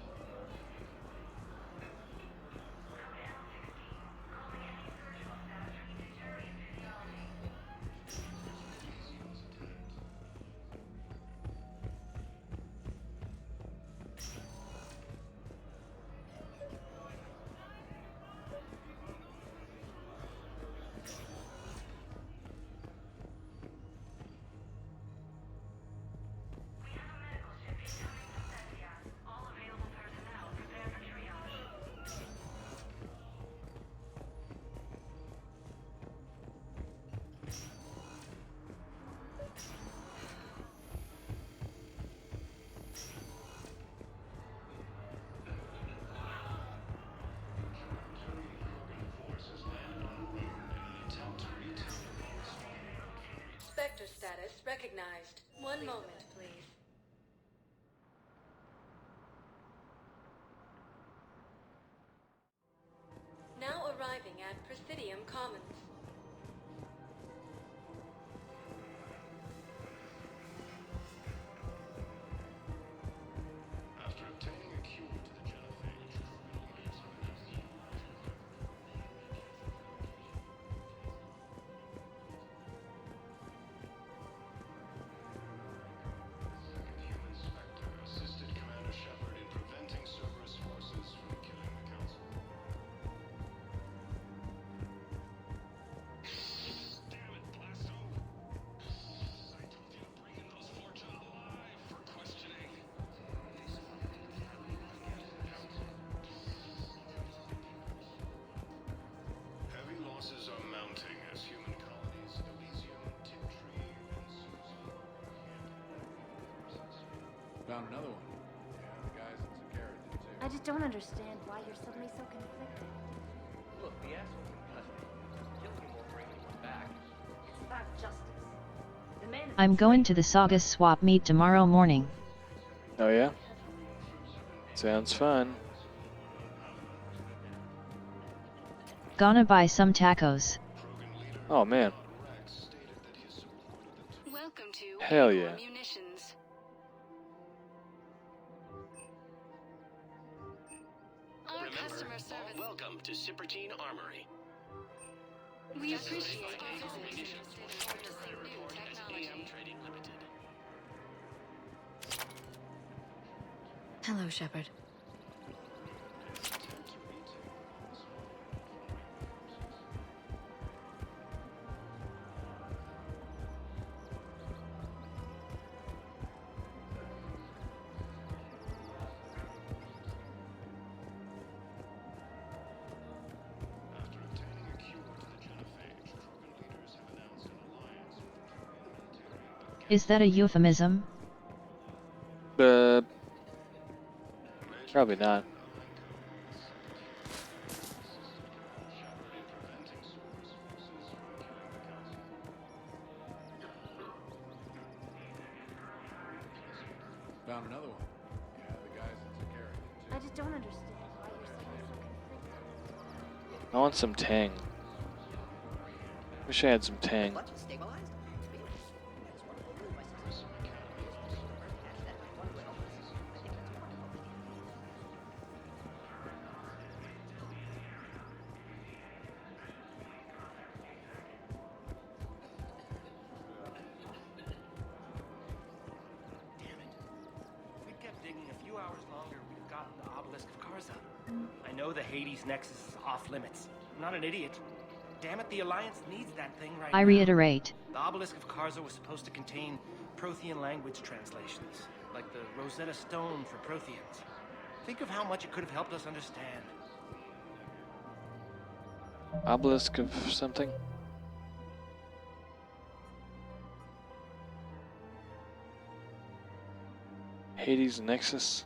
Spectre status recognized. One moment, please. Presidium Commons. After obtaining a cure to the genophage, Second Human Spectre assisted Commander Shepard in preventing Cerberus forces from killing the Council. Damn it, Blasto! I told you to bring in those Forja alive for questioning. Heavy losses are mounting as human colonies Elysium, Tiptree, and Susan. Found another one. Yeah, the guys in Sakara did too. I just don't understand why you're suddenly so conflicted. Look, the asshole's in custody. Killing him won't bring anyone back. It's about justice. The man is I'm going to the Saga swap meet tomorrow morning. Oh yeah? Sounds fun. Gonna buy some tacos. Oh man. Welcome to Hell Igor yeah. Munitions. Our customer service. Welcome to Sippertine Armory. We appreciate your Igor business Munitions will and shortly purchasing new report as AM technology. Trading Limited. Hello, Shepard. After obtaining a cure to the genophage, Krogan leaders have announced an alliance with the Terran Is that a euphemism? Probably not. Found another one. Yeah, the guys in Sakara did too. I just don't understand why you're suddenly so conflicted. I want some Tang. Wish I had some Tang. If we'd kept digging a few hours longer, we'd have gotten the obelisk of Karza. I know the Hades Nexus is off limits. I'm not an idiot. Damn it, the Alliance needs that thing right I now. reiterate. The obelisk of Karza was supposed to contain Prothean language translations, like the Rosetta Stone for Protheans. Think of how much it could have helped us understand. Obelisk of something? Hades Nexus?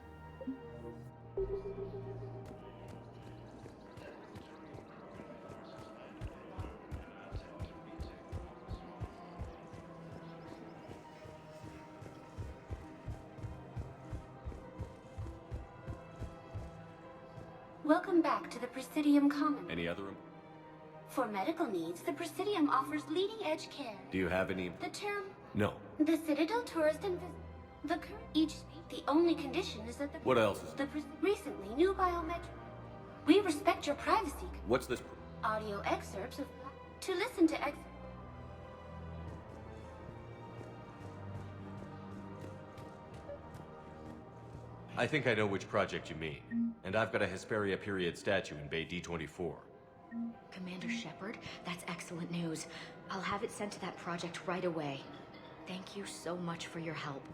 Welcome back to the Presidium Commons. Any other? For medical needs, the Presidium offers leading-edge care. Do you have any? The term, No. the Citadel Tourist and the current each. The only condition is that the What else is the recently new biometric. We respect your privacy. What's this? Audio excerpts of to listen to ex. I think I know which project you mean. And I've got a Hesperia period statue in Bay D24. Commander Shepard, that's excellent news. I'll have it sent to that project right away. Thank you so much for your help.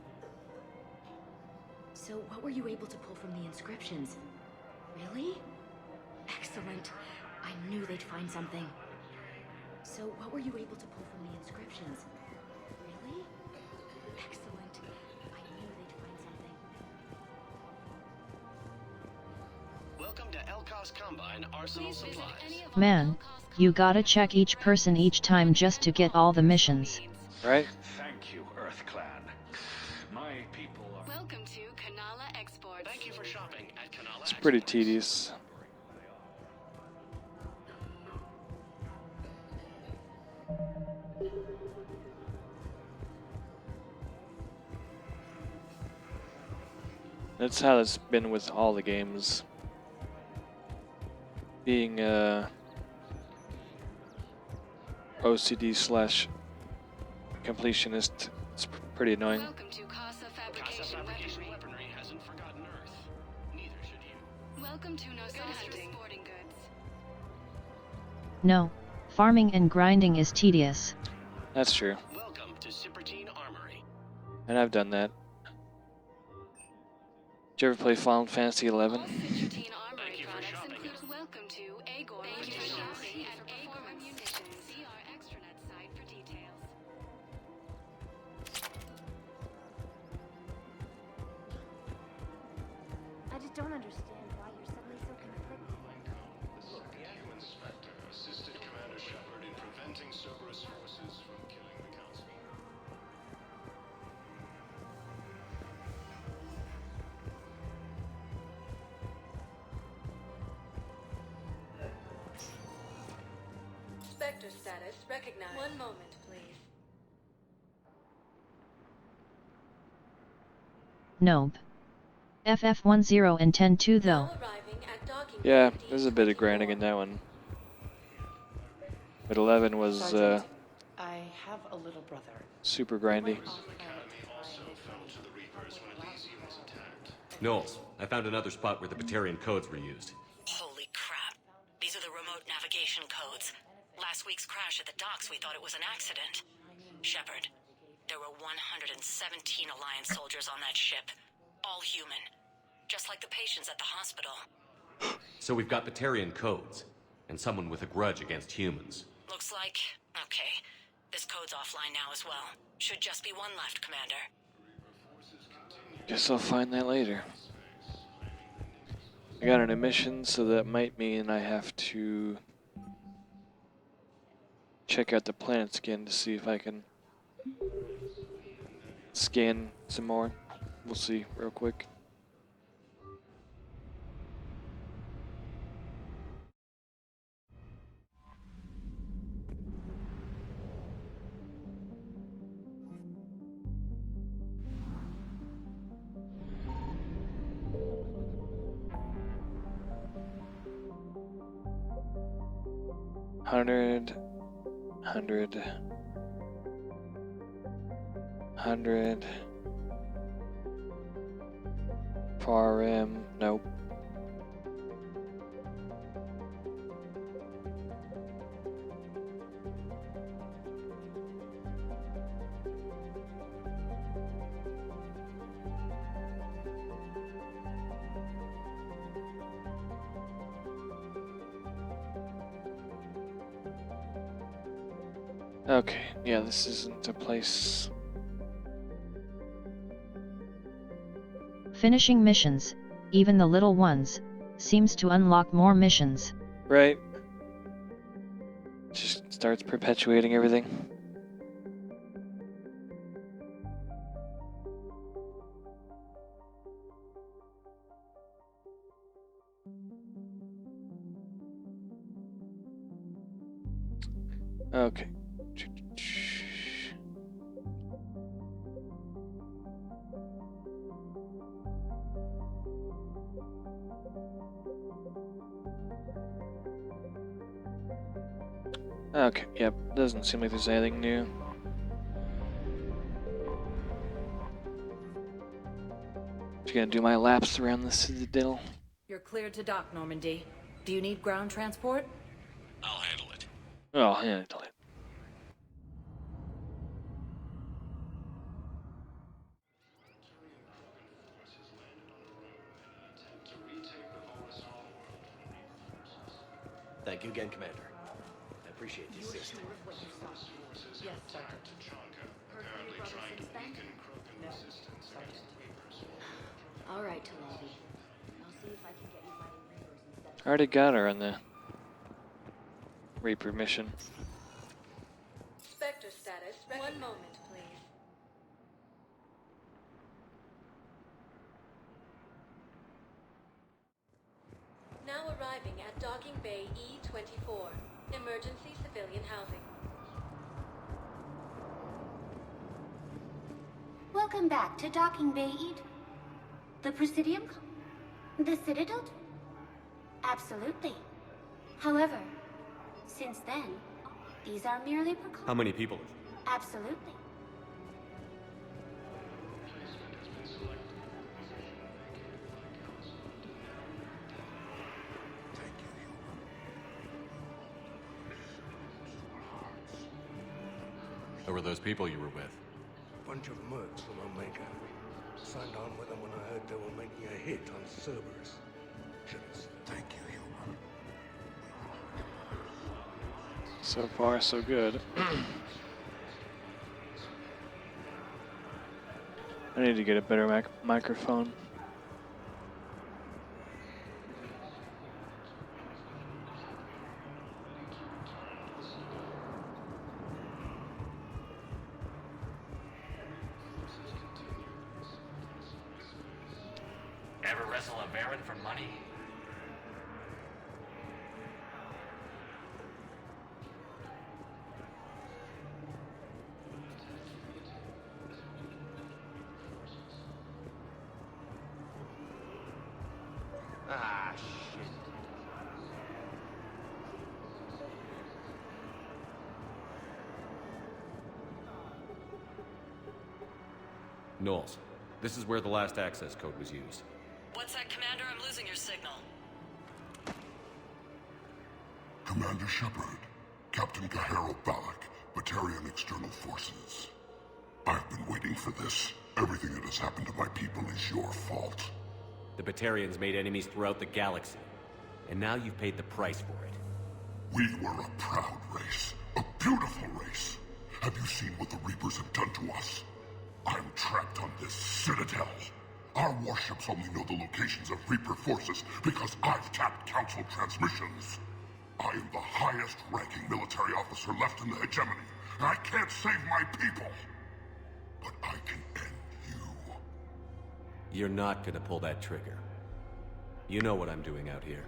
So, what were you able to pull from the inscriptions? Really? Excellent. I knew they'd find something. So, what were you able to pull from the inscriptions? Really? Excellent. I knew they'd find something. Welcome to Elkos Combine Arsenal Supplies. Man, you gotta check each person each time just to get all the missions. Right? Thank you, Earth Clan. My people are... Welcome to Kanala Exports. Thank you for shopping at Kanala It's pretty tedious. That's how it's been with all the games. Being OCD slash completionist, it's pretty annoying. Welcome to Casa Fabrication Weaponry. Hasn't forgotten Earth. Neither should you. Welcome to No Hunting Sporting Goods. No, farming and grinding is tedious. That's true. Welcome to Cypertine Armory. And I've done that. Did you ever play Final Fantasy 11? Thank you for shopping. Welcome to Agor Munitions and Agor Munitions. See our extranet site for details. I just don't understand why you're suddenly so conflicted. The second human Spectre assisted Commander Shepard in preventing Cerberus forces from killing the Council. Spectre status recognized. One moment, please. Nope. FF10 and 10-2 though. Now arriving at docking Yeah, bay there's a bit of grinding in that one. But 11 was Sergeant, I have a little brother. super grindy. Knowles, I found another spot where the Batarian codes were used. Holy crap. These are the remote navigation codes. Last week's crash at the docks, we thought it was an accident. Shepard, there were 117 Alliance soldiers on that ship. All human. Just like the patients at the hospital. So we've got Batarian codes, and someone with a grudge against humans. Looks like... okay. This code's offline now as well. Should just be one left, Commander. Guess I'll find that later. I got an emission, so that might mean I have to check out the planets again to see if I can scan some more. We'll see real quick. Hundred. Far rim, nope. Okay, yeah, this isn't a place. Finishing missions, even the little ones, seems to unlock more missions. Right. Just starts perpetuating everything. Okay. Okay, yep, doesn't seem like there's anything new. Just gonna do my laps around the Citadel. You're cleared to dock, Normandy. Do you need ground transport? I'll handle it. Oh, I'll handle it. Thank you again, Commander. I appreciate the assist. Yes, Sergeant. Apparently trying to weaken Krogan resistance against the Reapers. All right, Tolobi. I'll see if I can get you fighting Reapers instead. I already got her on the Reaper mission. Spectre status. One moment, please. Now arriving at Docking Bay E-24. Emergency civilian housing. Welcome back to Docking Bay E. The Presidium? The Citadel? Absolutely. However, since then, these are merely precautions. How many people? Absolutely. Who were those people you were with? Bunch of mercs from Omega. Signed on with them when I heard they were making a hit on Cerberus. Thank you, human. So far, so good. I need to get a better microphone. Ever wrestle a Baron for money? Ah, shit. Knowles, this is where the last access code was used. What's that, Commander? I'm losing your signal. Commander Shepard, Captain Gahero Balak, Batarian External Forces. I've been waiting for this. Everything that has happened to my people is your fault. The Batarians made enemies throughout the galaxy, and now you've paid the price for it. We were a proud race, a beautiful race. Have you seen what the Reapers have done to us? I'm trapped on this citadel. Our warships only know the locations of Reaper forces because I've tapped Council transmissions. I am the highest-ranking military officer left in the hegemony, and I can't save my people. But I can end you. You're not gonna pull that trigger. You know what I'm doing out here.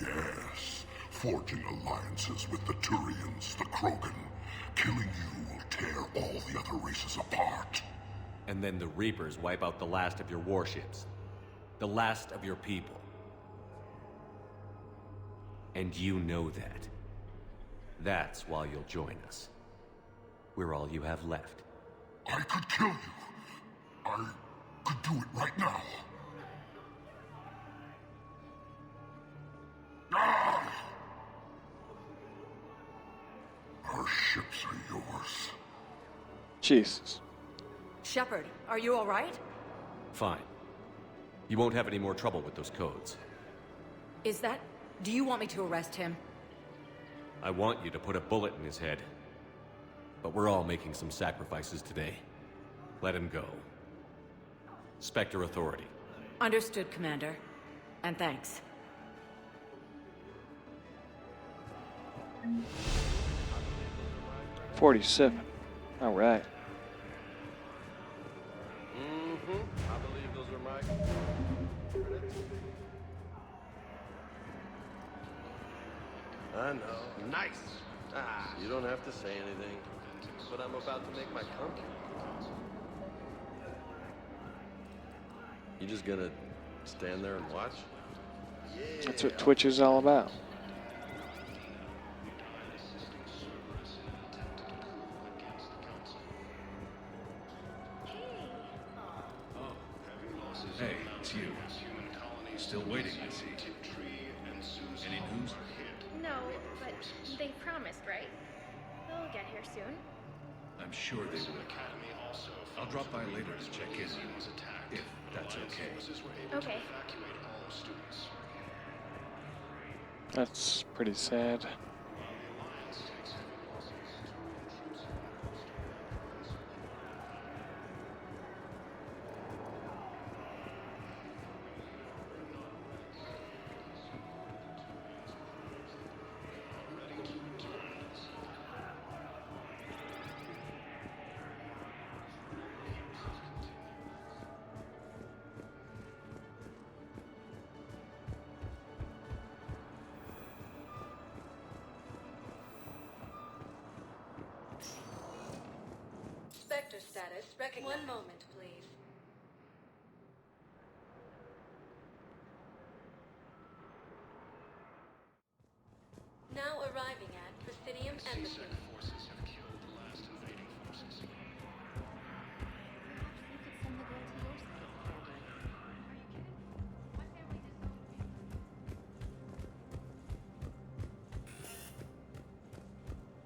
Yes, forging alliances with the Turians, the Krogan. Killing you will tear all the other races apart. And then the Reapers wipe out the last of your warships. The last of your people. And you know that. That's why you'll join us. We're all you have left. I could kill you. I could do it right now. Ah! Our ships are yours. Jesus. Shepard, are you all right? Fine. You won't have any more trouble with those codes. Is that... Do you want me to arrest him? I want you to put a bullet in his head. But we're all making some sacrifices today. Let him go. Spectre Authority. Understood, Commander. And thanks. $47. All right. I believe those are my credits. I know. Nice. Ah, you don't have to say anything. But I'm about to make my comeback. You just gonna stand there and watch? Yeah. That's what Twitch is all about. Hey, it's you. Still waiting, I see. Any news? No, but they promised, right? They'll get here soon. I'm sure they will. I'll drop by later to check in, if that's okay. Okay. That's pretty sad. Spectre status recognized. 1 moment, please.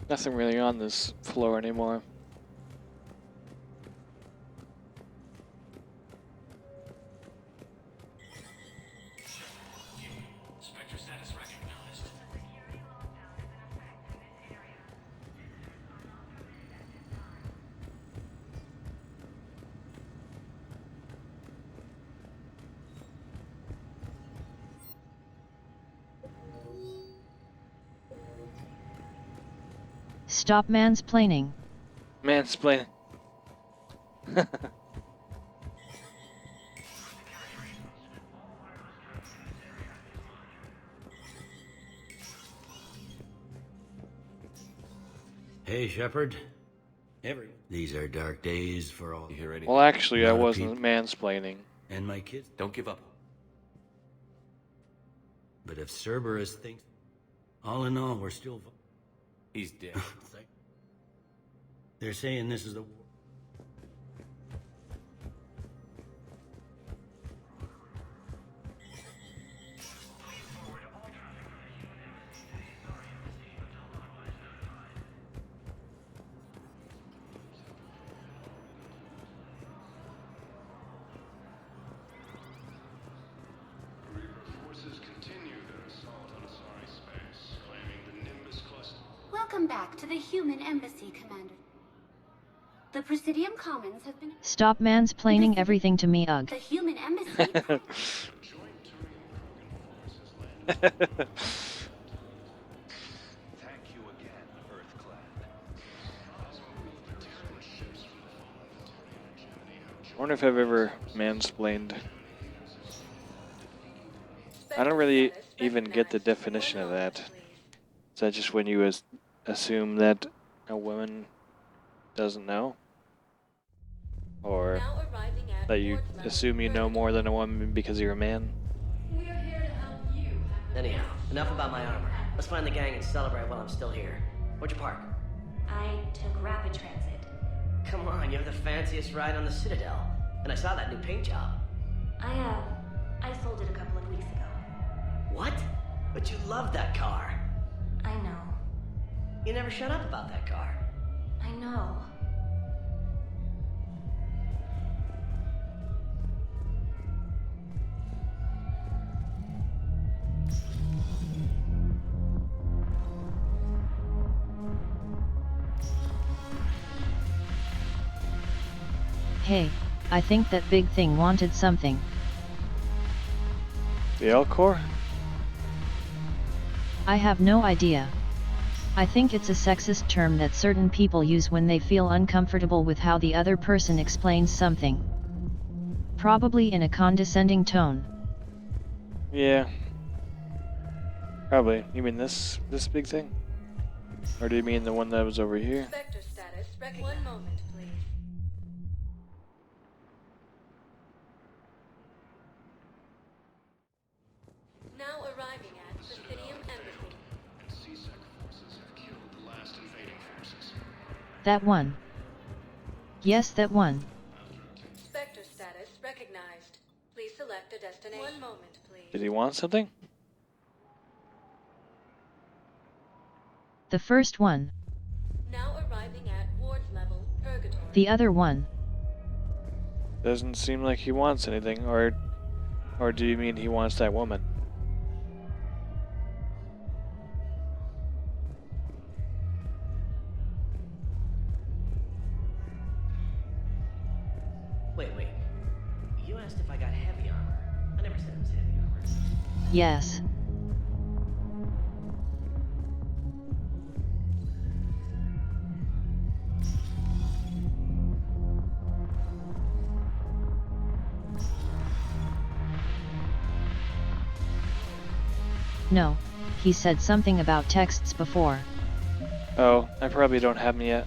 Nothing really on this floor anymore. Spectre status recognized. Stop mansplaining. Mansplaining. Hey, Shepard. These are dark days for all. You hear anything? Well, actually, I wasn't mansplaining. And my kids. Don't give up. But if Cerberus thinks, all in all, we're still. He's dead. They're saying this is the war. Forces continue their assault on Asari space, claiming the Nimbus cluster. Welcome back to the human embassy, Commander. The Presidium Commons have been... Stop mansplaining everything to me, ugh. The human embassy... Thank you again, Earthclad. I wonder if I've ever mansplained. I don't really even get the definition of that. Is that just when you assume that a woman doesn't know? Or that you assume you know more than a woman because you're a man? Anyhow, enough about my armor. Let's find the gang and celebrate while I'm still here. Where'd you park? I took rapid transit. Come on, you have the fanciest ride on the Citadel. And I saw that new paint job. I sold it a couple of weeks ago. What? But you loved that car. I know. You never shut up about that car. I know. Hey, I think that big thing wanted something. The Elcor? I have no idea. I think it's a sexist term that certain people use when they feel uncomfortable with how the other person explains something. Probably in a condescending tone. Yeah. Probably. You mean this big thing? Or do you mean the one that was over here? Spectre status. One moment, please. Now arriving at Presidium Embassy. CSEC forces have killed the last invading forces. That one. Yes, that one. Spectre status recognized. Please select a destination. One moment, please. Did he want something? The first one. Now arriving at ward level, Purgatory. The other one. Doesn't seem like he wants anything, or do you mean he wants that woman? Wait. You asked if I got heavy armor. I never said it was heavy armor. Yes. No, he said something about texts before. Oh, I probably don't have them yet.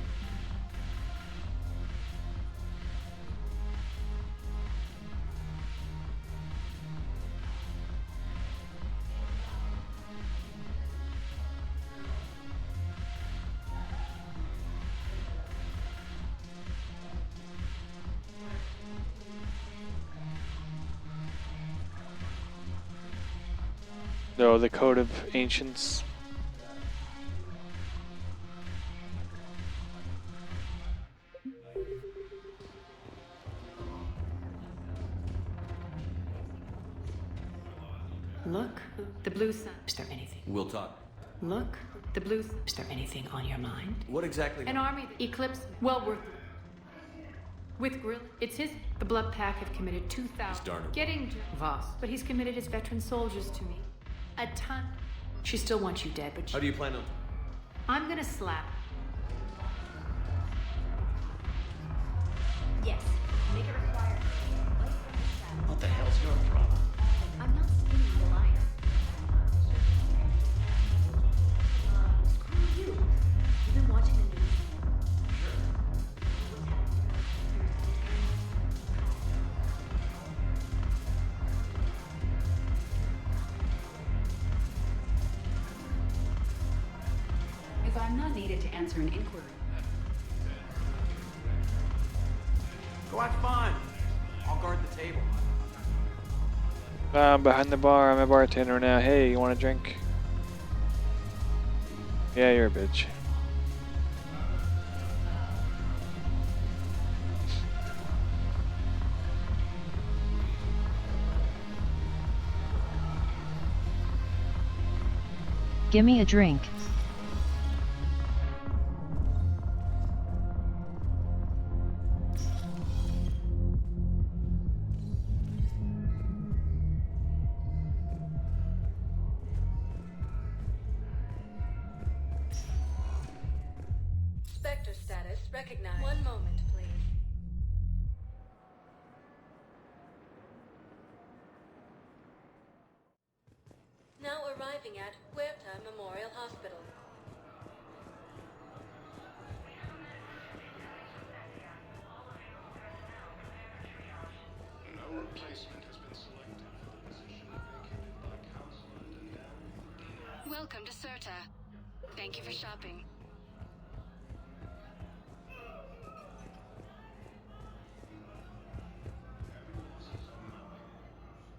No, the Code of Ancients. the blue sun. Is there anything? We'll talk. Look, the blue. Is there anything on your mind? What exactly? An army that eclipse. Well worth. With Grill, it's his. The Blood Pack have committed 2,000. Getting Voss, but he's committed his veteran soldiers to me. A ton. She still wants you dead, but How do you plan on? I'm gonna slap. Yes. Make it require. What the hell's your problem? I'm not stealing the line. Screw you. You've been watching the news. If I'm not needed to answer an inquiry. Go have fun. I'll guard the table. I'm behind the bar. I'm a bartender now. Hey, you want a drink? Yeah, you're a bitch. Gimme a drink. Spectre status recognized. One moment, please. Now arriving at Huerta Memorial Hospital. No replacement has been selected for the position vacated by Counselor Danelle. Welcome to Serta. Thank you for shopping.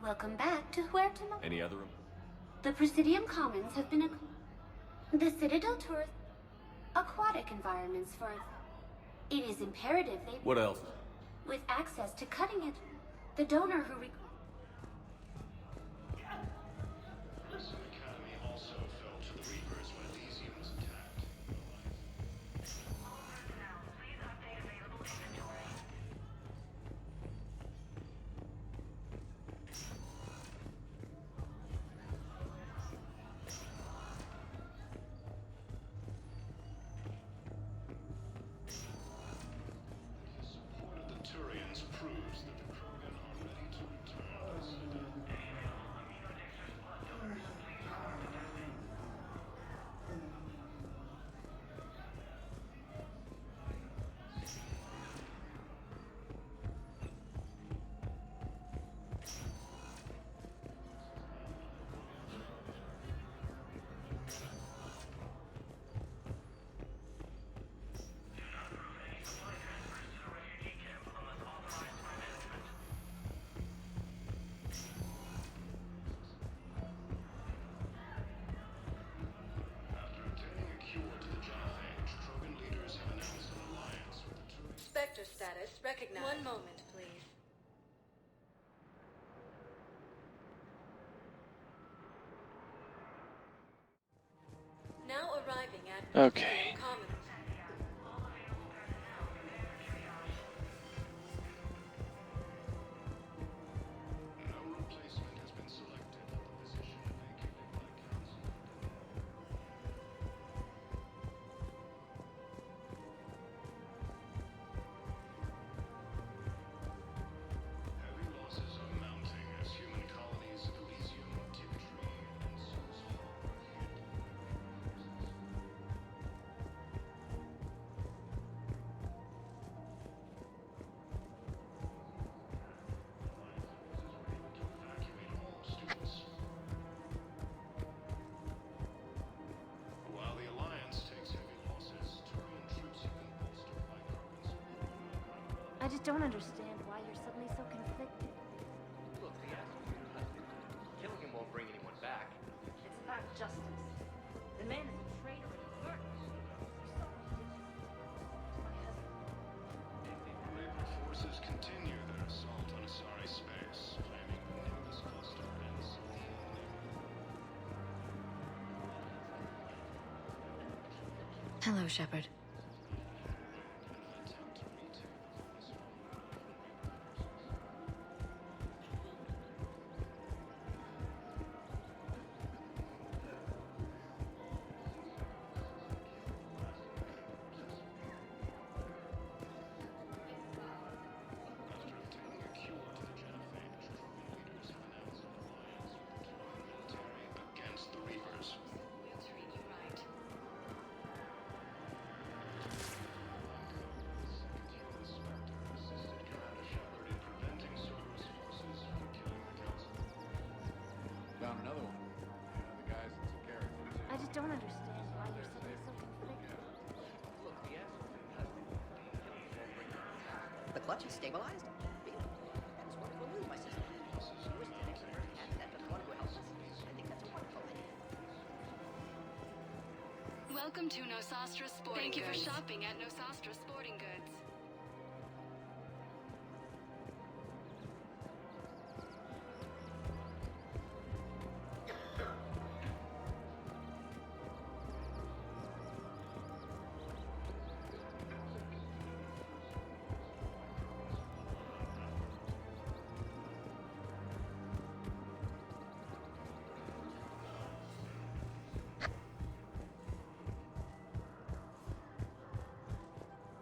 Welcome back to Huerta. Any other room? The Presidium Commons have been the Citadel tourist aquatic environments for. It is imperative they. What else? With access to cutting it, the donor who. Wilson Academy also fell to the Reapers when Elysium was attacked. The support of the Turians proves that the Krogan are ready to return to the Citadel. After obtaining a cure to the genophage, Krogan leaders have announced an alliance with the Turians. Spectre status recognized. One moment, please. Now arriving at Okay. Commons. No replacement has been selected for the position vacated by Counselor Heavy losses are mounting as human colonies of Elysium, Tiptree, and Soulspawn are hit. Evacuate all students. While the Alliance takes heavy losses, Turian troops have been bolstered by Krogan support. I just don't understand why you're suddenly so conflicted. Look, the asshole's been cut. Killing him won't bring anyone back. It's not justice. The man is a traitor and a murderer. Reaper forces continue their assault on Asari space, claiming the Nimbus cluster and Sylvian labor. Hello, Shepard. Against the Reapers. Found another one. Yeah, the guy's in some character. I just don't understand why you're suddenly so conflicted. Look, the answer The clutch is stabilized? Really? That is wonderful news, my sister. She was an expert and that was one who helped us. I think that's a wonderful idea. Welcome to Nosastra Sporting Goods. Thank you for shopping at Nosastra Sporting Goods.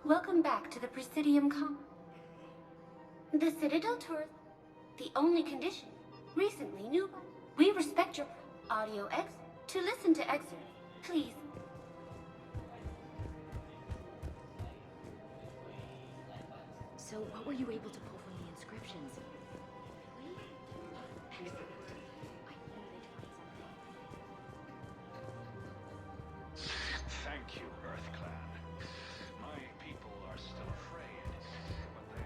Welcome back to the Presidium The Citadel Tour. The only condition. Recently new. We respect your audio X. To listen to excerpt, please. So, what were you able to pull from the inscriptions? Really? Excellent. I knew they'd find something. Thank you, Earth Clan. My people are still afraid, but they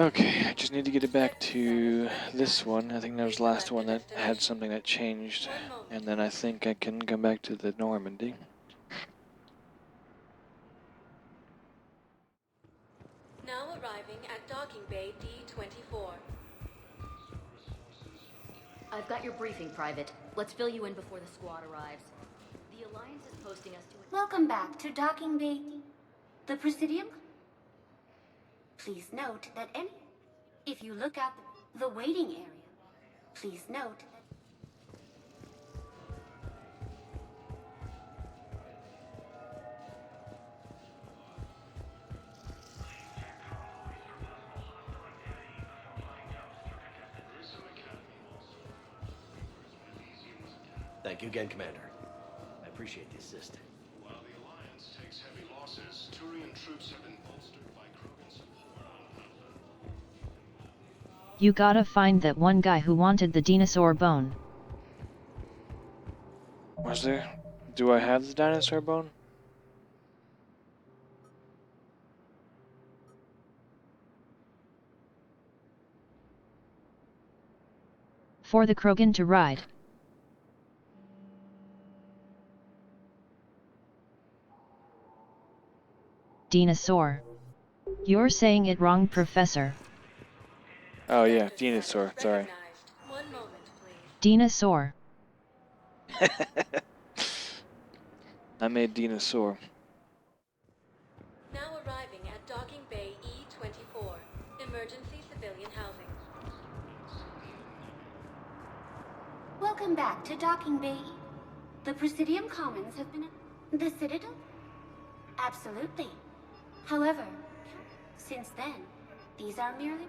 are. Okay, I just need to get it back to this one. I think that was the last one that had something that changed. And then I think I can come back to the Normandy. Now arriving at docking bay D-24. I've got your briefing, Private. Let's fill you in before the squad arrives. The Alliance is posting us to a... Welcome back to Docking Bay. The Presidium. Please note that if you look at the waiting area, please note that Thank you again, Commander. I appreciate the assist. While the Alliance takes heavy losses, Turian troops have been bolstered by Krogan support on Alpha. You gotta find that one guy who wanted the dinosaur bone. Was there? Do I have the dinosaur bone? For the Krogan to ride. Dinosaur. You're saying it wrong, Professor. Oh yeah, dinosaur, sorry. One moment, please. Dinosaur. I made dinosaur. Now arriving at docking bay E-24. Emergency civilian housing. welcome back to Docking Bay. The Presidium Commons have been the Citadel? Absolutely. However, since then, these are merely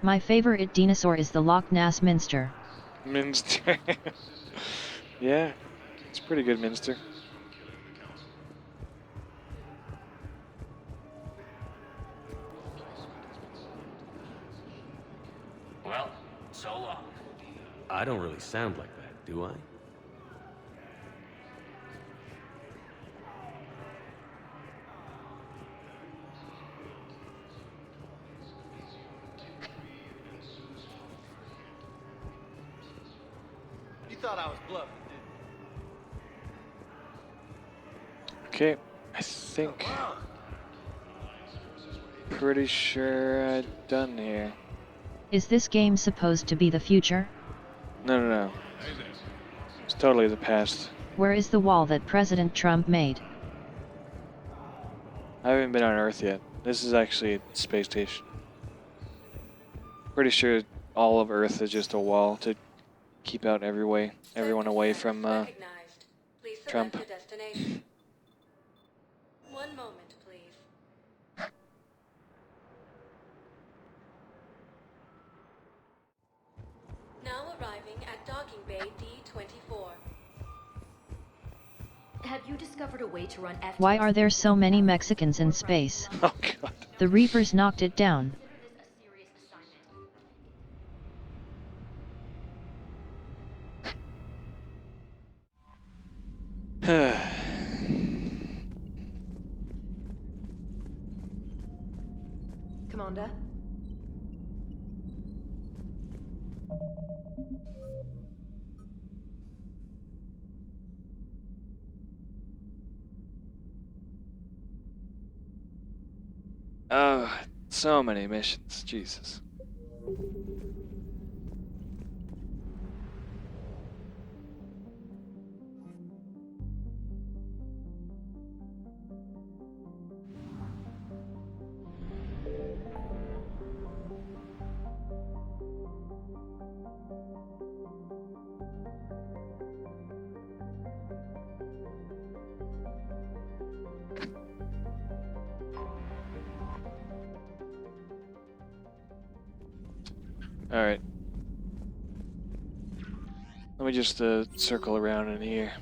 My favorite dinosaur is the Loch Ness Minster. Minster. Yeah, it's pretty good, Minster. Well, so long. I don't really sound like that, do I? thought I was bluffing, didn't Okay, I think... Pretty sure I'm done here. Is this game supposed to be the future? No. It's totally the past. Where is the wall that President Trump made? I haven't been on Earth yet. This is actually a space station. Pretty sure all of Earth is just a wall to keep out everyone away from Trump. One moment, please. Now arriving at docking bay D-24. Have you discovered a way to run FTX? Why are there so many Mexicans in space? Oh god. The Reapers knocked it down. Commander? Oh, so many missions, Jesus. Alright. Let me just circle around in here.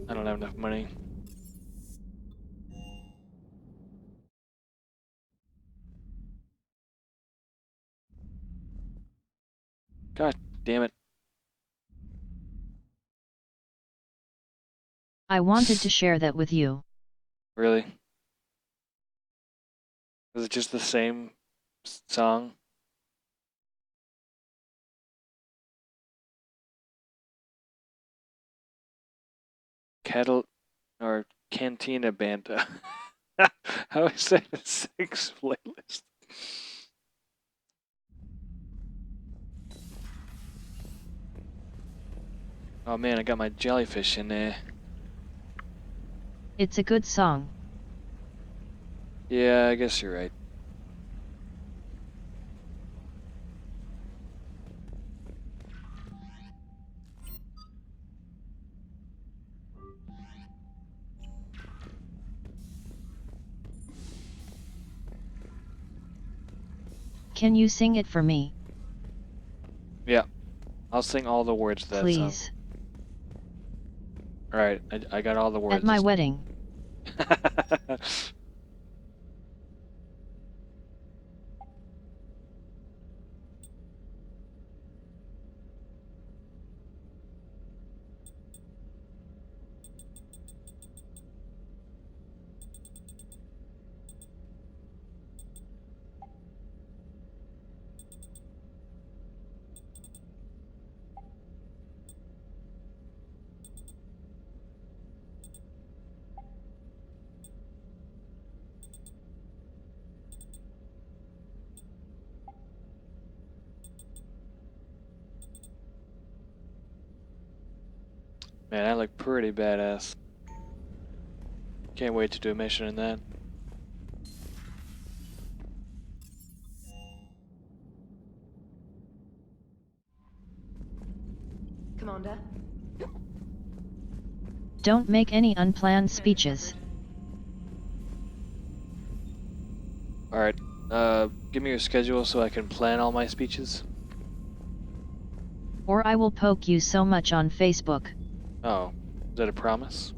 I don't have enough money. God damn it. I wanted to share that with you. Really? Was it just the same song? Cattle or Cantina Banta. How is that a 6 playlist? Oh man, I got my jellyfish in there. It's a good song. Yeah, I guess you're right. Can you sing it for me? Yeah, I'll sing all the words to that Please. song. Alright, I got all the words. At my wedding. Man, I look pretty badass. Can't wait to do a mission in that. Commander? Don't make any unplanned speeches. Alright, give me your schedule so I can plan all my speeches. Or I will poke you so much on Facebook. Oh, is that a promise?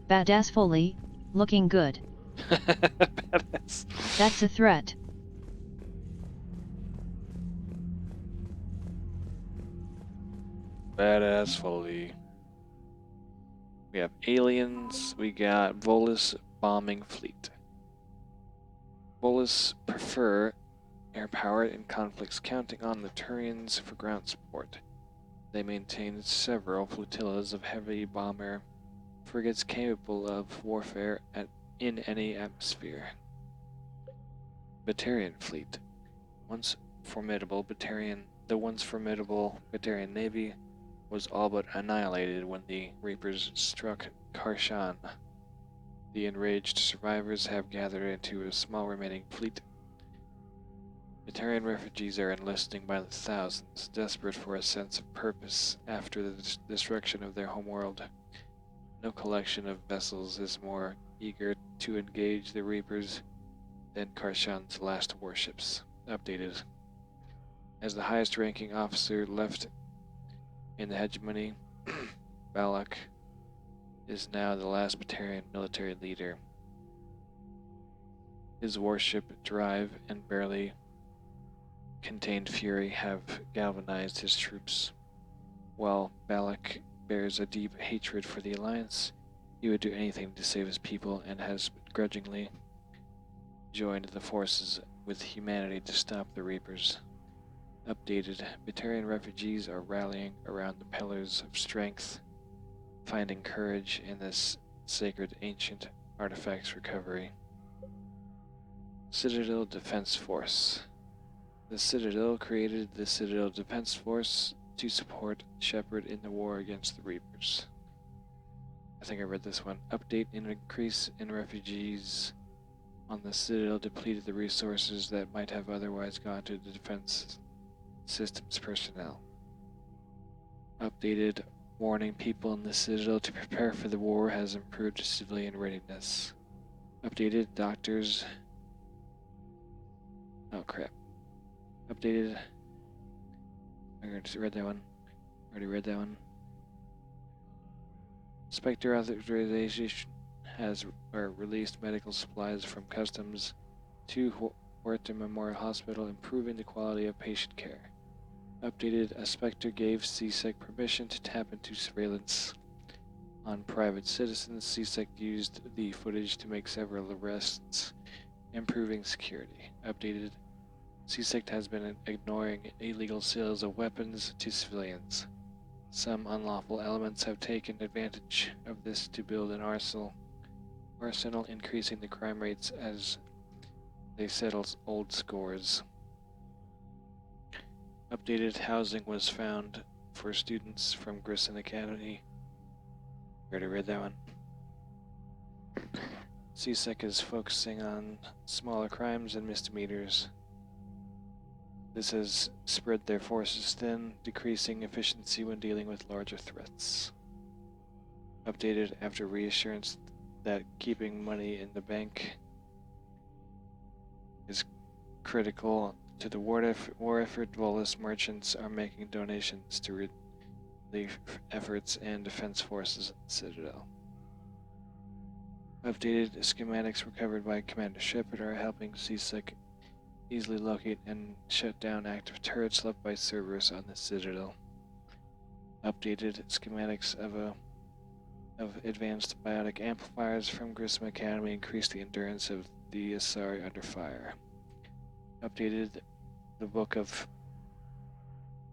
Badass fully, looking good. Badass. That's a threat. badass fully. We have aliens. We got Volus bombing fleet. Volus prefer air power in conflicts, counting on the Turians for ground support. They maintain several flotillas of heavy bomber frigates capable of warfare in any atmosphere. Batarian fleet. The once formidable Batarian navy was all but annihilated when the Reapers struck Karshan. The enraged survivors have gathered into a small remaining fleet. Batarian refugees are enlisting by the thousands, desperate for a sense of purpose after the destruction of their homeworld. No collection of vessels is more eager to engage the Reapers than Karshan's last warships. Updated. As the highest-ranking officer left in the hegemony, Balak is now the last Batarian military leader. His warship Drive and barely contained Fury have galvanized his troops. While Balak bears a deep hatred for the Alliance, he would do anything to save his people and has grudgingly joined the forces with humanity to stop the Reapers. Updated. Batarian refugees are rallying around the Pillars of Strength, finding courage in this sacred ancient artifacts recovery. Citadel Defense Force. The Citadel created the Citadel Defense Force to support Shepard in the war against the Reapers. I think I read this one. Update. An increase in refugees on the Citadel depleted the resources that might have otherwise gone to the defense systems personnel. Updated. Warning people in the Citadel to prepare for the war has improved civilian readiness. Updated. Doctors. Oh crap. Updated. I already read that one. Spectre Authorization has released medical supplies from customs to Huerta Memorial Hospital, improving the quality of patient care. Updated. A Spectre gave CSEC permission to tap into surveillance on private citizens. CSEC used the footage to make several arrests, improving security. Updated. CSEC has been ignoring illegal sales of weapons to civilians. Some unlawful elements have taken advantage of this to build an arsenal, increasing the crime rates as they settle old scores. Updated. Housing was found for students from Grissom Academy. Already read that one. CSEC is focusing on smaller crimes and misdemeanors. This has spread their forces thin, decreasing efficiency when dealing with larger threats. Updated. After reassurance that keeping money in the bank is critical to the war effort, Volus merchants are making donations to relief efforts and defense forces at the Citadel. Updated. Schematics recovered by Commander Shepard are helping CSEC easily locate and shut down active turrets left by Cerberus on the Citadel. Updated. Schematics of advanced biotic amplifiers from Grissom Academy increase the endurance of the Asari under fire. Updated. The Book of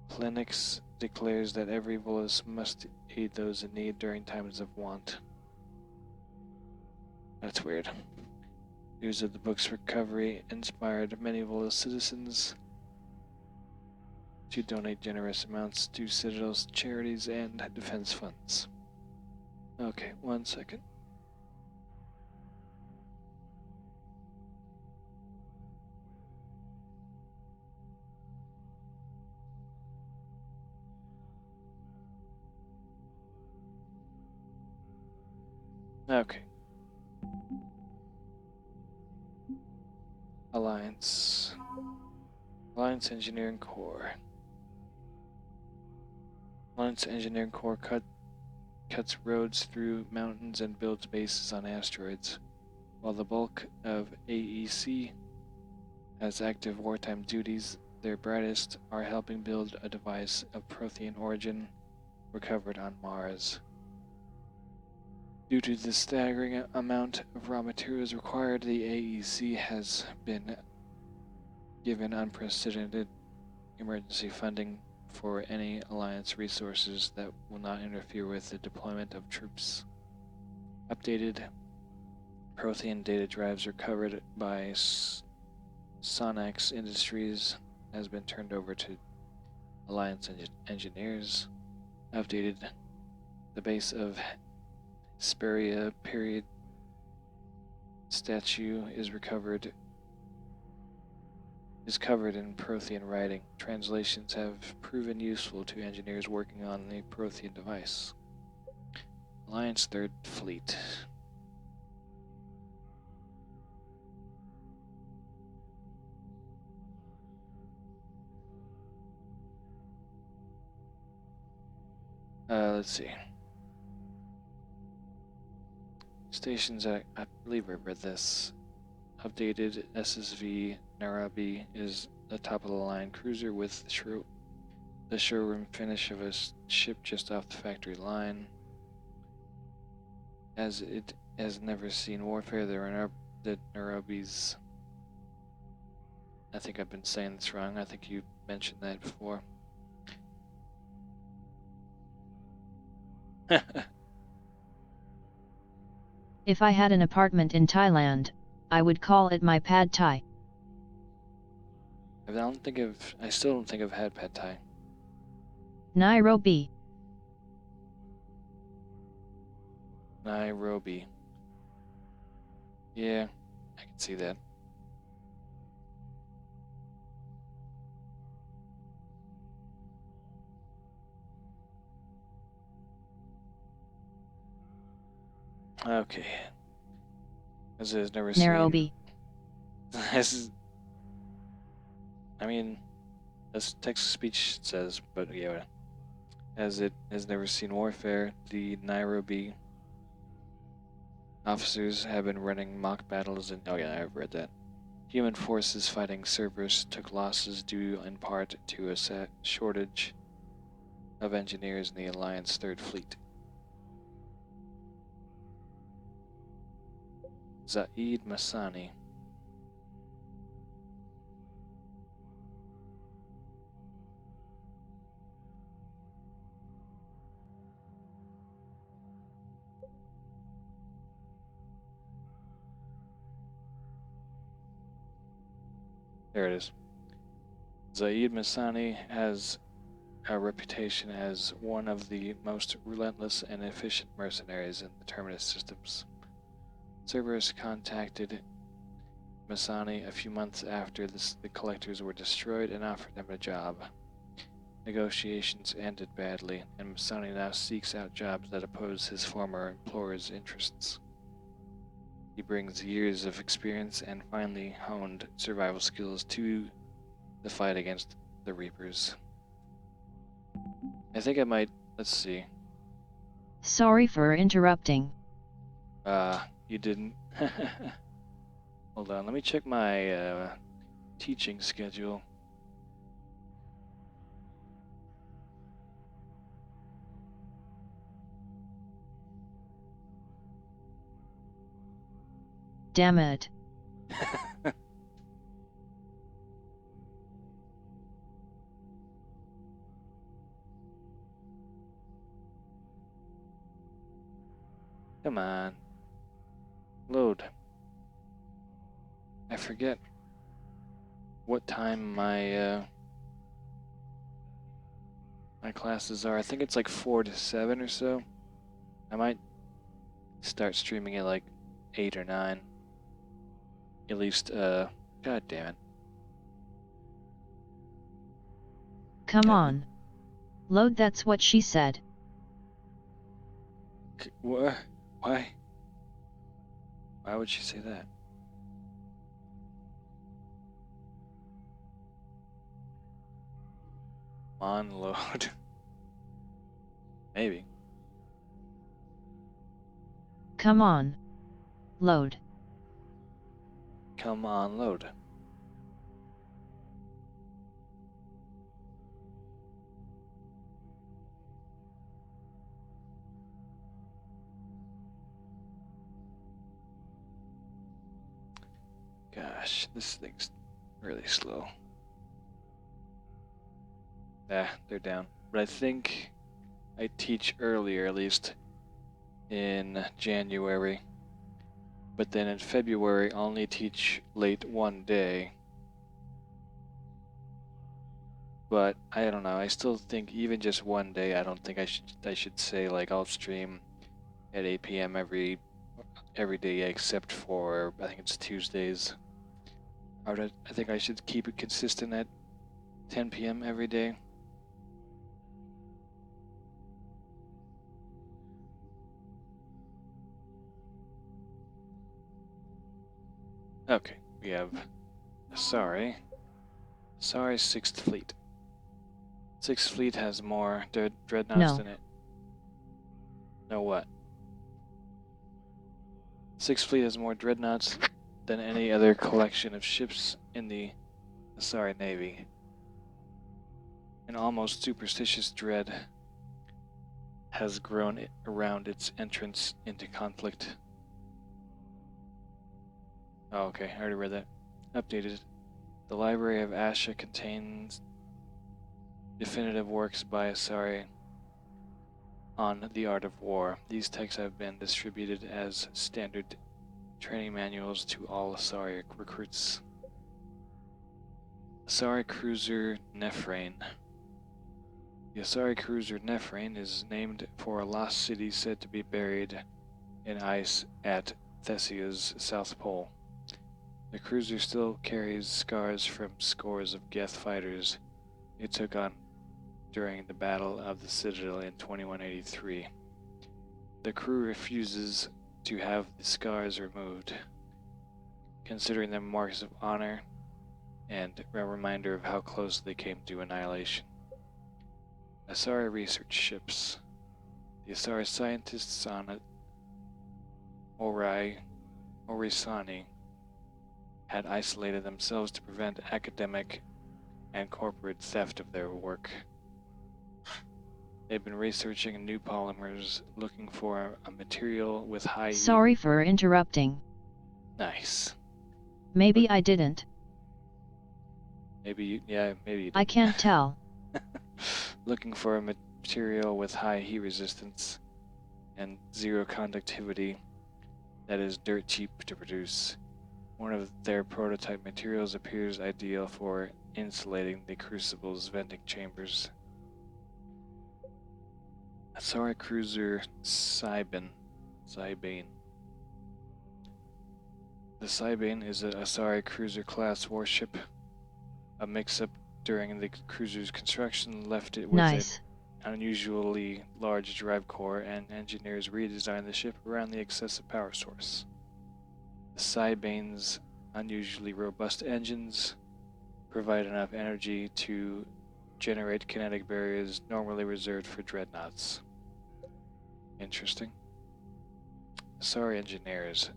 Plenix declares that every Volus must aid those in need during times of want. That's weird. News of the book's recovery inspired many Volus citizens to donate generous amounts to Citadel's charities and defense funds. Okay, 1 second. Okay. Alliance Engineering Corps. Alliance Engineering Corps cuts roads through mountains and builds bases on asteroids, while the bulk of AEC has active wartime duties. Their brightest are helping build a device of Prothean origin recovered on Mars. Due to the staggering amount of raw materials required, the AEC has been given unprecedented emergency funding for any Alliance resources that will not interfere with the deployment of troops. Updated Prothean data drives recovered by Sonax Industries has been turned over to Alliance engineers. Updated, the base of Hesperia period statue is covered in Prothean writing. Translations have proven useful to engineers working on the Prothean device. Alliance Third Fleet. Let's see. Stations, I believe I read this. Updated SSV Nairobi is the top of the line cruiser with the showroom finish of a ship just off the factory line. As it has never seen warfare, the Nairobis. I think I've been saying this wrong. I think you mentioned that before. If I had an apartment in Thailand, I would call it my pad thai. I still don't think I've had pad thai. Nairobi. Nairobi. Yeah, I can see that. Okay. As I've never Nairobi. seen. I mean, as text-to-speech says, but yeah. As it has never seen warfare, the Nairobi officers have been running mock battles and oh yeah, I've read that. Human forces fighting Cerberus took losses due in part to a shortage of engineers in the Alliance Third Fleet. Zaid Masani. There it is. Zaid Masani has a reputation as one of the most relentless and efficient mercenaries in the Terminus systems. Cerberus contacted Masani a few months after the collectors were destroyed and offered him a job. Negotiations ended badly, and Masani now seeks out jobs that oppose his former employer's interests. He brings years of experience and finely honed survival skills to the fight against the Reapers. I think I might, let's see. Sorry for interrupting. You didn't. Hold on, let me check my teaching schedule. Damn it. Come on. Load. I forget what time my my classes are. I think it's like 4 to 7 or so. I might start streaming at like 8 or 9. At least, god damn it. Come on. Load, that's what she said. What? Why? Why would she say that? On load. Maybe. Come on. Load. Come on, load. Gosh, this thing's really slow. Ah, they're down. But I think I teach earlier, at least in January. But then in February, I only teach late one day. But I don't know. I still think even just one day, I don't think I should say like I'll stream at 8 p.m. every day except for I think it's Tuesdays. I think I should keep it consistent at 10 p.m. every day. Okay, we have Asari. Asari's 6th Fleet. 6th Fleet has more dreadnoughts than it. No what? 6th Fleet has more dreadnoughts than any other collection of ships in the Asari Navy. An almost superstitious dread has grown around its entrance into conflict. Oh, okay, I already read that. Updated. The Library of Asha contains definitive works by Asari on the art of war. These texts have been distributed as standard training manuals to all Asari recruits. Asari Cruiser Nephrane. The Asari Cruiser Nephrane is named for a lost city said to be buried in ice at Thessia's South Pole. The cruiser still carries scars from scores of Geth fighters it took on during the Battle of the Citadel in 2183. The crew refuses to have the scars removed, considering them marks of honor and a reminder of how close they came to annihilation. Asari research ships. The Asari scientists on Orisani had isolated themselves to prevent academic and corporate theft of their work. They've been researching new polymers, looking for a material with high... Sorry for interrupting. Nice. Maybe I didn't. Maybe you did. I can't tell. Looking for a material with high heat resistance and zero conductivity that is dirt cheap to produce. One of their prototype materials appears ideal for insulating the crucible's venting chambers. Asari Cruiser Cybane. The Cybane is an Asari Cruiser class warship. A mix-up during the cruiser's construction left it with an unusually large drive core, and engineers redesigned the ship around the excessive power source. The Cybane's unusually robust engines provide enough energy to generate kinetic barriers normally reserved for dreadnoughts. Interesting. Asari engineers.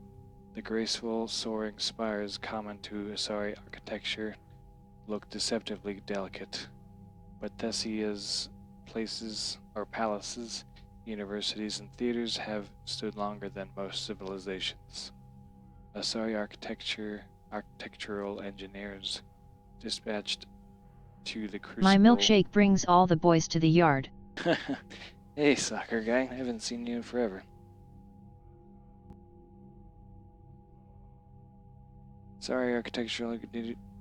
The graceful, soaring spires common to Asari architecture look deceptively delicate, but Thessia's palaces, universities, and theaters have stood longer than most civilizations. Asari architectural engineers dispatched to the crucible... My milkshake brings all the boys to the yard. Hey, soccer guy, I haven't seen you in forever. Asari architectural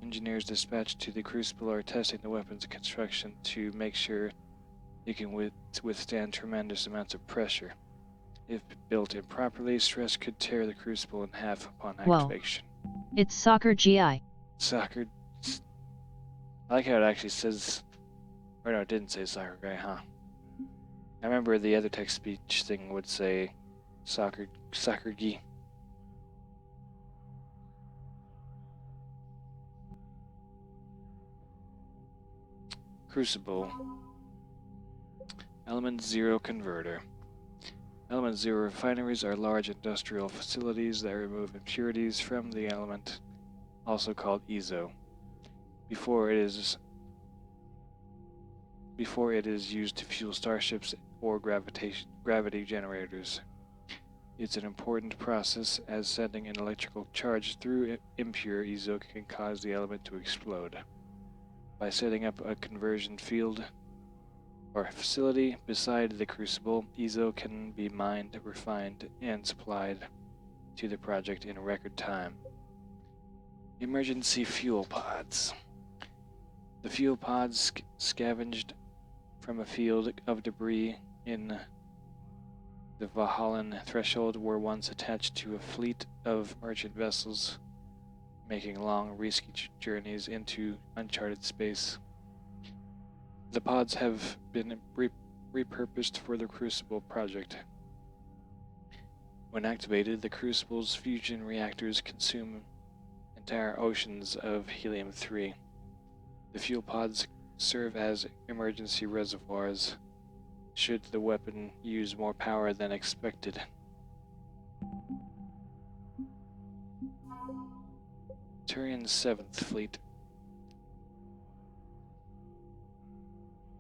engineers dispatched to the crucible are testing the weapons construction to make sure it can withstand tremendous amounts of pressure. If built improperly, stress could tear the crucible in half upon activation. Whoa. It's soccer GI. Soccer... I like how it actually says... Or no, it didn't say soccer guy, huh? I remember the other text-speech thing would say soccer gi. Crucible. Element Zero Converter. Element Zero refineries are large industrial facilities that remove impurities from the element, also called EZO, before it is used to fuel starships or gravity generators. It's an important process, as sending an electrical charge through impure Ezo can cause the element to explode. By setting up a conversion field or facility beside the crucible, Ezo can be mined, refined, and supplied to the project in record time. Emergency fuel pods. The fuel pods scavenged from a field of debris in the Valhallan threshold were once attached to a fleet of merchant vessels making long, risky journeys into uncharted space. The pods have been repurposed for the Crucible project. When activated, the Crucible's fusion reactors consume entire oceans of helium-3. The fuel pods serve as emergency reservoirs should the weapon use more power than expected. Turian's 7th Fleet.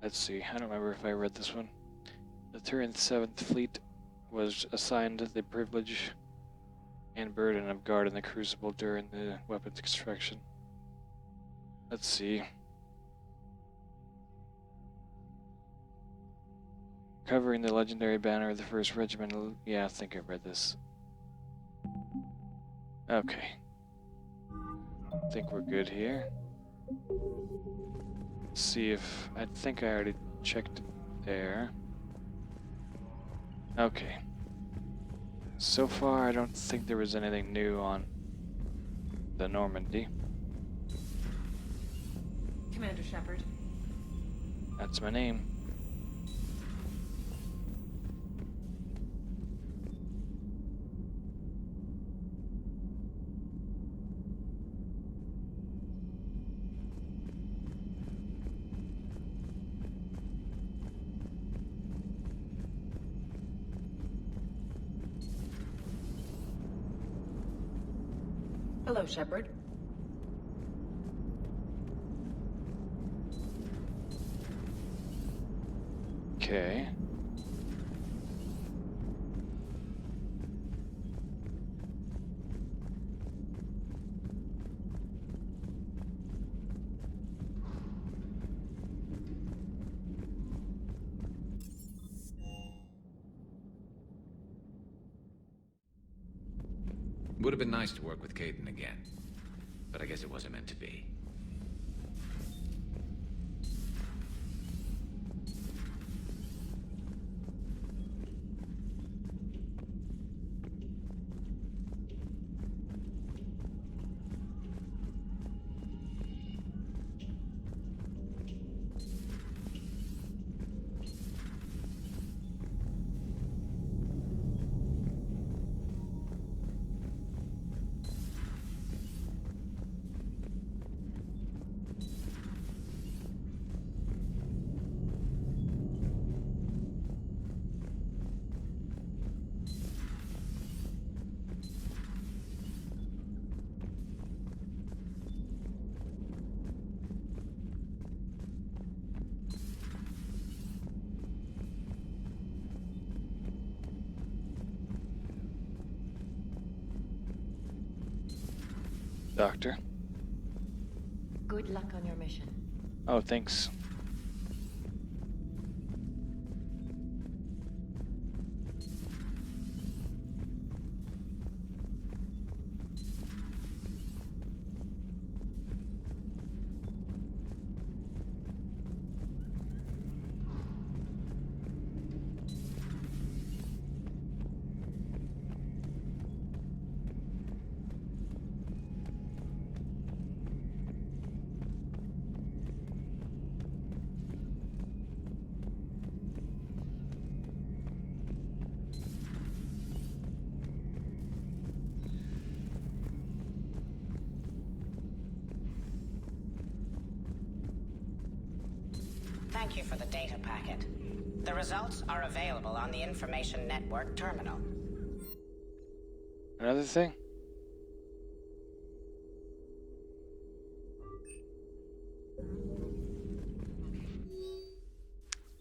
Let's see, I don't remember if I read this one. The Turian's 7th Fleet was assigned the privilege and burden of guarding the Crucible during the weapon's construction. Let's see. Covering the legendary banner of the 1st Regiment. Yeah, I think I read this. Okay. I think we're good here. Let's see if... I think I already checked there. Okay. So far, I don't think there was anything new on the Normandy. Commander Shepard. That's my name. Hello, Shepard. Okay. Would have been nice to work with Caden again, but I guess it wasn't meant to be. Doctor. Good luck on your mission. Oh, thanks. Thank you for the data packet. The results are available on the Information Network terminal. Another thing?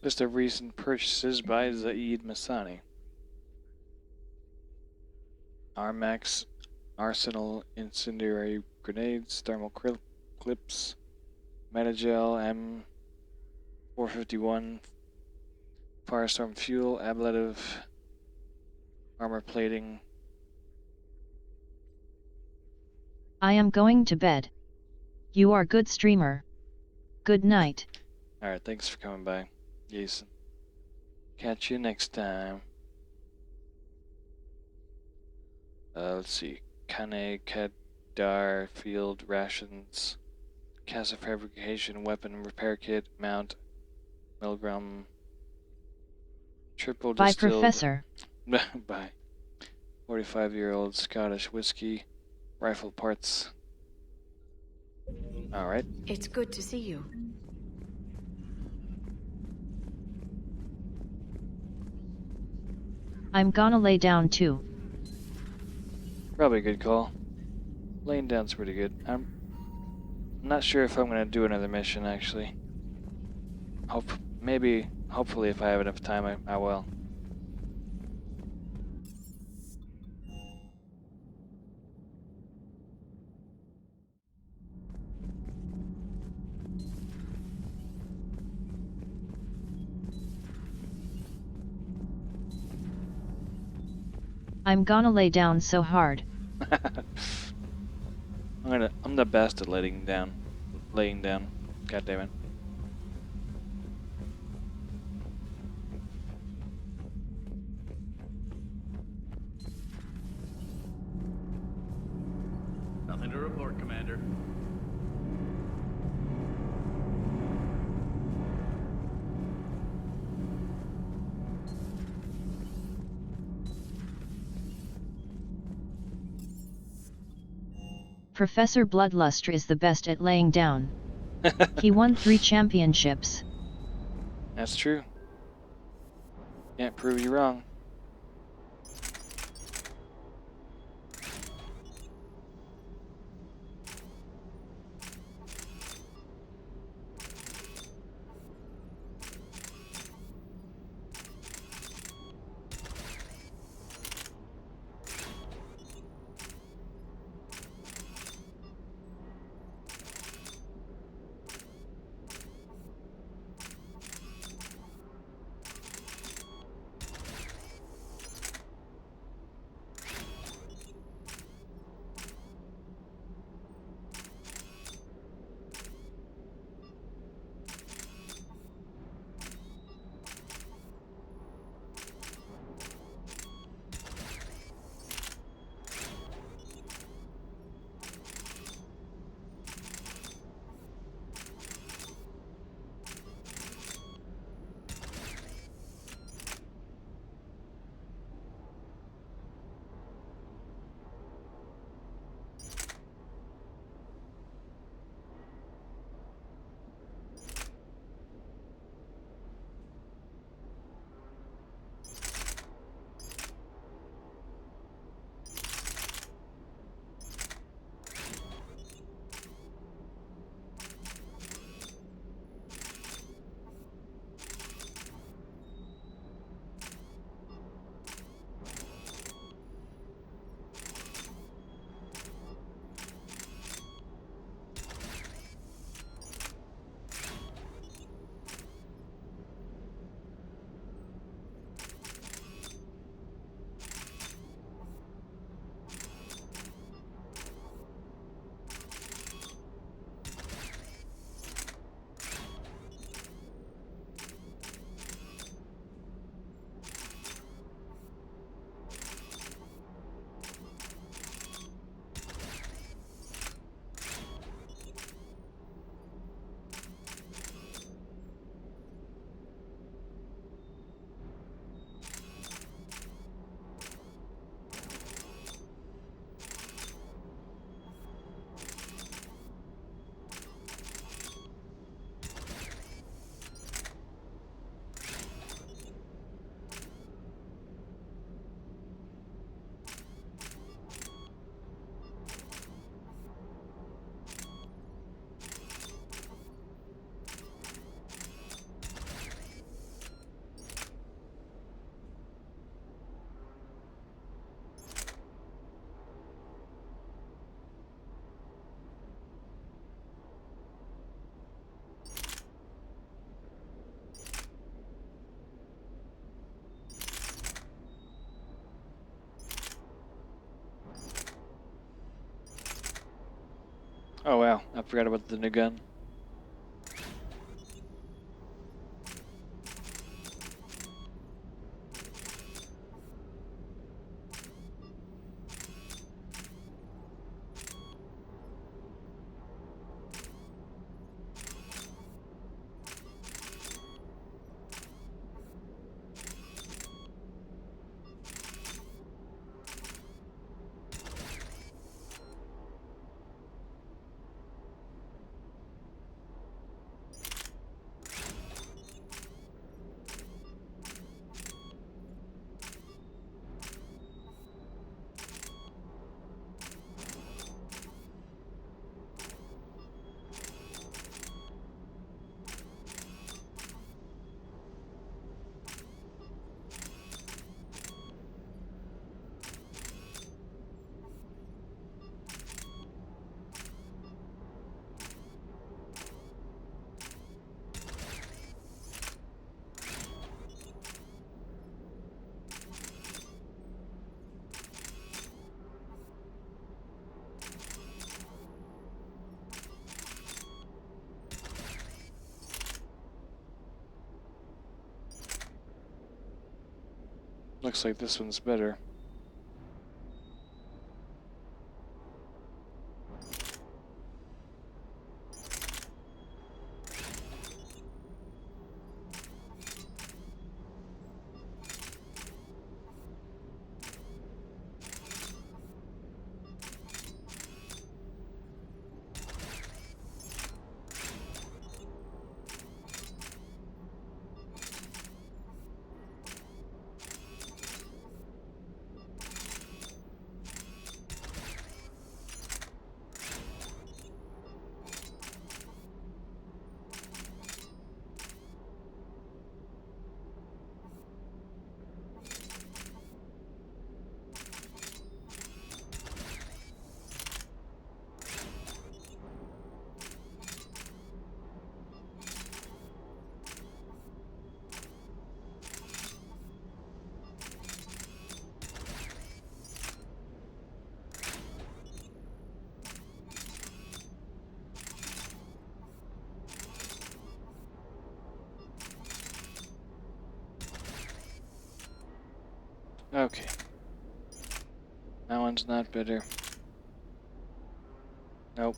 List of recent purchases by Zaid Masani. Armax, Arsenal, Incendiary Grenades, Thermal Clips, Metagel, M451, Firestorm Fuel, Ablative, Armor Plating. I am going to bed. You are good streamer. Good night. Alright, thanks for coming by, Jason. Catch you next time. Let's see. Kane, Kadar, Field, Rations, Casa Fabrication, Weapon Repair Kit, Mount, Milgram, Triple Bye, Distilled. Professor. Bye. 45-year-old Scottish whiskey, rifle parts. Alright. It's good to see you. I'm gonna lay down too. Probably a good call. Laying down's pretty good. I'm not sure if I'm gonna do another mission actually. Hopefully if I have enough time I will. I'm gonna lay down so hard. I'm the best at laying down. God damn it. Nothing to report, Commander. Professor BloodLustr is the best at laying down. He won 3 championships. That's true. Can't prove you wrong. Oh wow, I forgot about the new gun. Looks like this one's better. Okay. That one's not better. Nope.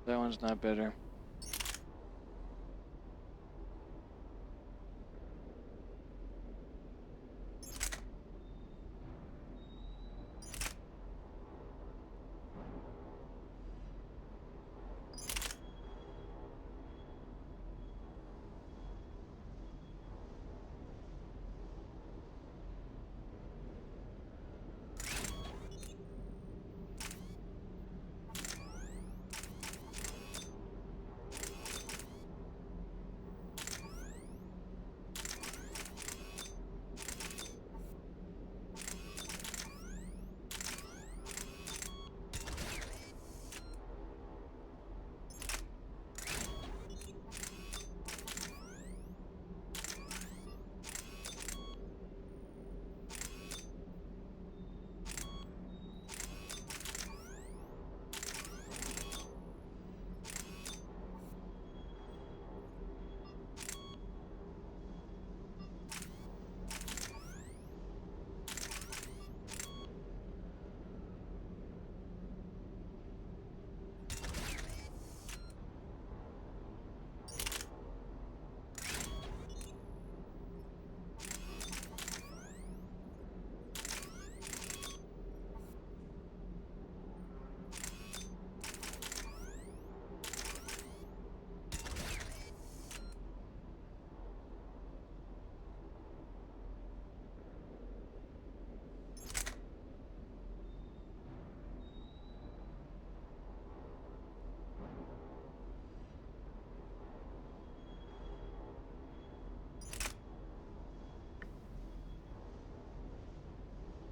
That one's not better.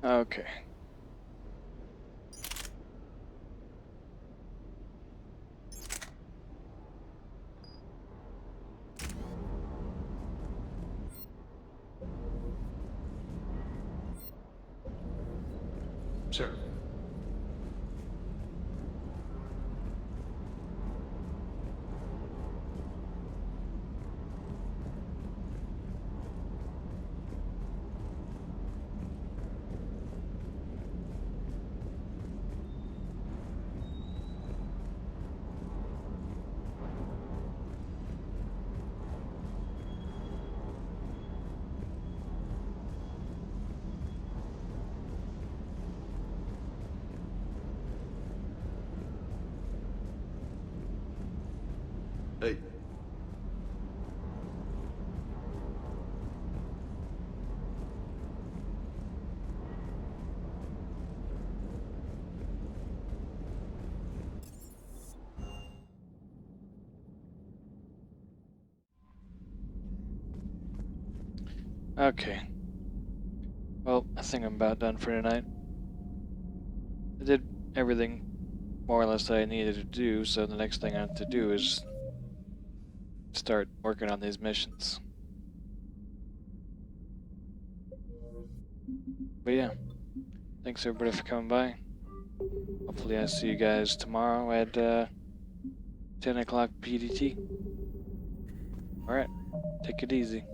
Okay. Sir, Okay. Well, I think I'm about done for tonight. I did everything more or less that I needed to do, so the next thing I have to do is start working on these missions. But yeah, thanks everybody for coming by. Hopefully I see you guys tomorrow at 10 o'clock PDT. Alright, take it easy.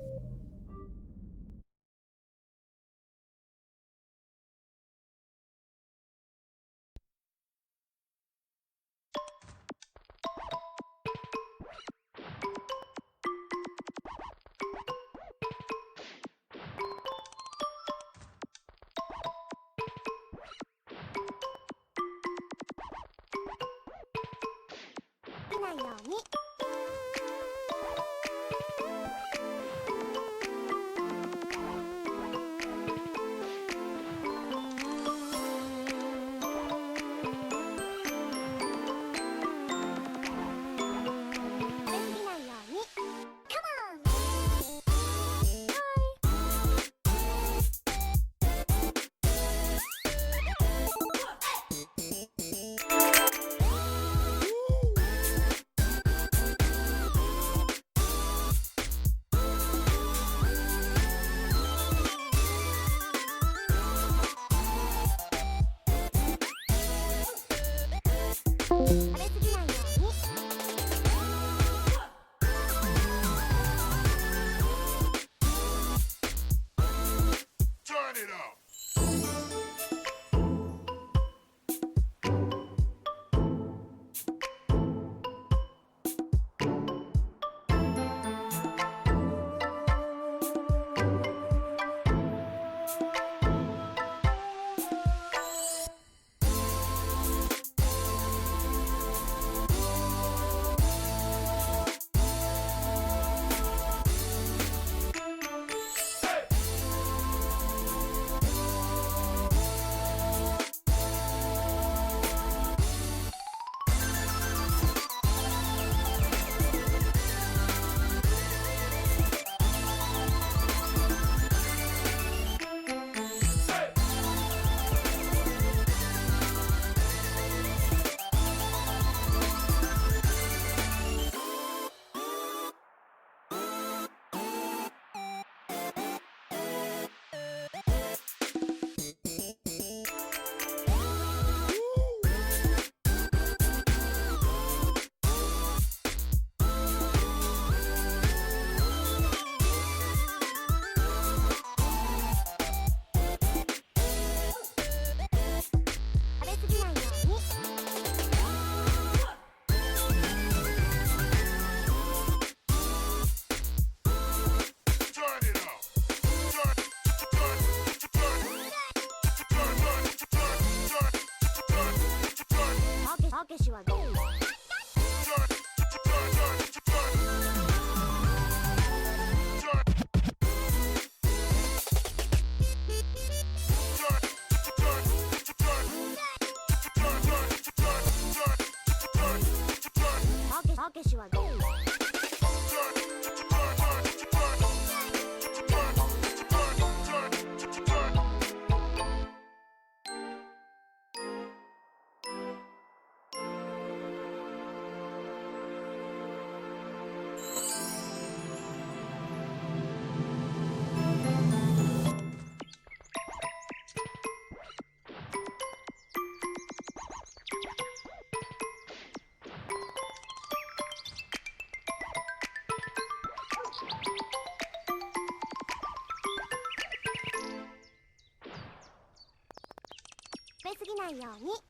食べ過ぎないように。